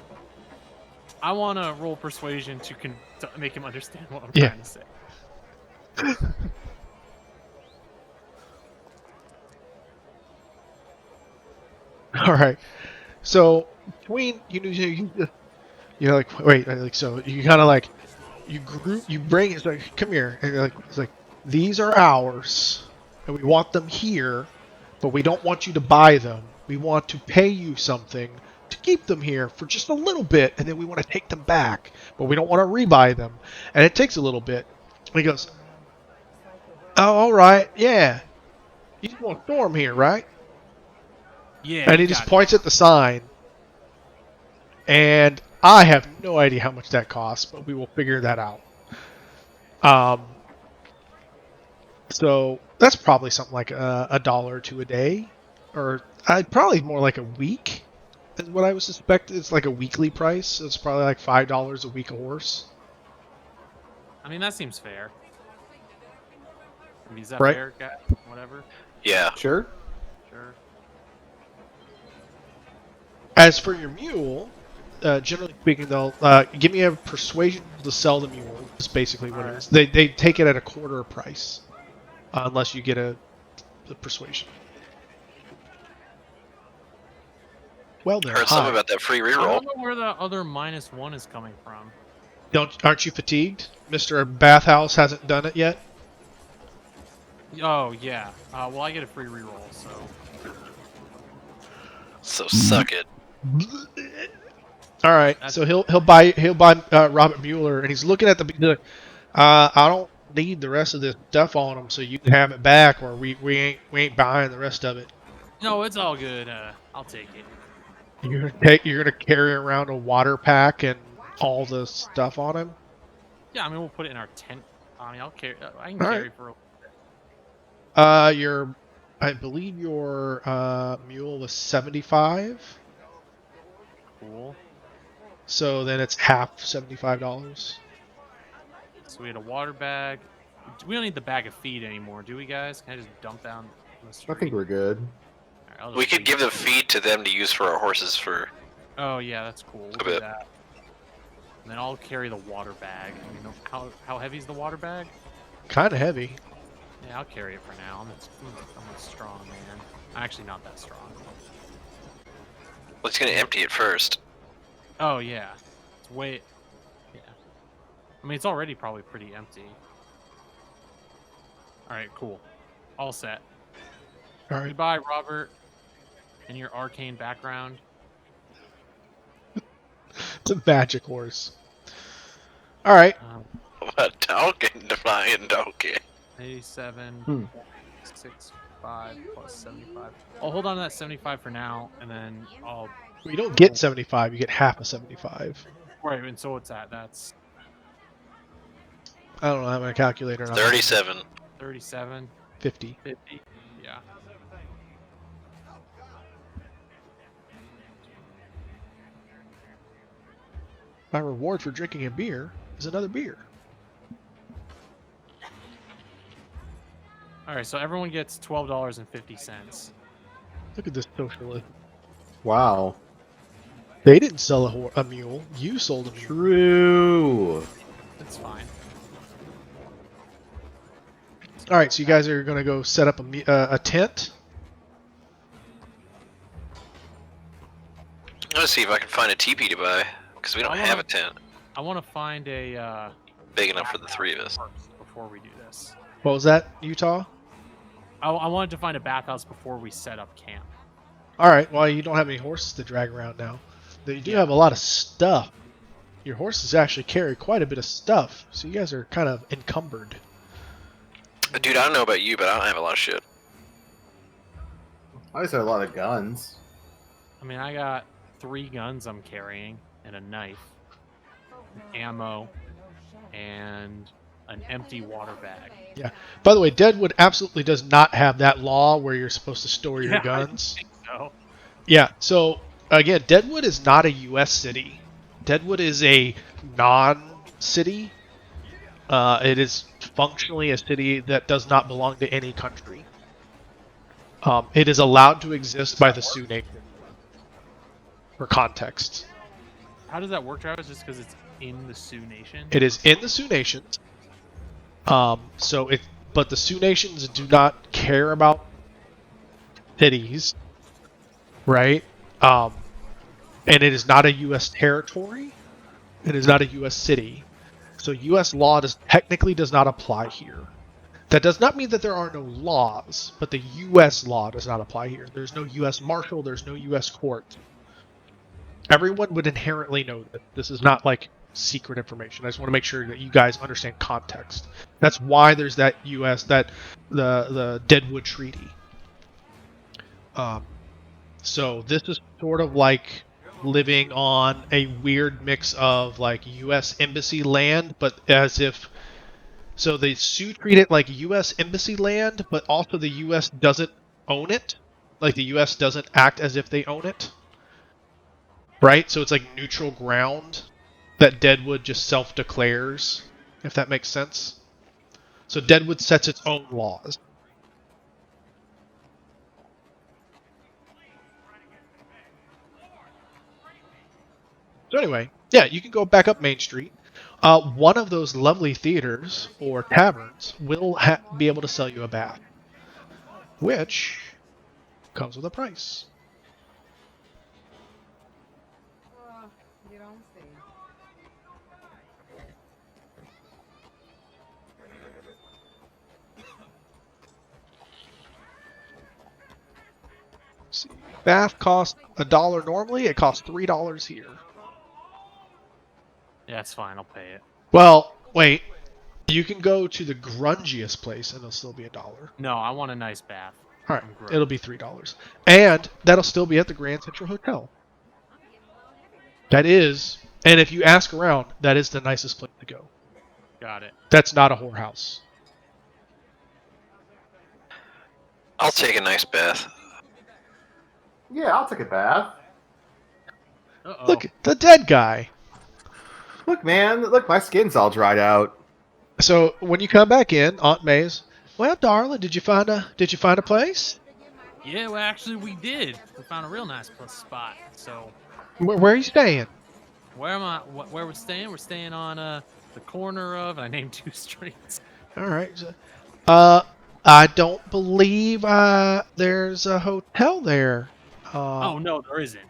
I want to roll persuasion to make him understand what I'm Yeah. trying to say. All right. So between you're like, wait, like, so you kind of like you bring it's like, come here, and you're like, it's like, these are ours and we want them here, but we don't want you to buy them. We want to pay you something to keep them here for just a little bit, and then we want to take them back, but we don't want to rebuy them, and it takes a little bit. And he goes, oh, all right, yeah, you just want to store them here, right? Yeah. And he just points at the sign. And I have no idea how much that costs, but we will figure that out. So that's probably something like $1 or $2 a day, or I'd probably more like a week is what I would suspect. It's like a weekly price. So it's probably like $5 a week a horse. I mean, that seems fair. I mean, is that Right. fair, guy? Whatever. Yeah. Sure. Sure. As for your mule, generally speaking, they'll give me a persuasion to sell the mule. Is basically what it is. They take it at a quarter price, unless you get a persuasion. Well, then, Heard something about that free I reroll. don't know where the other -1 is coming from. Aren't you fatigued? Mr. Bathhouse hasn't done it yet. Oh yeah. Well, I get a free reroll, so. So suck it. All right, so he'll buy Robert Mueller, and he's looking at the. He's like, I don't need the rest of this stuff on him, so you can have it back, or we ain't buying the rest of it. No, it's all good. I'll take it. You're gonna carry around a water pack and all the stuff on him. Yeah, I mean, we'll put it in our tent. I mean, I'll carry. I can All carry right. for. I believe your mule was 75. Cool. So then it's half $75. So we had a water bag. We don't need the bag of feed anymore, do we, guys? Can I just dump down the street? I think we're good. Alright, I'll We just could leave give it. the feed to them to use for our horses for. Oh yeah, that's cool. We'll A do bit. that. And then I'll carry the water bag. I mean, how heavy is the water bag? Kind of heavy. Yeah, I'll carry it for now. I'm a strong man. I'm actually not that strong. Let's gonna empty it first. Oh yeah, it's way. Yeah. I mean, it's already probably pretty empty. All right, cool. All set. All right. Goodbye, Robert, and your arcane background. It's a magic horse. All right. A token, divine token. 87, 65 plus 75. I'll hold on to that 75 for now, and then I'll. Well, you don't get 75. You get half of 75. Right, and so what's that? That's I don't know. I have my calculator. on. 37. 37, 50. 50. Yeah. My reward for drinking a beer is another beer. All right, so everyone gets $12.50. Look at this socialist. Wow. They didn't sell a mule. You sold a mule. True. That's fine. All right, so you guys are going to go set up a tent. I'm gonna see if I can find a teepee to buy, because we don't have a tent I want to find a big enough for the three of us. first before we do this. What was that, Utah? I wanted to find a bathhouse before we set up camp. All right. Well, you don't have any horses to drag around now. But you do have a lot of stuff. Your horses actually carry quite a bit of stuff, so you guys are kind of encumbered. Dude, I don't know about you, but I don't have a lot of shit. I just have a lot of guns. I mean, I got 3 guns I'm carrying and a knife, ammo, and an empty water bag. By the way, Deadwood absolutely does not have that law where you're supposed to store your Yeah, I guns. So Yeah, so again, Deadwood is not a U.S. city. Deadwood is a non-city. It is functionally a city that does not belong to any country. It is allowed to exist by the Sioux Nation. For context, how does that work, Travis? Just because it's in the Sioux Nation? it is in the Sioux Nation. But the Sioux Nations do not care about cities, right? And it is not a U.S. territory. It is not a U.S. city. So U.S. law technically does not apply here. That does not mean that there are no laws, but the U.S. law does not apply here. There's no U.S. Marshal. There's no U.S. court. Everyone would inherently know that this is not like secret information. I just want to make sure that you guys understand context. That's why there's that the Deadwood Treaty. So this is sort of like living on a weird mix of like U.S. embassy land, but as if So the Sioux treat it like U.S. embassy land, but also the U.S. doesn't own it. Like the U.S. doesn't act as if they own it. Right? So it's like neutral ground that Deadwood just self-declares, if that makes sense. So Deadwood sets its own laws. So anyway, yeah, you can go back up Main Street. One of those lovely theaters or taverns will be able to sell you a bath, which comes with a price. You don't say. Let's see, bath costs $1 normally. It costs $3 here. Yeah, that's fine. I'll pay it. Well, wait. You can go to the grungiest place and it'll still be $1. No, I want a nice bath. All right, I'm gross. it'll be $3, and that'll still be at the Grand Central Hotel. That is, and if you ask around, that is the nicest place to go. Got it. That's not a whorehouse. I'll take a nice bath. Yeah, I'll take a bath. Uh-oh. Look, the dead guy. Look, man, look, my skin's all dried out. So when you come back in, Aunt May's, well, darling, did you find a place? Yeah, well, actually, we did. We found a real nice spot. So, Where are you staying? where am I? Where we're staying? We're staying on the corner of. And I named 2 streets. All right. I don't believe there's a hotel there. Oh no, there isn't.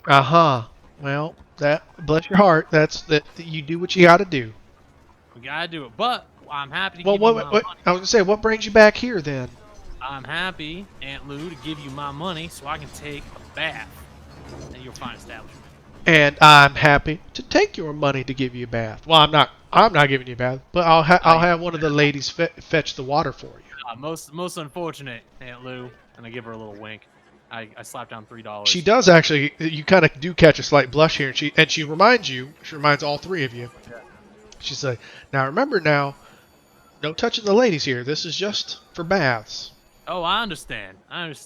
Uh-huh. Well, that bless your heart. That's that you do what you got to do. We gotta do it. But I'm happy to Well, give you my what money. I was gonna say, what brings you back here then? I'm happy, Aunt Lou, to give you my money so I can take a bath at your fine establishment. And I'm happy to take your money to give you a bath. Well, I'm not giving you a bath, but I'll have one of the ladies fetch the water for you. Most unfortunate, Aunt Lou, and I give her a little wink. I slap down $3. She does actually. You kind of do catch a slight blush here, and she reminds all 3 of you. She's like, now remember now, no touching the ladies here. This is just for baths. Oh, I understand.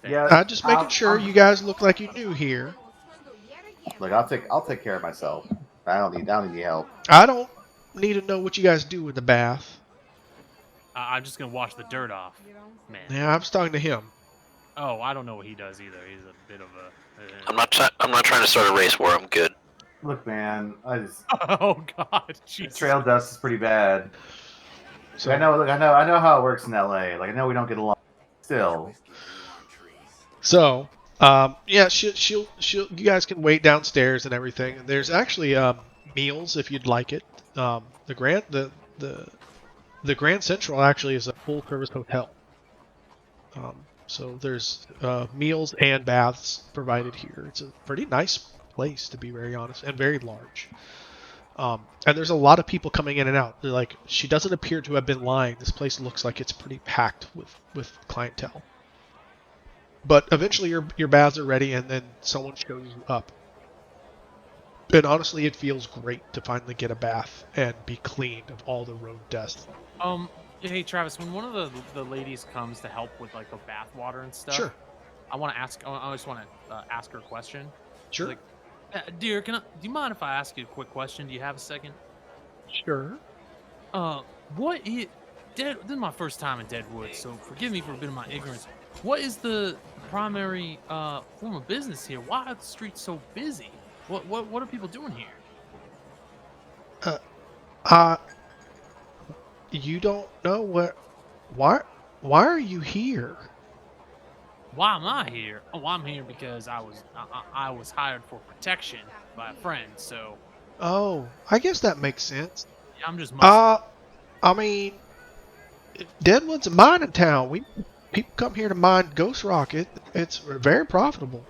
Yeah. I'm just making sure you guys look like you knew here. Look, I'll take care of myself. I don't need any help. I don't need to know what you guys do in the bath. I'm just gonna wash the dirt off, man. Yeah, I'm talking to him. Oh, I don't know what he does either. He's a bit of a. I'm not trying to start a race war. I'm good. Look, man, Oh God, Jesus. trail dust is pretty bad. So I know how it works in LA. Like I know we don't get along. Still, So, yeah, she'll you guys can wait downstairs and everything. There's actually meals if you'd like it. The Grand Central actually is a full service hotel. So there's meals and baths provided here. It's a pretty nice place, to be very honest, and very large. And there's a lot of people coming in and out. They're like, she doesn't appear to have been lying. This place looks like it's pretty packed with clientele. But eventually your baths are ready, and then someone shows you up. And honestly, it feels great to finally get a bath and be cleaned of all the road dust. Hey Travis, when one of the ladies comes to help with like the bath water and stuff, Sure. I just want to ask her a question. Sure. Like, dear, do you mind if I ask you a quick question? Do you have a second? Sure. This is my first time in Deadwood, so forgive me for a bit of my ignorance. What is the primary form of business here? Why are the streets so busy? What are people doing here? You don't know why are you here? Why am I here? Oh, I'm here because I was hired for protection by a friend. So Oh, I guess that makes sense. I'm just. I mean, Deadwood's a mining town. People come here to mine Ghost Rock. It's very profitable.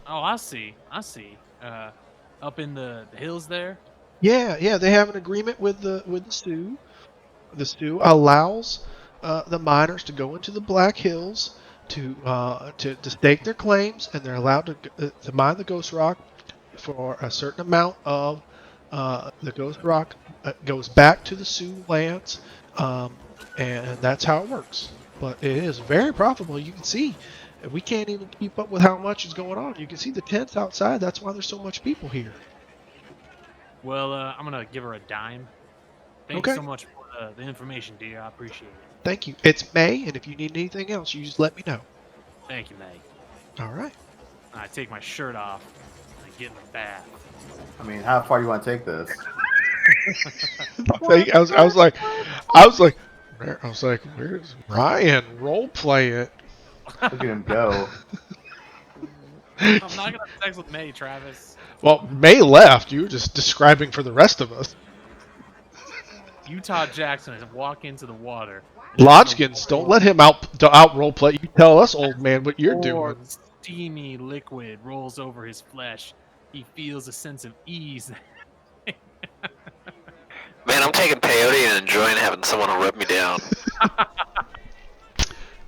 Oh, I see. Up in the hills there. Yeah, they have an agreement with the Sioux. The Sioux allows the miners to go into the Black Hills to stake their claims, and they're allowed to mine the Ghost Rock for a certain amount of The Ghost Rock goes back to the Sioux lands, and that's how it works. But it is very profitable. You can see we can't even keep up with how much is going on. You can see the tents outside. That's why there's so much people here. Well, I'm gonna give her a dime. Thank Okay. you so much for the information, dear. I appreciate it. Thank you. It's May, and if you need anything else, you just let me know. Thank you, May. All right. I take my shirt off and I get in the bath. I mean, how far do you want to take this? I was like, where's Ryan? Role play it. Look at him go. I'm not gonna have sex with May, Travis. Well, May left. You were just describing for the rest of us. Utah Jackson is walk into the water. Lodgkins, don't let him out role play. You tell us, old man, what you're doing. Steamy liquid rolls over his flesh. He feels a sense of ease. Man, I'm taking peyote and enjoying having someone rub me down.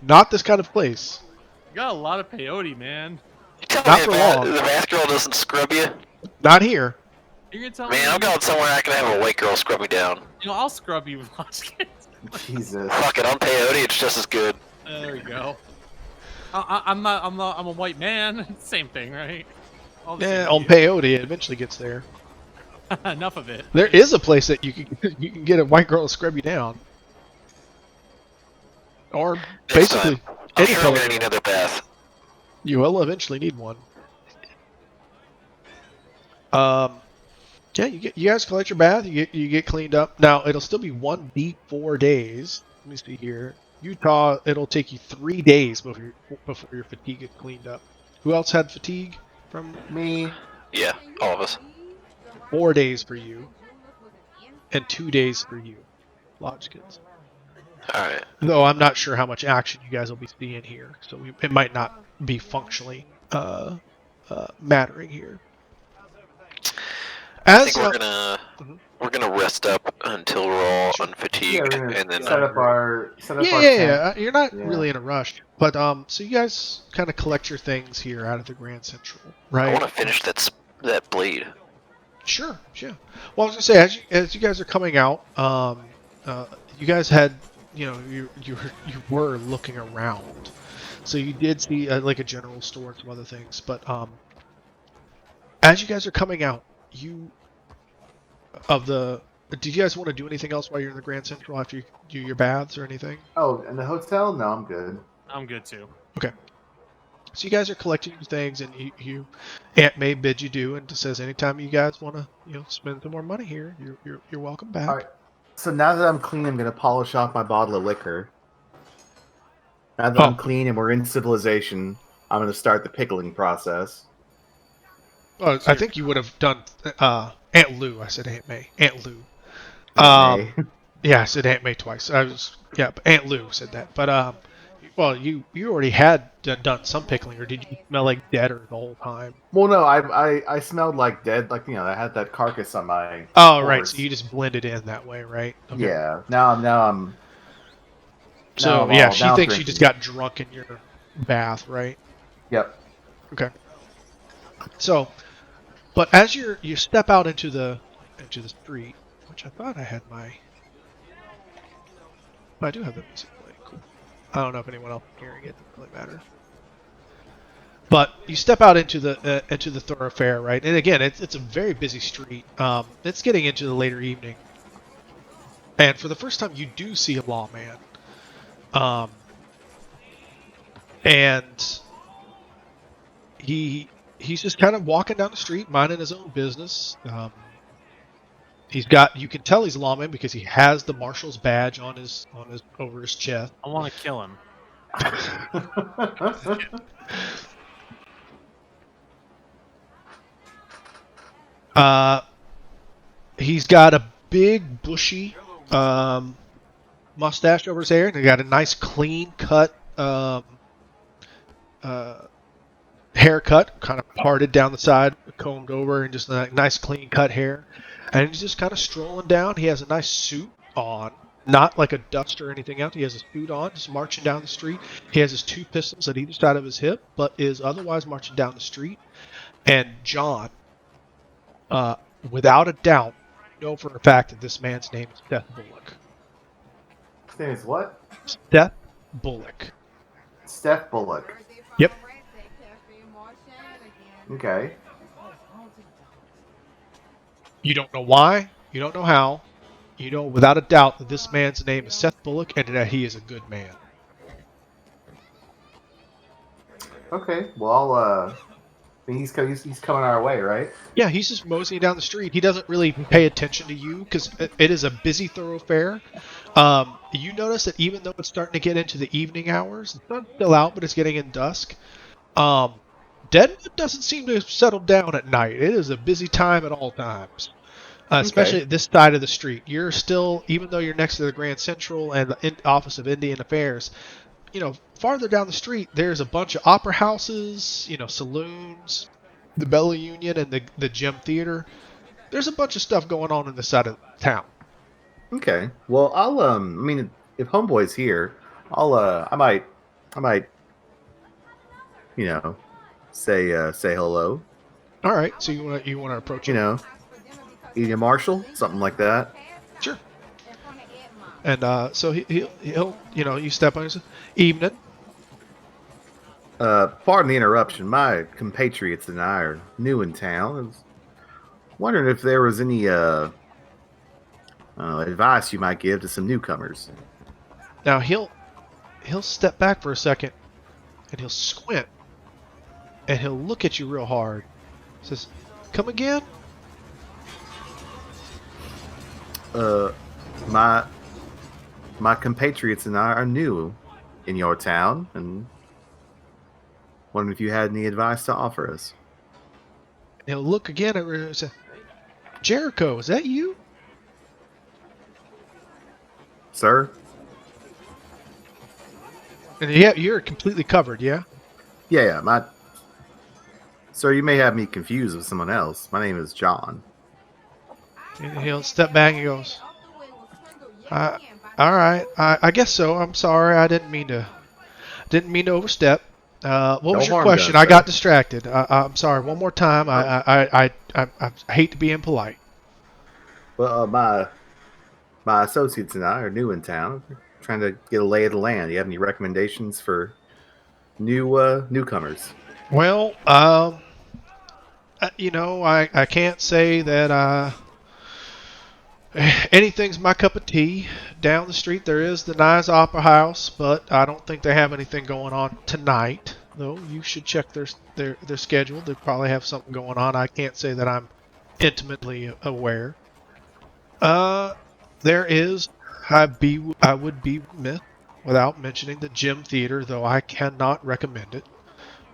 Not this kind of place. You got a lot of peyote, man. You tell Not me for the long. bath girl doesn't scrub you? Not here. You're gonna tell me? Man, I'm going somewhere I can have a white girl scrub me down. You know, I'll scrub you with Lodgkins. Jesus. Fuck it, on peyote, it's just as good. There we go. I'm a white man. Same thing, right? All the Yeah, same on to peyote, it eventually gets there. you. Enough of it. There is a place that you can get a white girl to scrub you down, or Next basically time. I'm any sure I'm color. gonna need another bath. You will eventually need one. Yeah, you guys collect your bath. You get cleaned up. Now it'll still be one deep 4 days. Let me see here. Utah, it'll take you 3 days before your fatigue is cleaned up. Who else had fatigue from? Me. Yeah, all of us. 4 days for you, and 2 days for you, Lodgkins. Alright. Though I'm not sure how much action you guys will be seeing here, so it might not be functionally mattering here. I think Mhm. we're gonna rest up until we're all unfatigued, Yeah, we're gonna and then set up our tent. Yeah. You're not Yeah. really in a rush, but so you guys kind of collect your things here out of the Grand Central, I right? want to finish that blade. Sure. Well, I was gonna say as you guys are coming out, you guys had, you were looking around, so you did see like a general store and some other things, but as you guys are coming out, did you guys want to do anything else while you're in the Grand Central after you do your baths or anything? Oh, in the hotel? No, I'm good. I'm good too. So you guys are collecting your things, and Aunt May bids you do, and just says anytime you guys want to, spend some more money here, you're welcome back. All right. So now that I'm clean, I'm gonna polish off my bottle of liquor. Now that I'm clean and we're in civilization, I'm gonna start the pickling process. Oh, I think you would have done Aunt Lou. I said Aunt May. Aunt Lou. May. Yeah, I said Aunt May twice. But Aunt Lou said that. But well, you already had done some pickling, or did you smell like deader the whole time? Well, no, I smelled like dead, like I had that carcass on my. Oh, right. horse. So you just blended in that way, right? Okay. Yeah. Now I'm. So now yeah, I'm she now thinks you drinking. just got drunk in your bath, right? Yep. Okay. So, but as you step out into the street, which I thought I had I do have the music playing. Cool. I don't know if anyone else is hearing it. Doesn't really matter. But you step out into the thoroughfare, right? And again, it's a very busy street. It's getting into the later evening, and for the first time, you do see a lawman. And he's just kind of walking down the street, minding his own business. You can tell he's a lawman because he has the marshal's badge on his over his chest. I want to kill him. He's got a big bushy mustache over his hair, and he got a nice clean cut haircut, kind of parted down the side, combed over, and just a nice clean cut hair. And he's just kind of strolling down. He has a nice suit on, not like a duster or anything else. He has a suit on, just marching down the street. He has his 2 pistols at either side of his hip, but is otherwise marching down the street. And John, without a doubt, know for a fact that this man's name is Seth Bullock. His name is what? Seth Bullock. Steph Bullock. Yep. Okay. You don't know why. You don't know how. You know without a doubt that this man's name is Seth Bullock and that he is a good man. Okay. Well, I mean, he's coming our way, right? Yeah, he's just moseying down the street. He doesn't really pay attention to you because it is a busy thoroughfare. You notice that even though it's starting to get into the evening hours, the sun's still out, but it's getting in dusk. Deadwood doesn't seem to settle down at night. It is a busy time at all times, especially at this side of the street. You're still, even though you're next to the Grand Central and the Office of Indian Affairs, farther down the street, there's a bunch of opera houses, saloons, the Bella Union, and the Gym Theater. There's a bunch of stuff going on this side of town. Okay. Well, I'll I mean, if Homeboy's here, I might, say hello. All right, so you want to approach You him? know, Ian Marshall, something like that. Sure. And so he'll you step on his evening. Pardon the interruption. My compatriots and I are new in town. I was wondering if there was any advice you might give to some newcomers. Now he'll step back for a second, and he'll squint, and he'll look at you real hard. Says, "Come again?" My compatriots and I are new in your town, and wondering if you had any advice to offer us. And he'll look again at and say, "Jericho, is that you?" Sir? And yeah, you're completely covered, yeah? Yeah. Sir, you may have me confused with someone else. My name is John. And he'll step back and he goes, all right, I guess so. I'm sorry, I didn't mean to overstep. What was your harm question? done, I got sir. distracted. I'm sorry. One more time. I hate to be impolite. Well, my associates and I are new in town. We're trying to get a lay of the land. Do you have any recommendations for newcomers? Well, I can't say that anything's my cup of tea. Down the street there is the nice opera house, but I don't think they have anything going on tonight. Though you should check their schedule. They probably have something going on. I can't say that I'm intimately aware. There is. I would be remiss without mentioning the Gym Theater, though I cannot recommend it.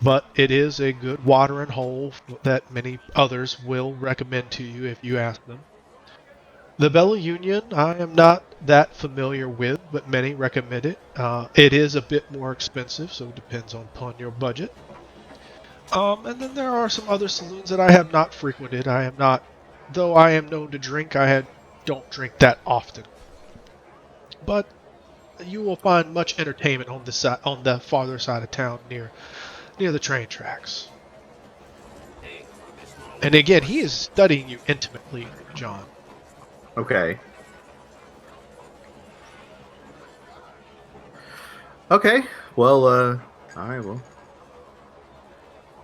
But it is a good watering hole that many others will recommend to you if you ask them. The Bella Union, I am not that familiar with, but many recommend it. It is a bit more expensive, so it depends upon your budget. And then there are some other saloons that I have not frequented. I am not, though I am known to drink, don't drink that often. But you will find much entertainment on the farther side of town near the train tracks. And again, he is studying you intimately, John. Okay. Okay. Well, all right. Well,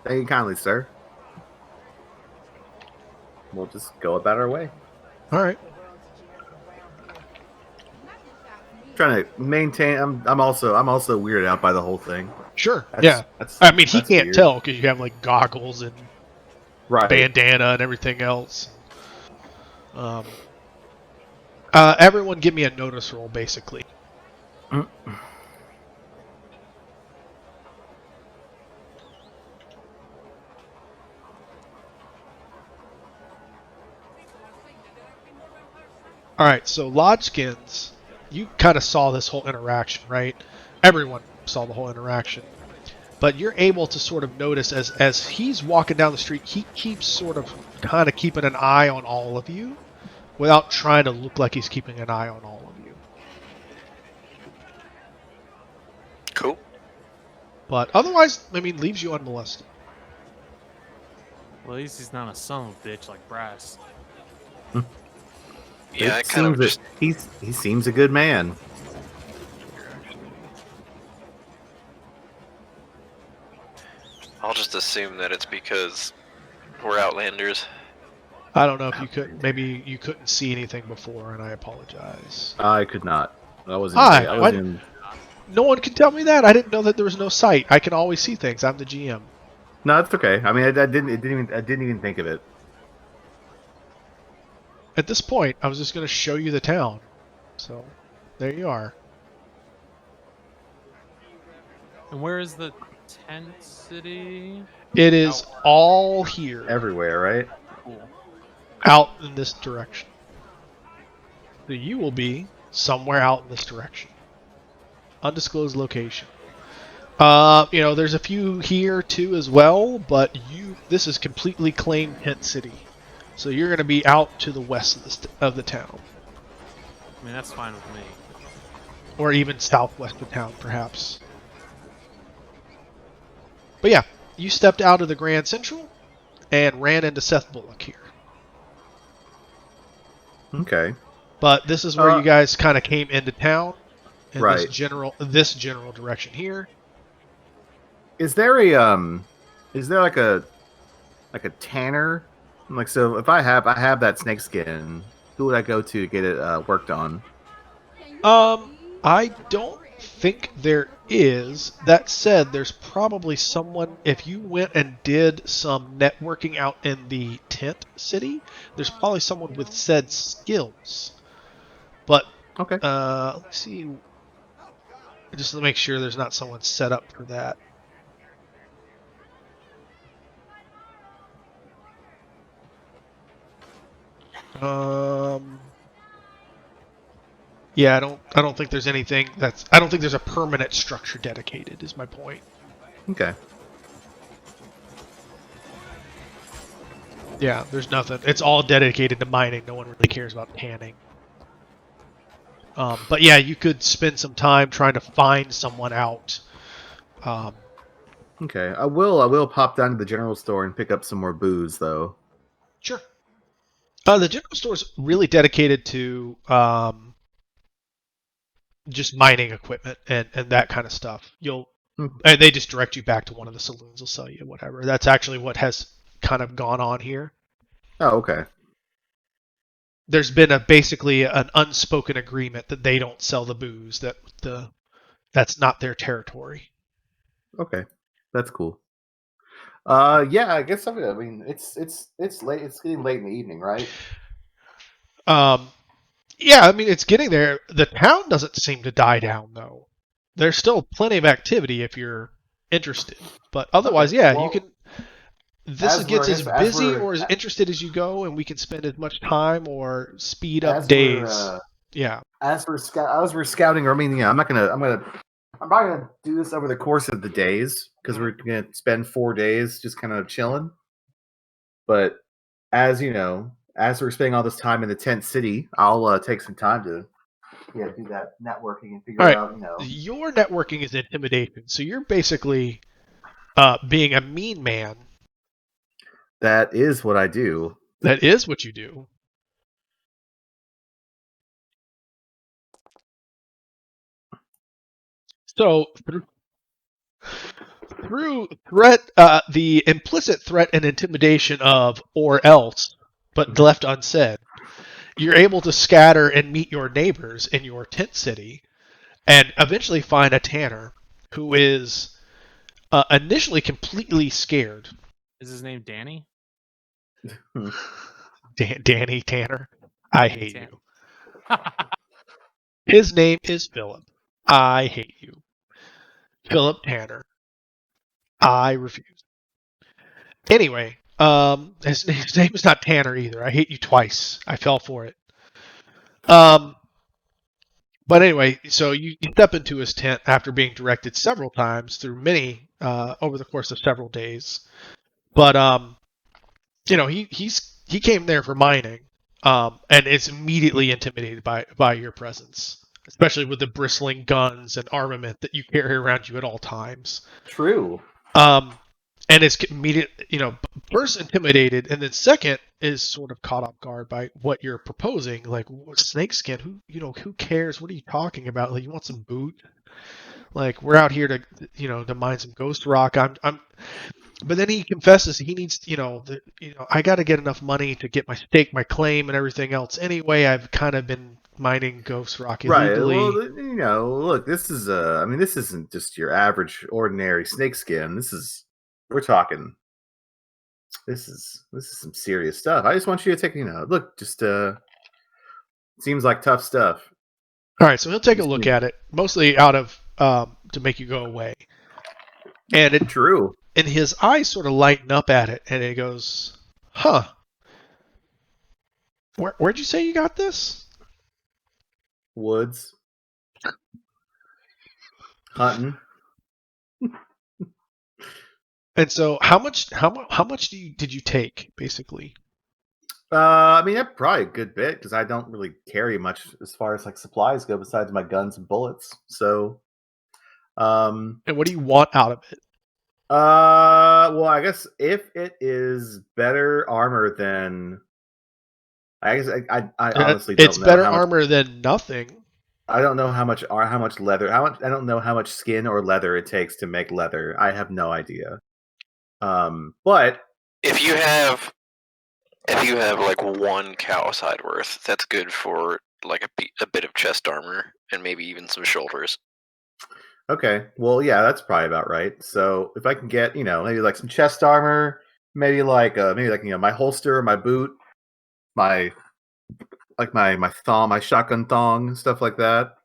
thank you kindly, sir. We'll just go about our way. All right. Trying to maintain. I'm also weirded out by the whole thing. Sure. That's- Yeah. I mean, he that's can't weird. tell because you have like goggles and Right. bandana and everything else. Everyone, give me a notice roll, basically. All right. So, Lodgeskins, you kind of saw this whole interaction, right? Everyone saw the whole interaction. But you're able to sort of notice as he's walking down the street, he keeps sort of kind of keeping an eye on all of you without trying to look like he's keeping an eye on all of you. Cool. But otherwise, I mean, leaves you unmolested. Well, at least he's not a son of a bitch like Brass. Yeah, I It kind of seems that he seems a good man. I'll just assume that it's because we're Outlanders. I don't know if you could. Maybe you couldn't see anything before, and I apologize. I could not. I wasn't. Hi. I Why? was in. No one can tell me that. I didn't know that there was no sight. I can always see things. I'm the GM. No, it's okay. I mean, I didn't. It didn't even. I didn't even think of it. At this point, I was just going to show you the town. So, there you are. And where is the tent city? It is all here, Everywhere, right? Cool. out in this direction. So you will be somewhere out in this direction. Undisclosed location. There's a few here too as well, but this is completely claimed tent city. So you're going to be out to the west of the town. I mean, that's fine with me. Or even southwest of town, perhaps. But yeah, you stepped out of the Grand Central and ran into Seth Bullock here. Okay. But this is where you guys kind of came into town in Right. this general direction here. Is there like a tanner? Like, so if I have that snake skin, who would I go to get it worked on? I don't think there is. That said, there's probably someone, if you went and did some networking out in the tent city, there's probably someone with said skills. But, Okay. let's see. Just to make sure there's not someone set up for that. Yeah, I don't think there's anything I don't think there's a permanent structure dedicated, is my point. Okay. Yeah, there's nothing. It's all dedicated to mining. No one really cares about tanning. But yeah, you could spend some time trying to find someone out. Okay. I will pop down to the general store and pick up some more booze, though. Sure. The general store is really dedicated to just mining equipment and that kind of stuff. And they just direct you back to one of the saloons. They'll sell you whatever. That's actually what has kind of gone on here. Oh, okay. There's been basically an unspoken agreement that they don't sell the booze. That's not their territory. Okay. That's cool. Yeah, I guess I mean it's late. It's getting late in the evening, right? Yeah, I mean it's getting there. The town doesn't seem to die down though. There's still plenty of activity if you're interested. But otherwise, yeah, well, you can. This gets as as busy we're- or as interested as you go, and we can spend as much time or speed up As days. we're, Yeah. As we're scouting, I mean, yeah, I'm probably gonna do this over the course of the days because we're gonna spend 4 days just kind of chilling. But as you know, as we're spending all this time in the tent city, I'll take some time to do that networking and figure All right. out, Your networking is intimidation, so you're basically being a mean man. That is what I do. That is what you do. So through threat, the implicit threat and intimidation of or else, but left unsaid, you're able to scatter and meet your neighbors in your tent city, and eventually find a tanner who is initially completely scared. Is his name Danny? Danny Tanner, I hate Tanner. you. His name is Philip. I hate you. Philip Tanner. I refuse. Anyway, his name is not Tanner either. I hate you twice. I fell for it. But anyway, so you step into his tent after being directed several times through many over the course of several days. But he came there for mining, and is immediately intimidated by your presence, especially with the bristling guns and armament that you carry around you at all times. True. and is immediate, first intimidated, and then second is sort of caught off guard by what you're proposing. Like snakeskin, who cares? What are you talking about? Like, you want some boot? Like, we're out here to mine some ghost rock. But then he confesses he needs, I got to get enough money to get my stake, my claim, and everything else. Anyway, I've kind of been mining ghost rock illegally. Right. Well, look, this is this isn't just your average, ordinary snakeskin. We're talking. This is some serious stuff. I just want you to take, look, just seems like tough stuff. All right, so he'll take a look at it, mostly out of to make you go away. And True. And his eyes sort of lighten up at it, and he goes, "Huh? Where'd you say you got this?" Woods. Hunting. And so, how much did you take, basically? That's probably a good bit because I don't really carry much as far as like supplies go besides my guns and bullets. So, and what do you want out of it? Well, I guess if it is better armor than, I guess I honestly don't know. It's better armor than nothing. I don't know how much leather. I don't know how much skin or leather it takes to make leather. I have no idea. But if you have like one cow's hide worth, that's good for like a bit of chest armor and maybe even some shoulders. Okay, well, yeah, that's probably about right. So if I can get, maybe like some chest armor, maybe like my holster, my boot, my thong, my shotgun thong, stuff like that.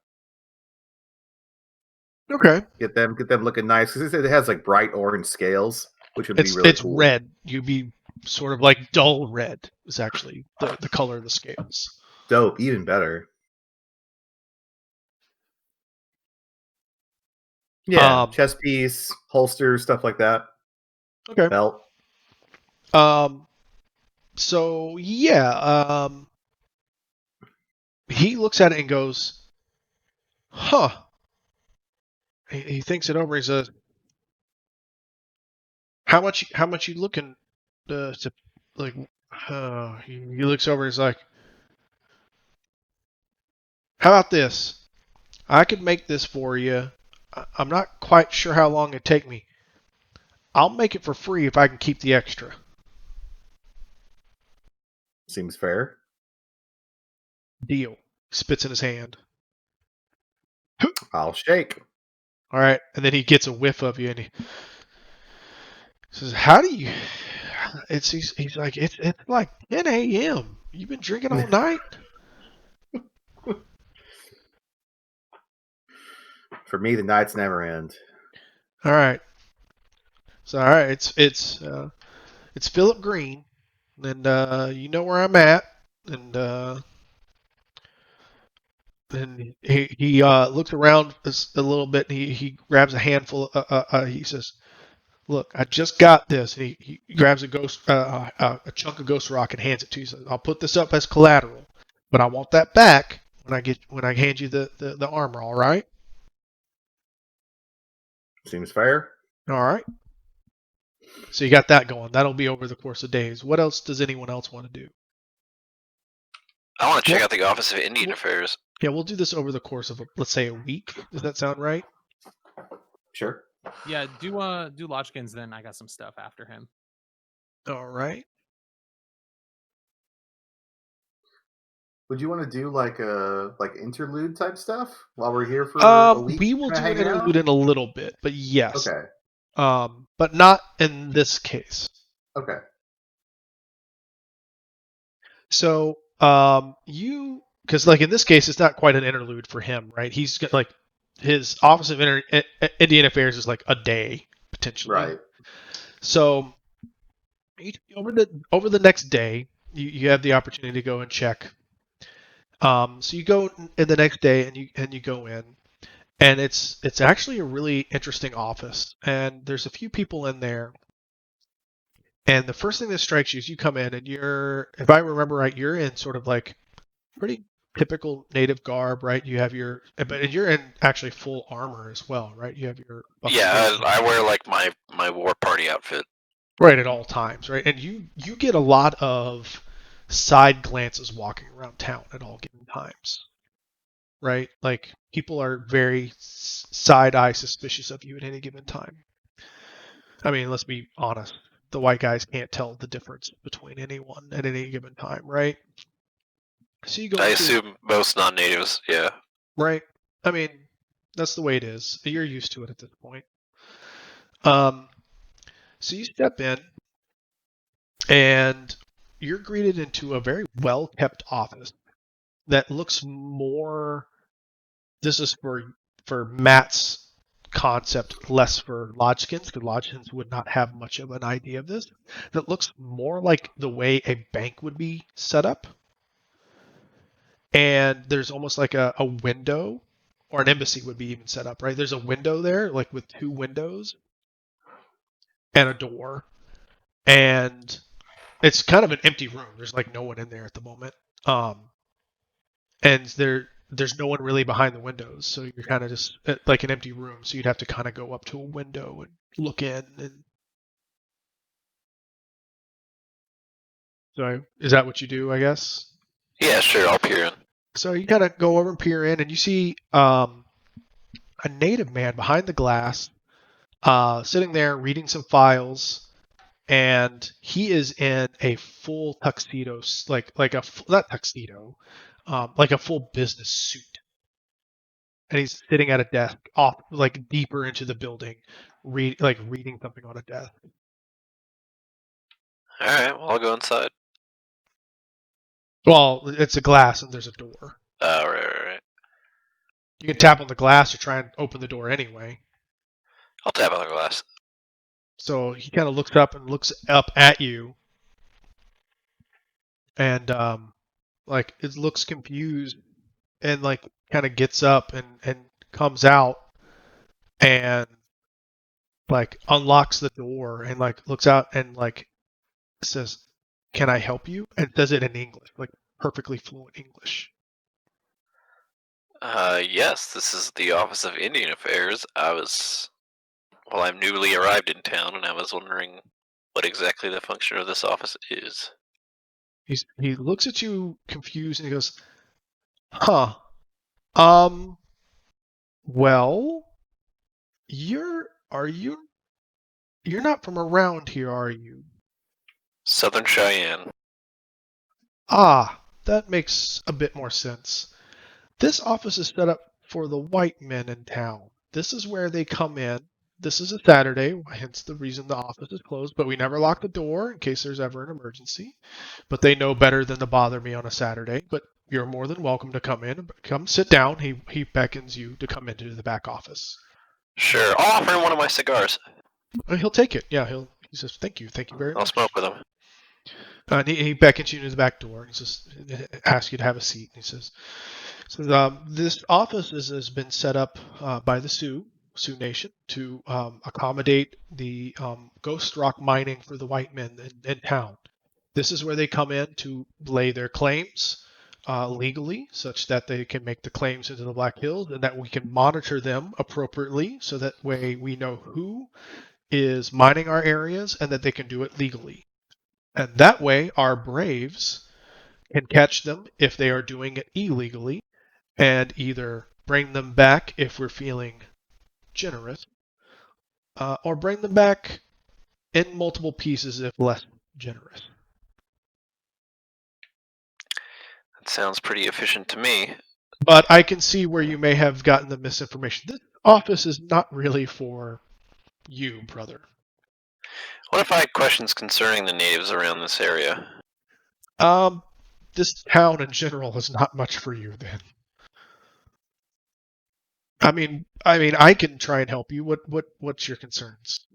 Okay. Get them looking nice because it has like bright orange scales, which would be really it's cool. Red. You'd be sort of like dull red is actually the color of the scales. Dope, even better. Yeah, chest piece, holster, stuff like that. Okay. Belt. So yeah, he looks at it and goes, "Huh." He thinks it over. He says, "How much you looking to like?" He looks over. He's like, "How about this? I could make this for you. I'm not quite sure how long it'd take me. I'll make it for free if I can keep the extra." Seems fair. Deal. Spits in his hand. I'll shake. All right, and then he gets a whiff of you, and he says, "How do you?" He's like, "It's like 10 a.m. You've been drinking all night." For me, the nights never end. All right. So all right, it's Philip Green, and you know where I'm at, and then he looks around a little bit, and he grabs a handful. He says, "Look, I just got this." And he grabs a chunk of ghost rock and hands it to you. He says, "I'll put this up as collateral, but I want that back when I hand you the armor. All right?" Seems fair. All right. So you got that going. That'll be over the course of days. What else does anyone else want to do? I want to check out the Office of Indian Affairs. Yeah, we'll do this over the course of, let's say, a week. Does that sound right? Sure. Yeah, do Lodgkins then. I got some stuff after him. All right. Would you want to do like interlude type stuff while we're here for a week? We will do an interlude in a little bit, but yes. Okay. But not in this case. Okay. So, because like in this case, it's not quite an interlude for him, right? He's got like his Office of Indian Affairs is like a day potentially. Right. So, over the next day, you have the opportunity to go and check. So you go in the next day and you go in, and it's actually a really interesting office, and there's a few people in there. And the first thing that strikes you is you come in and if I remember right, you're in sort of like pretty typical native garb, right? You have but you're in actually full armor as well, right? You have your Yeah, I wear like my war party outfit. Right, at all times, right? And you get a lot of side glances walking around town at all given times, right? Like people are very side eye suspicious of you at any given time. I mean, let's be honest. The white guys can't tell the difference between anyone at any given time, right? So you go I into assume most non-natives, yeah. right. I mean, that's the way it is. You're used to it at this point. Um, so you step in, and you're greeted into a very well kept office that looks more. This is for Matt's concept, less for Lodgkins, because Lodgkins would not have much of an idea of this. That looks more like the way a bank would be set up. And there's almost like a window, or an embassy would be even set up, right? There's a window there, like with two windows and a door. And it's kind of an empty room. There's like no one in there at the moment. And there's no one really behind the windows, so you're kind of just like an empty room. So you'd have to kind of go up to a window and look in. And so is that what you do? I guess. Yeah, sure, I'll peer in. So you kind of go over and peer in, and you see a native man behind the glass, sitting there reading some files, and he is in a full tuxedo, like a not tuxedo, like a full business suit. And he's sitting at a desk off like deeper into the building, reading something on a desk. Alright, well, I'll go inside. Well, it's a glass and there's a door. Right. You can tap on the glass or try and open the door anyway. I'll tap on the glass. So he kind of looks up at you, and like it looks confused, and like kind of gets up and comes out and like unlocks the door and like looks out and like says, "Can I help you?" and says it in English, like perfectly fluent English. Yes, this is the Office of Indian Affairs. I'm newly arrived in town, and I was wondering what exactly the function of this office is. He looks at you confused and he goes, "Huh. Um. Well, you're not from around here, are you?" Southern Cheyenne. Ah, that makes a bit more sense. This office is set up for the white men in town. This is where they come in. This is a Saturday, hence the reason the office is closed, but we never lock the door in case there's ever an emergency. But they know better than to bother me on a Saturday. But you're more than welcome to come in. Come sit down. He beckons you to come into the back office. Sure, I'll offer him one of my cigars. He'll take it. Yeah, he says, thank you very I'll much. smoke with him. And he beckons you to the back door and says, asks you to have a seat. And he says, this office has been set up by the Sioux Nation to accommodate the ghost rock mining for the white men in town. This is where they come in to lay their claims legally, such that they can make the claims into the Black Hills, and that we can monitor them appropriately, so that way we know who is mining our areas and that they can do it legally. And that way our braves can catch them if they are doing it illegally, and either bring them back if we're feeling generous, or bring them back in multiple pieces if less generous. That sounds pretty efficient to me. But I can see where you may have gotten the misinformation. This office is not really for you, brother. What if I had questions concerning the natives around this area? This town in general is not much for you then. I mean, I can try and help you. What's your concerns?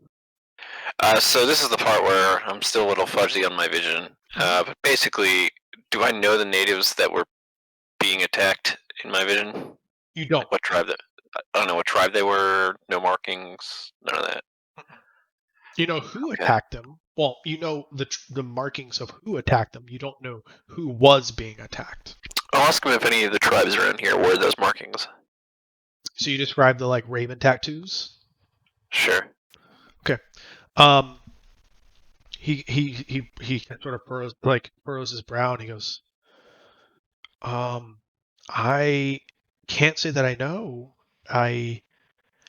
So this is the part where I'm still a little fudgy on my vision. But basically, do I know the natives that were being attacked in my vision? You don't. Like what tribe that? I don't know what tribe they were. No markings. None of that. You know who attacked them. Well, you know the markings of who attacked them. You don't know who was being attacked. I'll ask them if any of the tribes around here wore those markings. So you described the like raven tattoos? Sure. Okay. he sort of furrows his brow and he goes, I can't say that I know. I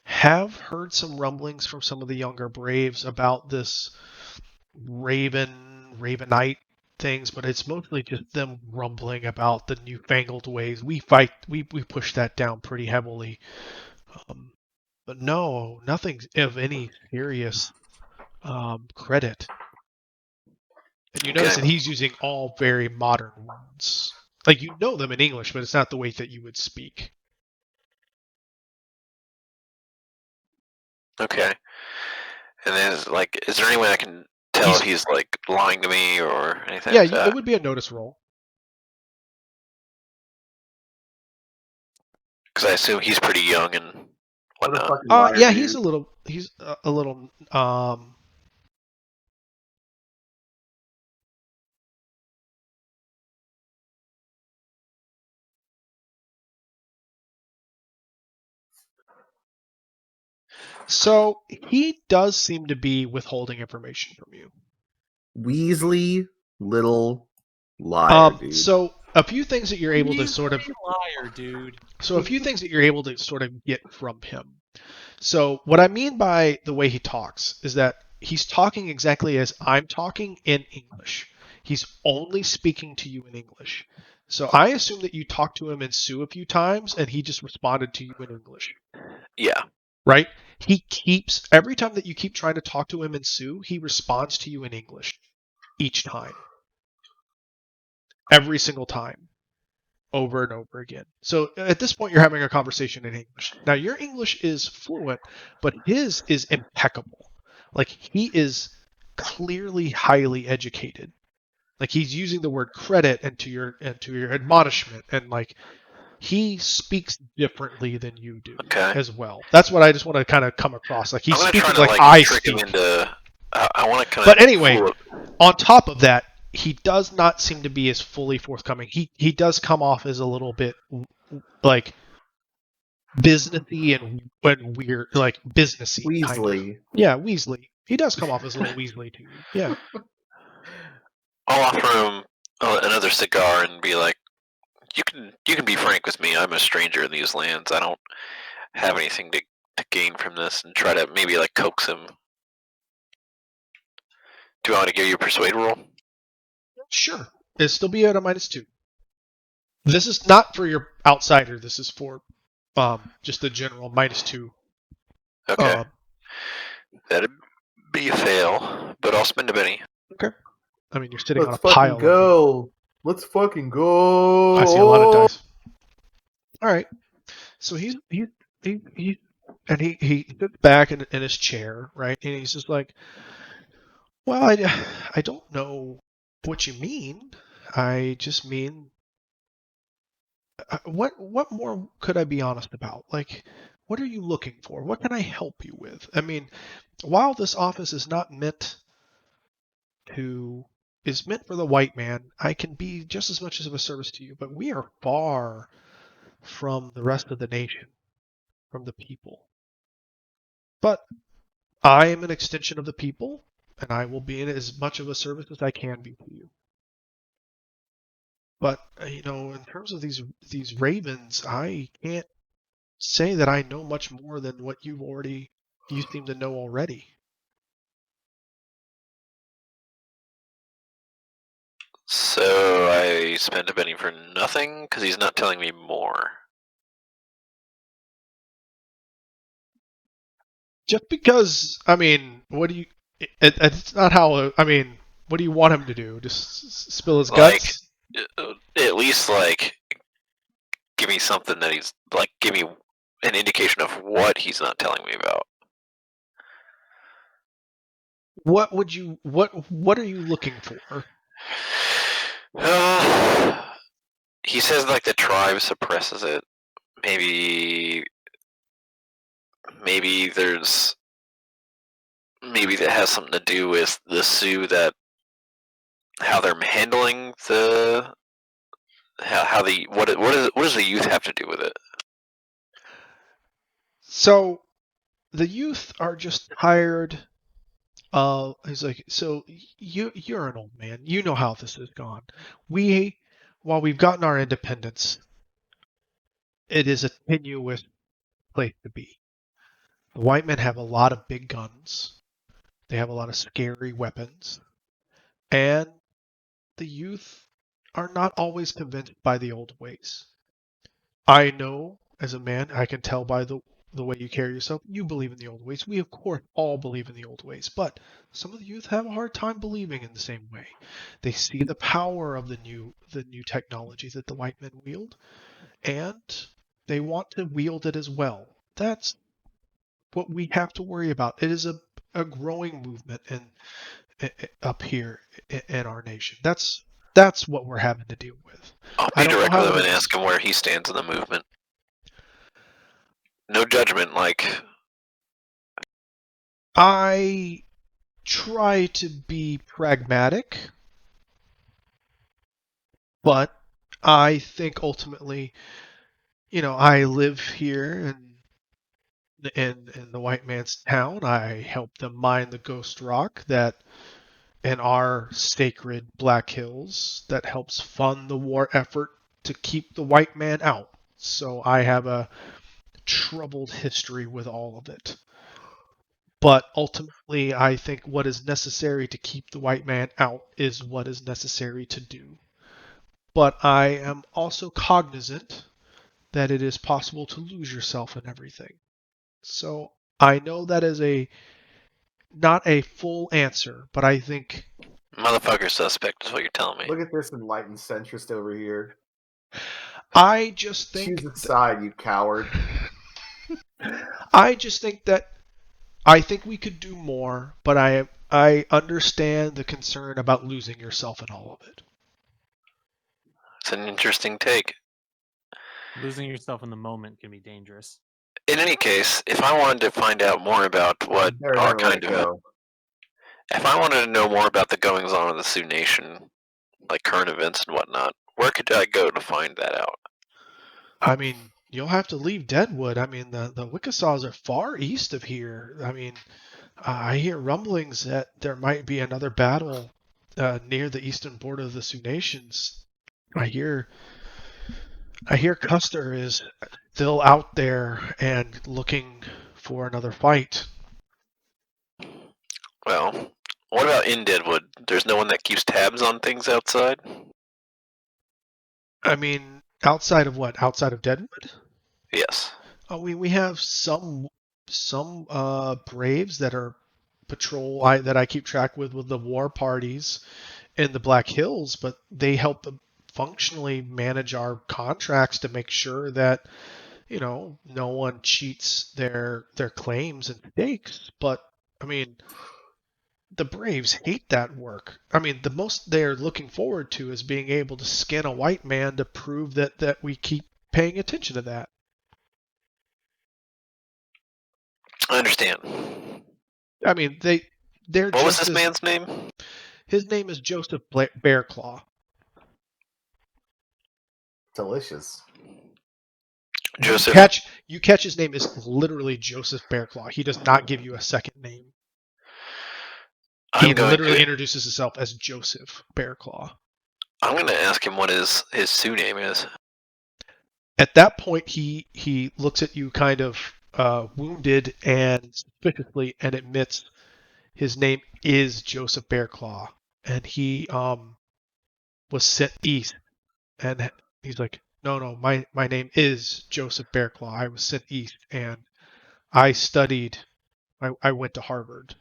have heard some rumblings from some of the younger Braves about this Ravenite things, but it's mostly just them rumbling about the newfangled ways. We push that down pretty heavily. But no, nothing of any serious credit. And you notice that Okay. he's using all very modern words. Like you know them in English, but it's not the way that you would speak. Okay. And then, like, is there any way I can tell if he's like lying to me or anything Yeah, like that? it would be a notice roll. Because I assume he's pretty young and What a whatnot. fucking liar, Yeah, dude. he's a little. So he does seem to be withholding information from you. Weasley little liar, dude. So a few things that you're able to sort of. Weasley liar, dude. So a few things that you're able to sort of get from him. So what I mean by the way he talks is that he's talking exactly as I'm talking in English. He's only speaking to you in English. So I assume that you talked to him in Sioux a few times and he just responded to you in English. Yeah. Right? He keeps every time that you keep trying to talk to him in Sioux, he responds to you in English each time. Every single time. Over and over again. So at this point, you're having a conversation in English. Now, your English is fluent, but his is impeccable. Like, he is clearly highly educated. Like, he's using the word credit and to your admonishment, and like, he speaks differently than you do as well. That's what I just want to kind of come across. Like, he's speaking like I trick speak. him into. I want to kind of. But anyway, on top of that, he does not seem to be as fully forthcoming. He does come off as a little bit like businessy and weird, like businessy. Weasley. Kind of. Yeah, Weasley. He does come off as a little Weasley to you. Yeah. I'll offer him another cigar and be like, "You can be frank with me. I'm a stranger in these lands. I don't have anything to gain from this," and try to maybe like coax him. Do I want to give you a persuade roll? Sure. It'll still be at a -2. This is not for your outsider. This is for just the general -2. Okay. That'd be a fail, but I'll spend a penny. Okay. I mean, you're sitting Let's on a pile. Fucking go. Let's fucking go. I see a lot of dice. All right. So he sits back in his chair, right? And he's just like, "Well, I don't know what you mean. I just mean, what more could I be honest about? Like, what are you looking for? What can I help you with? I mean, while this office is not meant for the white man, I can be just as much of a service to you, but we are far from the rest of the nation, from the people. But I am an extension of the people, and I will be in as much of a service as I can be to you. But in terms of these ravens, I can't say that I know much more than what you seem to know already." So I spend a penny for nothing because he's not telling me more. Just because, I mean, what do you? It's not how. I mean, what do you want him to do? Just spill his guts? At least like give me something that he's like. Give me an indication of what he's not telling me about. What would you? What are you looking for? He says like the tribe suppresses it. Maybe that has something to do with the Sioux, that how they're handling the what does the youth have to do with it? So the youth are just tired He's like, so you're an old man. You know how this has gone. While we've gotten our independence, it is a tenuous place to be. The white men have a lot of big guns. They have a lot of scary weapons, and the youth are not always convinced by the old ways. I know, as a man, I can tell by the way you carry yourself, you believe in the old ways. We, of course, all believe in the old ways, but some of the youth have a hard time believing in the same way. They see the power of the new technology that the white men wield, and they want to wield it as well. That's what we have to worry about. It is a growing movement up here in our nation. That's what we're having to deal with. I'll I be don't know direct with how him it and is. ask him where he stands in the movement. No judgment, like. I try to be pragmatic, but I think ultimately, I live here in the white man's town. I help them mine the ghost rock that in our sacred Black Hills that helps fund the war effort to keep the white man out. So I have a troubled history with all of it. But ultimately, I think what is necessary to keep the white man out is what is necessary to do. But I am also cognizant that it is possible to lose yourself in everything. So I know that is not a full answer, but I think Motherfucker suspect is what you're telling me. Look at this enlightened centrist over here. I just think Choose a side, you coward. I just think that I think we could do more, but I understand the concern about losing yourself in all of it. It's an interesting take. Losing yourself in the moment can be dangerous. In any case, if I wanted to find out more about what Better our never let kind it of, go. if I wanted to know more about the goings on of the Sioux Nation, like current events and whatnot, where could I go to find that out? I mean, you'll have to leave Deadwood. I mean, the Wickasaws are far east of here. I mean, I hear rumblings that there might be another battle near the eastern border of the Sioux Nations. I hear Custer is still out there and looking for another fight. Well, what about in Deadwood? There's no one that keeps tabs on things outside? I mean, outside of what? Outside of Deadwood? Yes. We have some Braves that are that I keep track with the war parties in the Black Hills, but they help functionally manage our contracts to make sure that no one cheats their claims and stakes. But I mean, the Braves hate that work. I mean, the most they're looking forward to is being able to skin a white man to prove that we keep paying attention to that. I understand. I mean, they're What was just this as man's name? his name is Joseph Bearclaw. Delicious. Joseph. You catch his name is literally Joseph Bearclaw. He does not give you a second name. He I'm going literally to. introduces himself as Joseph Bearclaw. I'm going to ask him what his Sioux name is. At that point, he looks at you kind of wounded and suspiciously and admits his name is Joseph Bearclaw, and he was sent east. And he's like, no, my name is Joseph Bearclaw. I was sent east, and I studied. I went to Harvard.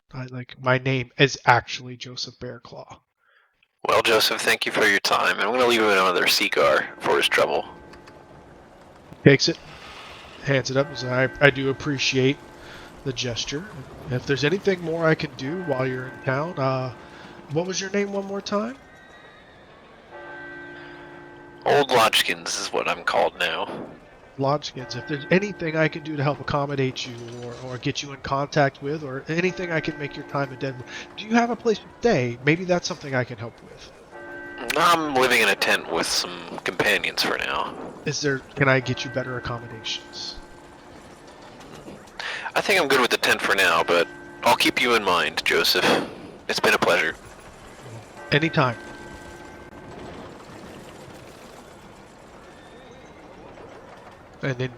My name is actually Joseph Bearclaw. Well, Joseph, thank you for your time, and I'm going to leave him another cigar for his trouble. Takes it, hands it up, and says, I do appreciate the gesture. If there's anything more I can do while you're in town, what was your name one more time? Old Lodgkins is what I'm called now. Lodgkins. If there's anything I can do to help accommodate you or get you in contact with, or anything I can make your time at Deadwood. Do you have a place to stay? Maybe that's something I can help with. I'm living in a tent with some companions for now. Can I get you better accommodations? I think I'm good with the tent for now, but I'll keep you in mind, Joseph. It's been a pleasure. Anytime. And then,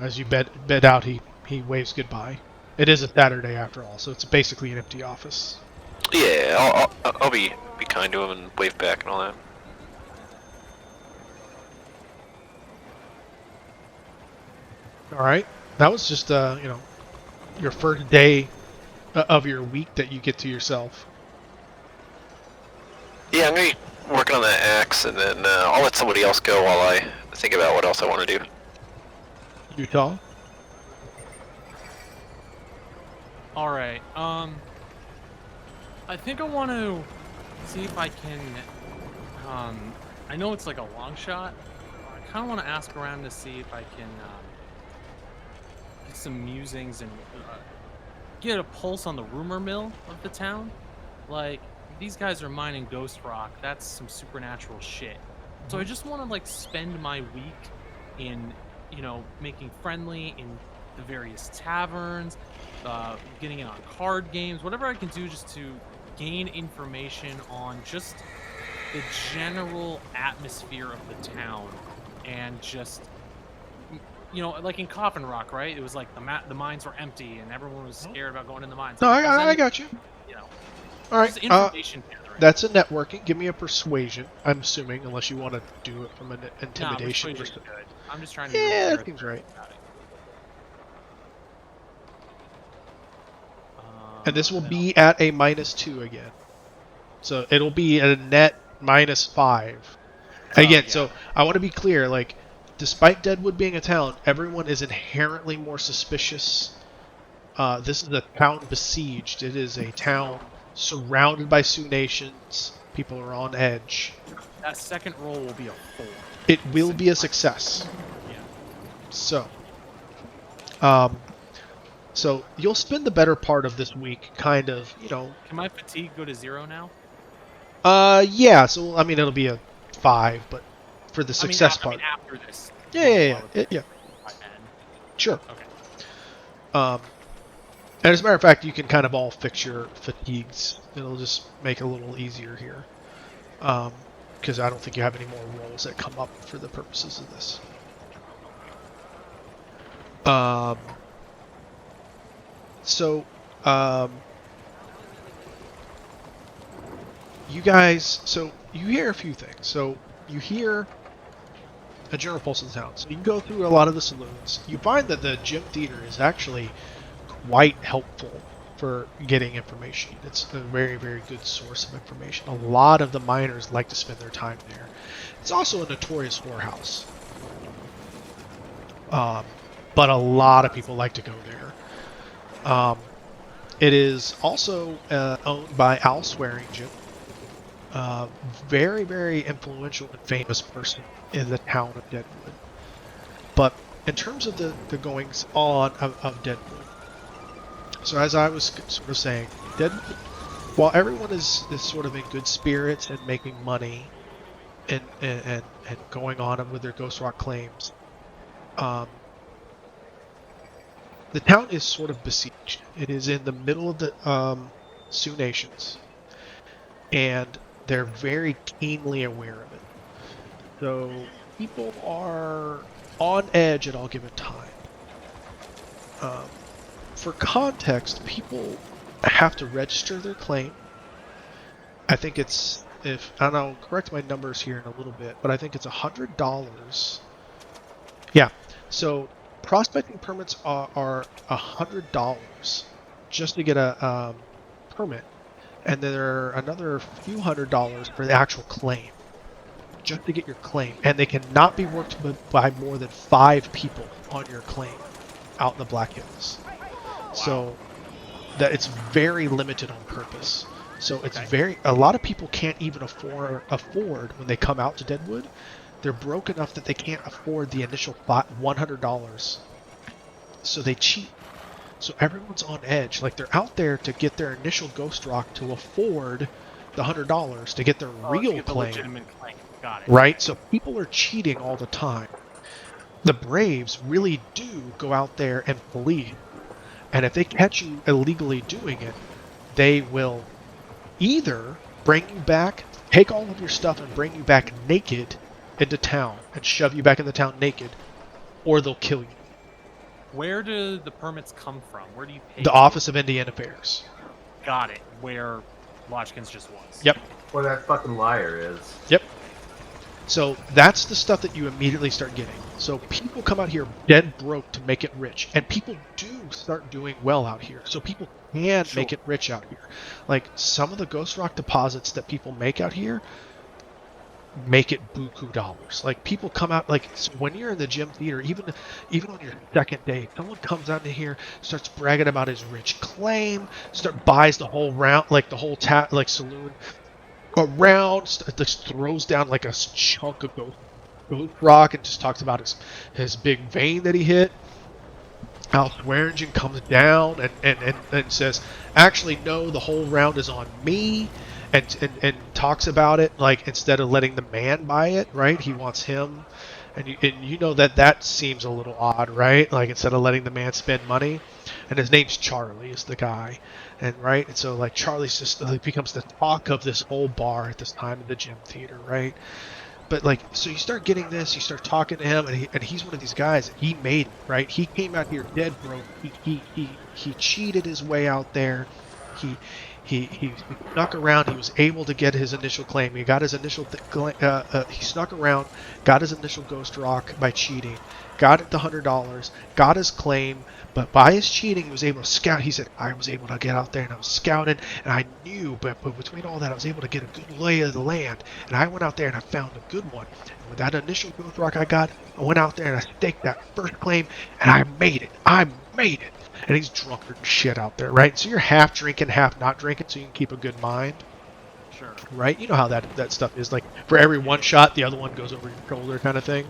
as you bed out, he waves goodbye. It is a Saturday after all, so it's basically an empty office. Yeah, I'll be kind to him and wave back and all that. All right. That was just your first day of your week that you get to yourself. Yeah, I'm gonna be working on that axe, and then I'll let somebody else go while I think about what else I want to do. Utah. All right. I think I want to see if I can. I know it's like a long shot. I kind of want to ask around to see if I can get some musings and get a pulse on the rumor mill of the town. Like, these guys are mining ghost rock. That's some supernatural shit. So I just want to like spend my week in, making friendly in the various taverns, getting in on card games, whatever I can do just to gain information on just the general atmosphere of the town, and just like in Coffin Rock, right? It was like the mines were empty and everyone was scared about going in the mines. No, I got you. All right. Just information gathering. That's a networking. Give me a persuasion. I'm assuming, unless you want to do it from an intimidation. No, persuasion's good. I'm just trying to. Yeah, that seems right. And this will be at a -2 again. So it'll be at a net -5. Again, yeah. So I want to be clear, like, despite Deadwood being a town, everyone is inherently more suspicious. This is a town besieged. It is a town surrounded by Sioux Nations. People are on edge. That second roll will be a 4. It will be a success. Yeah. So, so you'll spend the better part of this week kind of, Can my fatigue go to 0 now? Yeah. So I mean, it'll be a 5, but for the success part. After this. Yeah. Sure. Okay. And as a matter of fact, you can kind of all fix your fatigues. It'll just make it a little easier here. Because I don't think you have any more rolls that come up for the purposes of this. You guys, so you hear a few things. So you hear a general pulse of the town. So you can go through a lot of the saloons. You find that the gym theater is actually quite helpful for getting information. It's a very, very good source of information. A lot of the miners like to spend their time there. It's also a notorious whorehouse. But a lot of people like to go there. It is also owned by Al Swearingen. Very, very influential and famous person in the town of Deadwood. But in terms of the goings on of Deadwood, so as I was sort of saying, Deadwood, while everyone is sort of in good spirits and making money and going on with their Ghost Rock claims, the town is sort of besieged. It is in the middle of the Sioux Nations, and they're very keenly aware of it. So people are on edge at all given time. For context, people have to register their claim. I think it's, if I don't know, correct my numbers here in a little bit, but I think it's $100. Yeah. So prospecting permits are $100 just to get a permit, and then there are another few $100 for the actual claim, just to get your claim. And they cannot be worked by more than 5 people on your claim out in the Black Hills. Wow. So that it's very limited on purpose. So it's a lot of people can't even afford when they come out to Deadwood. They're broke enough that they can't afford the initial $100. So they cheat. So everyone's on edge. Like, they're out there to get their initial Ghost Rock to afford the $100 to get their real claim. Got it. Right? So people are cheating all the time. The Braves really do go out there and police. And if they catch you illegally doing it, they will either bring you back, take all of your stuff and bring you back naked into town and shove you back in the town naked, or they'll kill you. Where do the permits come from? Where do you pay? The Office of Indian Affairs. Got it. Where Watchkins just was. Yep. Where that fucking liar is. Yep. So that's the stuff that you immediately start getting. So people come out here dead broke to make it rich, and people do start doing well out here. So people can make it rich out here. Like some of the Ghost Rock deposits that people make out here make it buku dollars. Like people come out, like so when you're in the gym theater, even on your second day, someone comes out in here, starts bragging about his rich claim, buys the whole round, like the whole like saloon around, just throws down like a chunk of ghost rock and just talks about his big vein that he hit. Al Swearingen comes down and says, actually, no, the whole round is on me, and talks about it, like, instead of letting the man buy it, right? He wants him, and you know that seems a little odd, right? Like, instead of letting the man spend money, and his name's Charlie, is the guy, and right? And so, like, Charlie's just, like, becomes the talk of this whole bar at this time in the gym theater, right? But like, so you start getting this, you start talking to him, and he's one of these guys. He made it, right? He came out here dead broke. He cheated his way out there. He snuck around. He was able to get his initial claim. He got his initial he snuck around, got his initial ghost rock by cheating, got it the $100, got his claim. But by his cheating, he was able to scout. He said, I was able to get out there and I was scouting, and I knew, but between all that, I was able to get a good lay of the land. And I went out there and I found a good one. And with that initial ghost rock I got, I went out there and I staked that first claim, and I made it. I made it. And he's drunk and shit out there, right? So you're half drinking, half not drinking, so you can keep a good mind. Sure. Right? You know how that stuff is. Like, for every one shot, the other one goes over your shoulder kind of thing.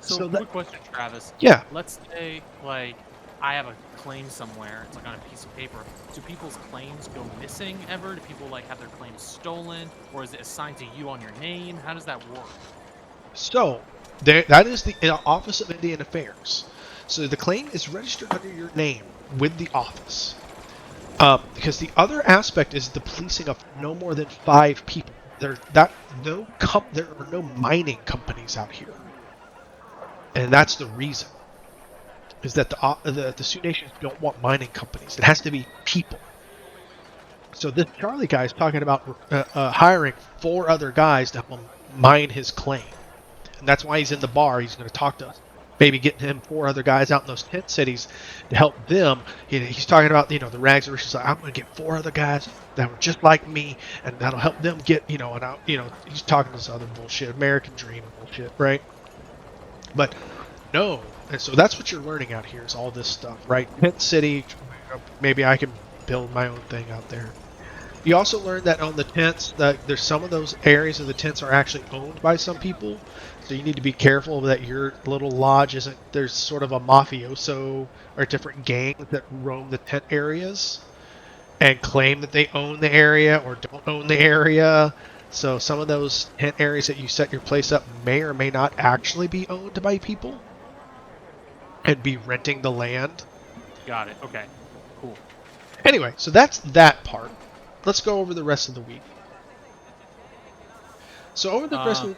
So quick question, Travis. Yeah. Let's say, like, I have a claim somewhere. It's like on a piece of paper. Do people's claims go missing ever? Do people, like, have their claims stolen? Or is it assigned to you on your name? How does that work? So, that is the Office of Indian Affairs. So the claim is registered under your name with the office. Because the other aspect is the policing of no more than 5 people. There are no mining companies out here. And that's the reason, is that the Sioux Nations don't want mining companies. It has to be people. So this Charlie guy is talking about hiring 4 other guys to help him mine his claim. And that's why he's in the bar. He's going to talk to us. Maybe getting him 4 other guys out in those tent cities to help them. He's talking about, the rags and riches. Like, I'm going to get 4 other guys that were just like me, and that'll help them get, he's talking this other bullshit, American dream bullshit, right? But no, and so that's what you're learning out here is all this stuff, right? Tent city, maybe I can build my own thing out there. You also learn that on the tents, that there's some of those areas of the tents are actually owned by some people, so you need to be careful that your little lodge isn't, there's sort of a mafioso or different gangs that roam the tent areas and claim that they own the area or don't own the area. So some of those tent areas that you set your place up may or may not actually be owned by people and be renting the land. Got it. Okay. Cool. Anyway, so that's that part. Let's go over the rest of the week. So over the rest of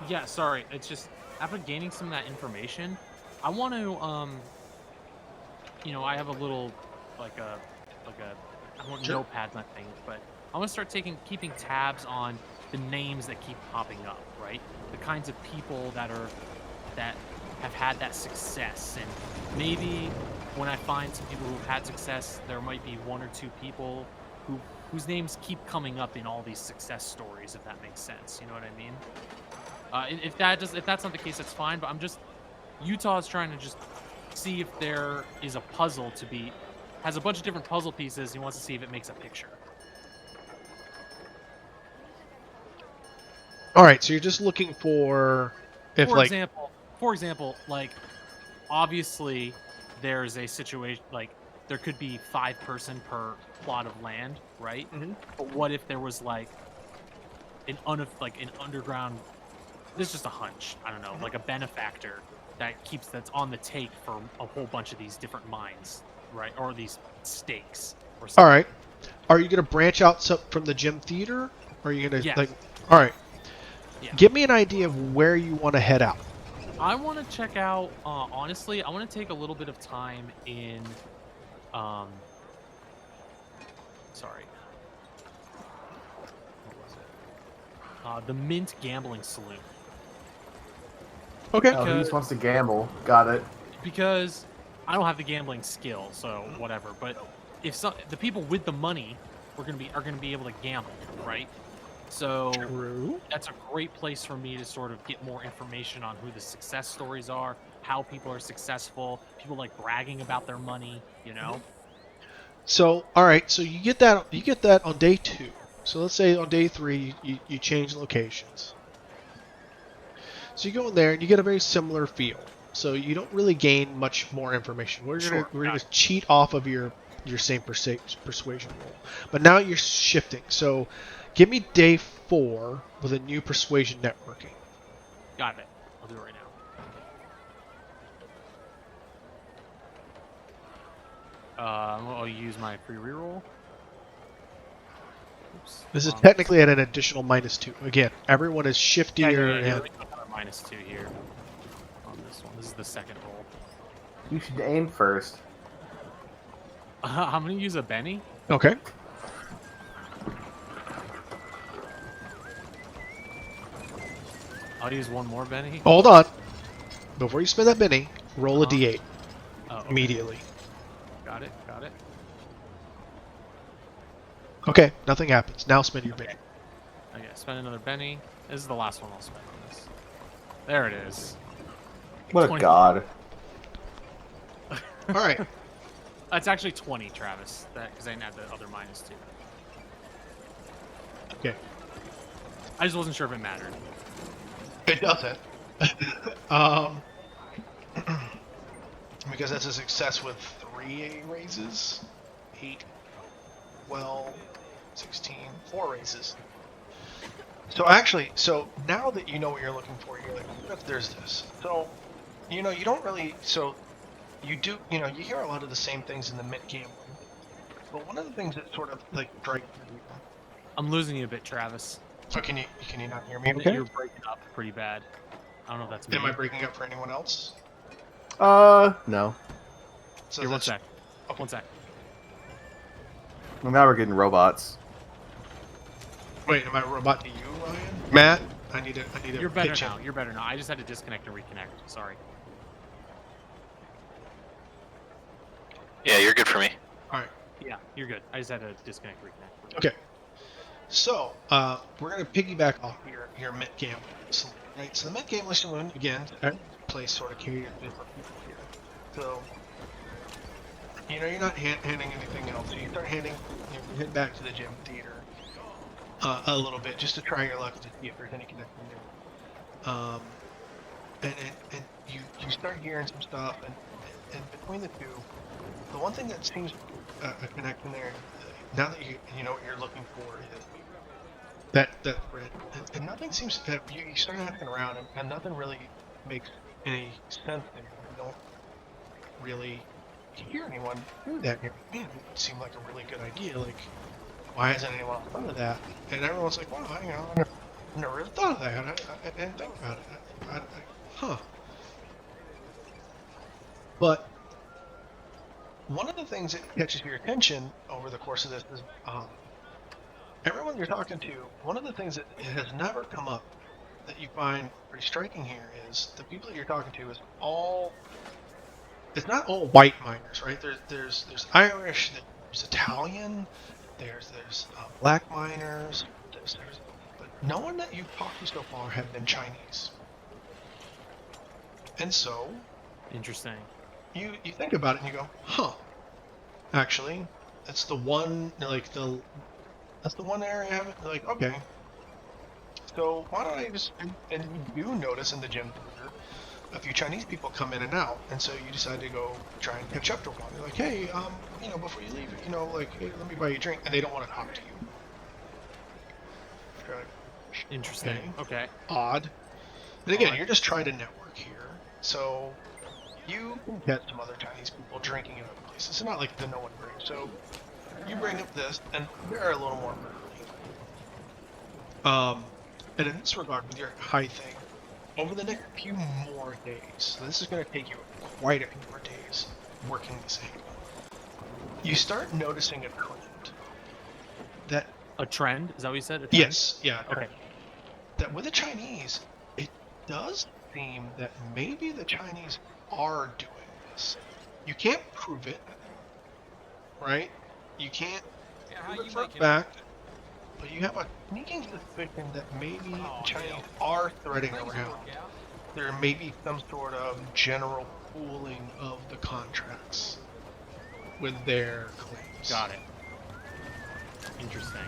Yeah, sorry. It's just after gaining some of that information, I want to I have a little I want Sure. notepads, not things, but I want to start keeping tabs on the names that keep popping up, right? The kinds of people that have had that success, and maybe when I find some people who've had success, there might be 1 or 2 people whose names keep coming up in all these success stories, if that makes sense. You know what I mean? If that's not the case, that's fine. But Utah's trying to just see if there is a puzzle has a bunch of different puzzle pieces. He wants to see if it makes a picture. All right, so you're just looking for For example, like obviously there's a situation like there could be 5 person per plot of land, right? Mm-hmm. But what if there was like an underground? This is just a hunch. I don't know, like a benefactor that's on the take for a whole bunch of these different mines, right? Or these stakes or All something. right. Are you gonna branch out from the gym theater? Or are you gonna Yes. like? All right. Yeah. Give me an idea of where you want to head out. I want to check out. Honestly, I want to take a little bit of time in. Sorry. What was it? The Mint Gambling Saloon. Okay. Oh, he just wants to gamble. Got it. Because I don't have the gambling skill, so whatever. But if the people with the money are gonna be able to gamble, right? So True. that's a great place for me to sort of get more information on who the success stories are, how people are successful, people like bragging about their money, you know? So, all right. So you get that. You get that on day 2. So let's say on day 3 you change locations. So you go in there and you get a very similar feel. So you don't really gain much more information. Sure, We're gonna got it. cheat off of your same persuasion roll, but now you're shifting. So give me day 4 with a new persuasion networking. Got it. I'll do it right now. I'll use my free reroll. Oops. This is wrong. technically at an additional -2. Again, everyone is shiftier Yeah, and you're right. Another -2 here on this one. This is the second roll. You should aim first. I'm gonna use a Benny. okay. I'll use one more Benny. Hold on. Before you spend that Benny, roll a Uh-huh. d8 Oh, okay. immediately. Got it. Okay, nothing happens. Now spend your Benny. Okay, spend another Benny. This is the last one I'll spend on this. There it is. What a 20. god. All right. It's actually 20, Travis. That because I didn't have the other -2. Okay. I just wasn't sure if it mattered. It doesn't. Because that's a success with 3 raises. 8, 12, 16, 4 raises. So actually, now that you know what you're looking for, you're like, what if there's this? So, you don't really, you do, you hear a lot of the same things in the Mint gambling. But one of the things that sort of like strikes you. I'm losing you a bit, Travis. So can you not hear me? You're breaking up pretty bad. I don't know if that's me. Am I breaking up for anyone else? No. So Here, one that's- sec. One sec. Well, now we're getting robots. Wait, am I a robot to you, Ryan? Matt, I need to You're better pitch in. now. You're better now. I just had to disconnect and reconnect. Sorry. Yeah, you're good for me. All right. Yeah, you're good. I just had to disconnect and reconnect. Okay. So, we're going to piggyback off your Mint Gambling Saloon, right? So the Mint Gambling Saloon, again, that place sort of caters to different people here. So, you're not handing anything else. So you start handing, you head back to the gym theater a little bit just to try your luck to see if there's any connection there. And you start hearing some stuff, and between the two, the one thing that seems a connection there, now that you know what you're looking for, is that thread. And nothing seems to, you start asking around, and nothing really makes any sense there. You don't really hear anyone do that. You're like, man, it seemed like a really good idea. Like, why hasn't anyone else thought of that? And everyone's like, well, I never really thought of that. I didn't think about it. Huh. But one of the things that catches your attention over the course of this is everyone you're talking to, one of the things that has never come up that you find pretty striking here is the people that you're talking to is it's not all white miners, right? There's Irish, there's Italian, there's black miners, but no one that you've talked to so far have been Chinese. And so Interesting. you think about it and you go, huh? Actually, that's the one that's the one area I haven't like. Okay, so why don't I just and you do notice in the gym theater a few Chinese people come in and out, and so you decide to go try and catch up to one. You're like, hey, before you leave, like, hey, let me buy you a drink, and they don't want to talk to you. You're like, Interesting. Okay. Odd. And again, you're just trying to network here. So you can get some other Chinese people drinking in other places. It's not like the no one drinks. So you bring up this, and they're a little more friendly. And in this regard, with your high thing, over the next few more days, so this is going to take you quite a few more days working this angle, you start noticing a trend. That A trend? Is that what you said? A trend? yes, yeah, a Okay. trend. That with the Chinese, it does seem that maybe the Chinese are doing this. You can't prove it, right? You can't prove it for a fact, but you have a sneaking suspicion that maybe the Chinese are threading around. There may be some sort of general pooling of the contracts with their claims. Got it. Interesting.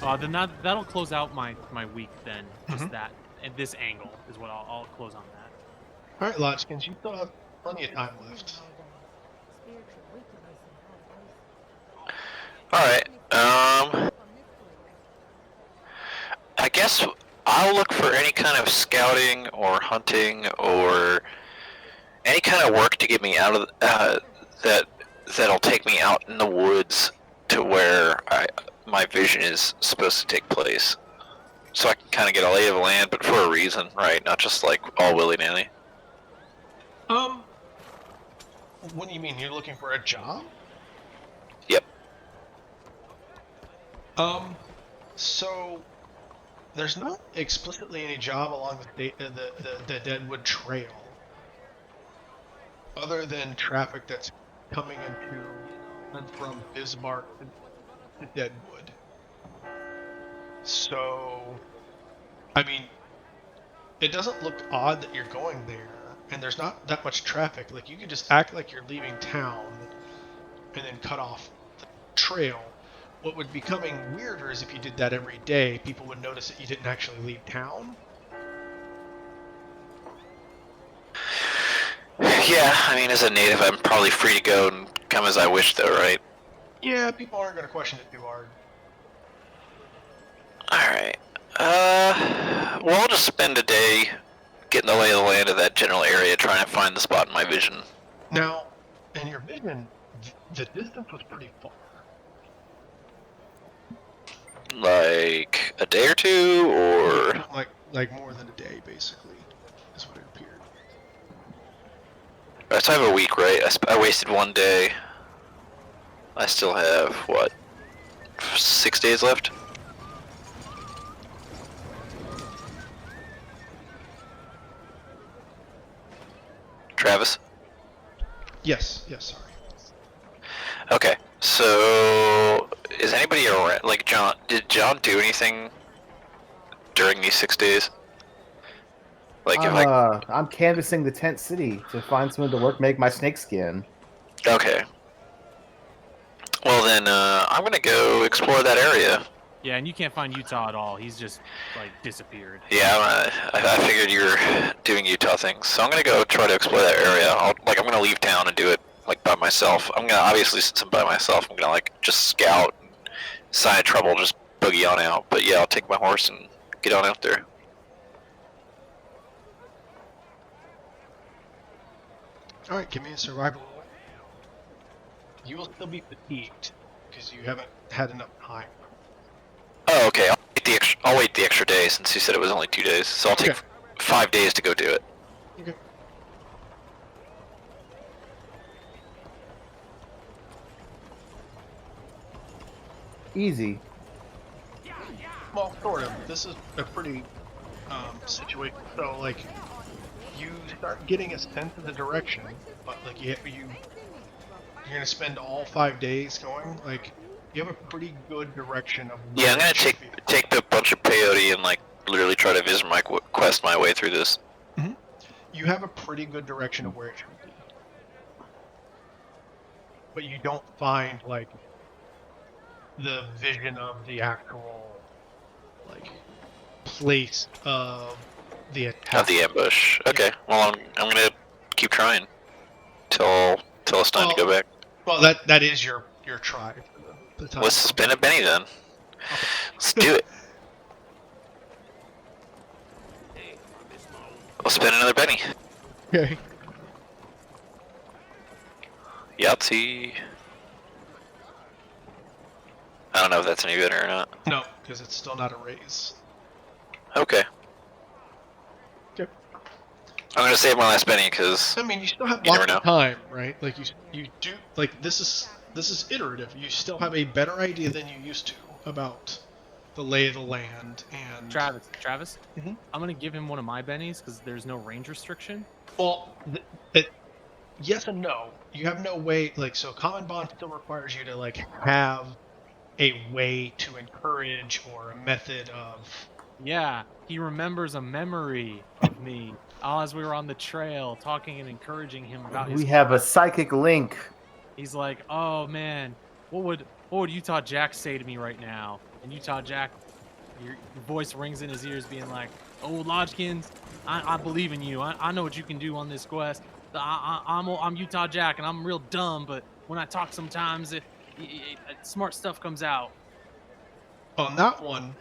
Then that'll close out my week then. Just that at this angle is what I'll close on that. All right, Lodgkins, you still have plenty of time left. Alright, I guess I'll look for any kind of scouting or hunting or any kind of work to get me out of that'll take me out in the woods to where my vision is supposed to take place, so I can kind of get a lay of the land, but for a reason, right? Not just like all willy-nilly. What do you mean? You're looking for a job? Yep. So there's not explicitly any job along the Deadwood Trail, other than traffic that's coming into and from Bismarck to Deadwood. So, I mean, it doesn't look odd that you're going there, and there's not that much traffic. Like, you can just act like you're leaving town and then cut off the trail. What would be becoming weirder is if you did that every day, people would notice that you didn't actually leave town. Yeah, I mean, as a native, I'm probably free to go and come as I wish, though, right? Yeah, people aren't going to question it too hard. Alright. Well, I'll just spend a day getting the lay of the land of that general area, trying to find the spot in my vision. Now, in your vision, the distance was pretty far. Like a day or two, or Like more than a day, basically, is what it appeared. so I have a week, right? I wasted one day. I still have what, 6 days left? Travis? Yes, sorry. Okay, so is anybody around? Like John? Did John do anything during these 6 days? Like if I'm canvassing the tent city to find someone to make my snake skin. okay. Well then, I'm gonna go explore that area. Yeah, and you can't find Utah at all. He's just like disappeared. Yeah, I figured you were doing Utah things, so I'm gonna go try to explore that area. I'm gonna leave town and do it like by myself. I'm gonna obviously, since I'm by myself, I'm gonna like just scout, sign of trouble, just boogie on out. But yeah, I'll take my horse and get on out there. All right, give me a survival roll. You will still be fatigued because you haven't had enough time. Oh, okay. I'll wait the extra day since you said it was only 2 days, so I'll take Okay. 5 days to go do it. Okay. Easy. Well, sort of. This is a pretty situation. So, like, you start getting a sense of the direction, but like you're gonna spend all 5 days going. Like, you have a pretty good direction of. Yeah, I'm where gonna it should be. take the bunch of peyote and like literally try to visit my quest my way through this. You have a pretty good direction of where it should be, but you don't find like the vision of the actual like place of the attack. Of the ambush. Okay. Well, I'm gonna keep trying till it's time to go back. Well, that is your try for the time. Let's spin a Benny then. Let's do it. I'll spend another penny. Okay. Yahtzee. I don't know if that's any better or not. No, because it's still not a raise. Okay. Okay. I'm gonna save my last penny because I mean, you still have You lots never of time, right? Like you do like this is iterative. You still have a better idea than you used to about the lay of the land and Travis, Mhm. I'm gonna give him one of my bennies because there's no range restriction. Well, yes and no. You have no way. Like, so common bond still requires you to like have a way to encourage or a method of. Yeah, he remembers a memory of me as we were on the trail talking and encouraging him about his We have a quest. psychic link. He's like, "Oh man, what would Utah Jack say to me right now?" And Utah Jack, your voice rings in his ears, being like, "Oh, Lodgkins, I believe in you. I know what you can do on this quest. I'm Utah Jack, and I'm real dumb, but when I talk, sometimes smart stuff comes out." On that one,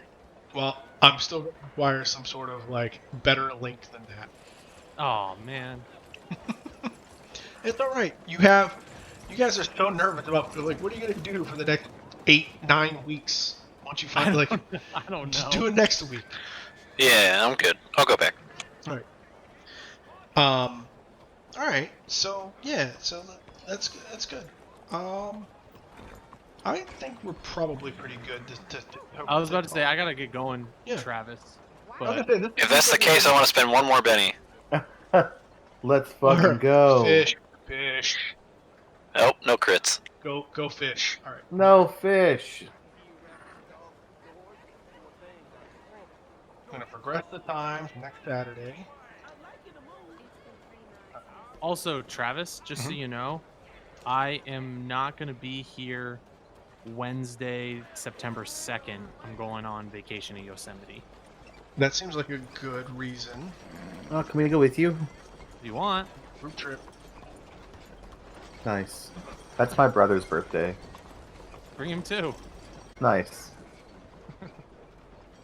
well, I'm still going to require some sort of like better link than that. Oh man, It's all right. You guys are so nervous about like, what are you going to do for the next 8-9 weeks once you find like, I don't just know. do it next week. yeah, I'm good. I'll go back. All right. All right. So yeah. So that's good. That's good. I think we're probably pretty good. I was about to say I gotta get going, Yeah. Travis. I was But gonna say, If that's the case, I want to spend one more penny. Let's fucking go. Fish. Oh, no crits. Go fish. All right. No fish. I'm gonna progress the time to next Saturday. also, Travis, just so you know, I am not gonna be here Wednesday, September 2nd. I'm going on vacation in Yosemite. That seems like a good reason. Oh, can we go with you? If you want, Group trip. Nice. That's my brother's birthday. bring him too. Nice.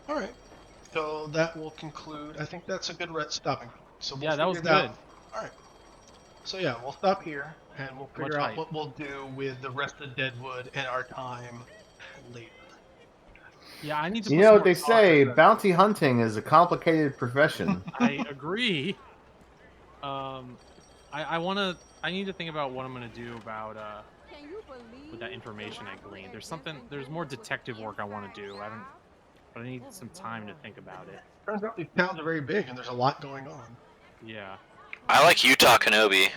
All right. So that will conclude. I think that's a good stopping point. So we'll Yeah, that was figure it out. good. All right. So yeah, we'll stop here and we'll figure out hype. what we'll do with the rest of Deadwood and our time later. Yeah, I need to. You put know some what more they thought say, into that. bounty hunting is a complicated profession. I agree. I need to think about what I'm gonna do about Can you believe with that information I gleaned. There's more detective work I want to do. But I need some time to think about it. Turns out these towns are very big and there's a lot going on. Yeah. I like Utah Kenobi.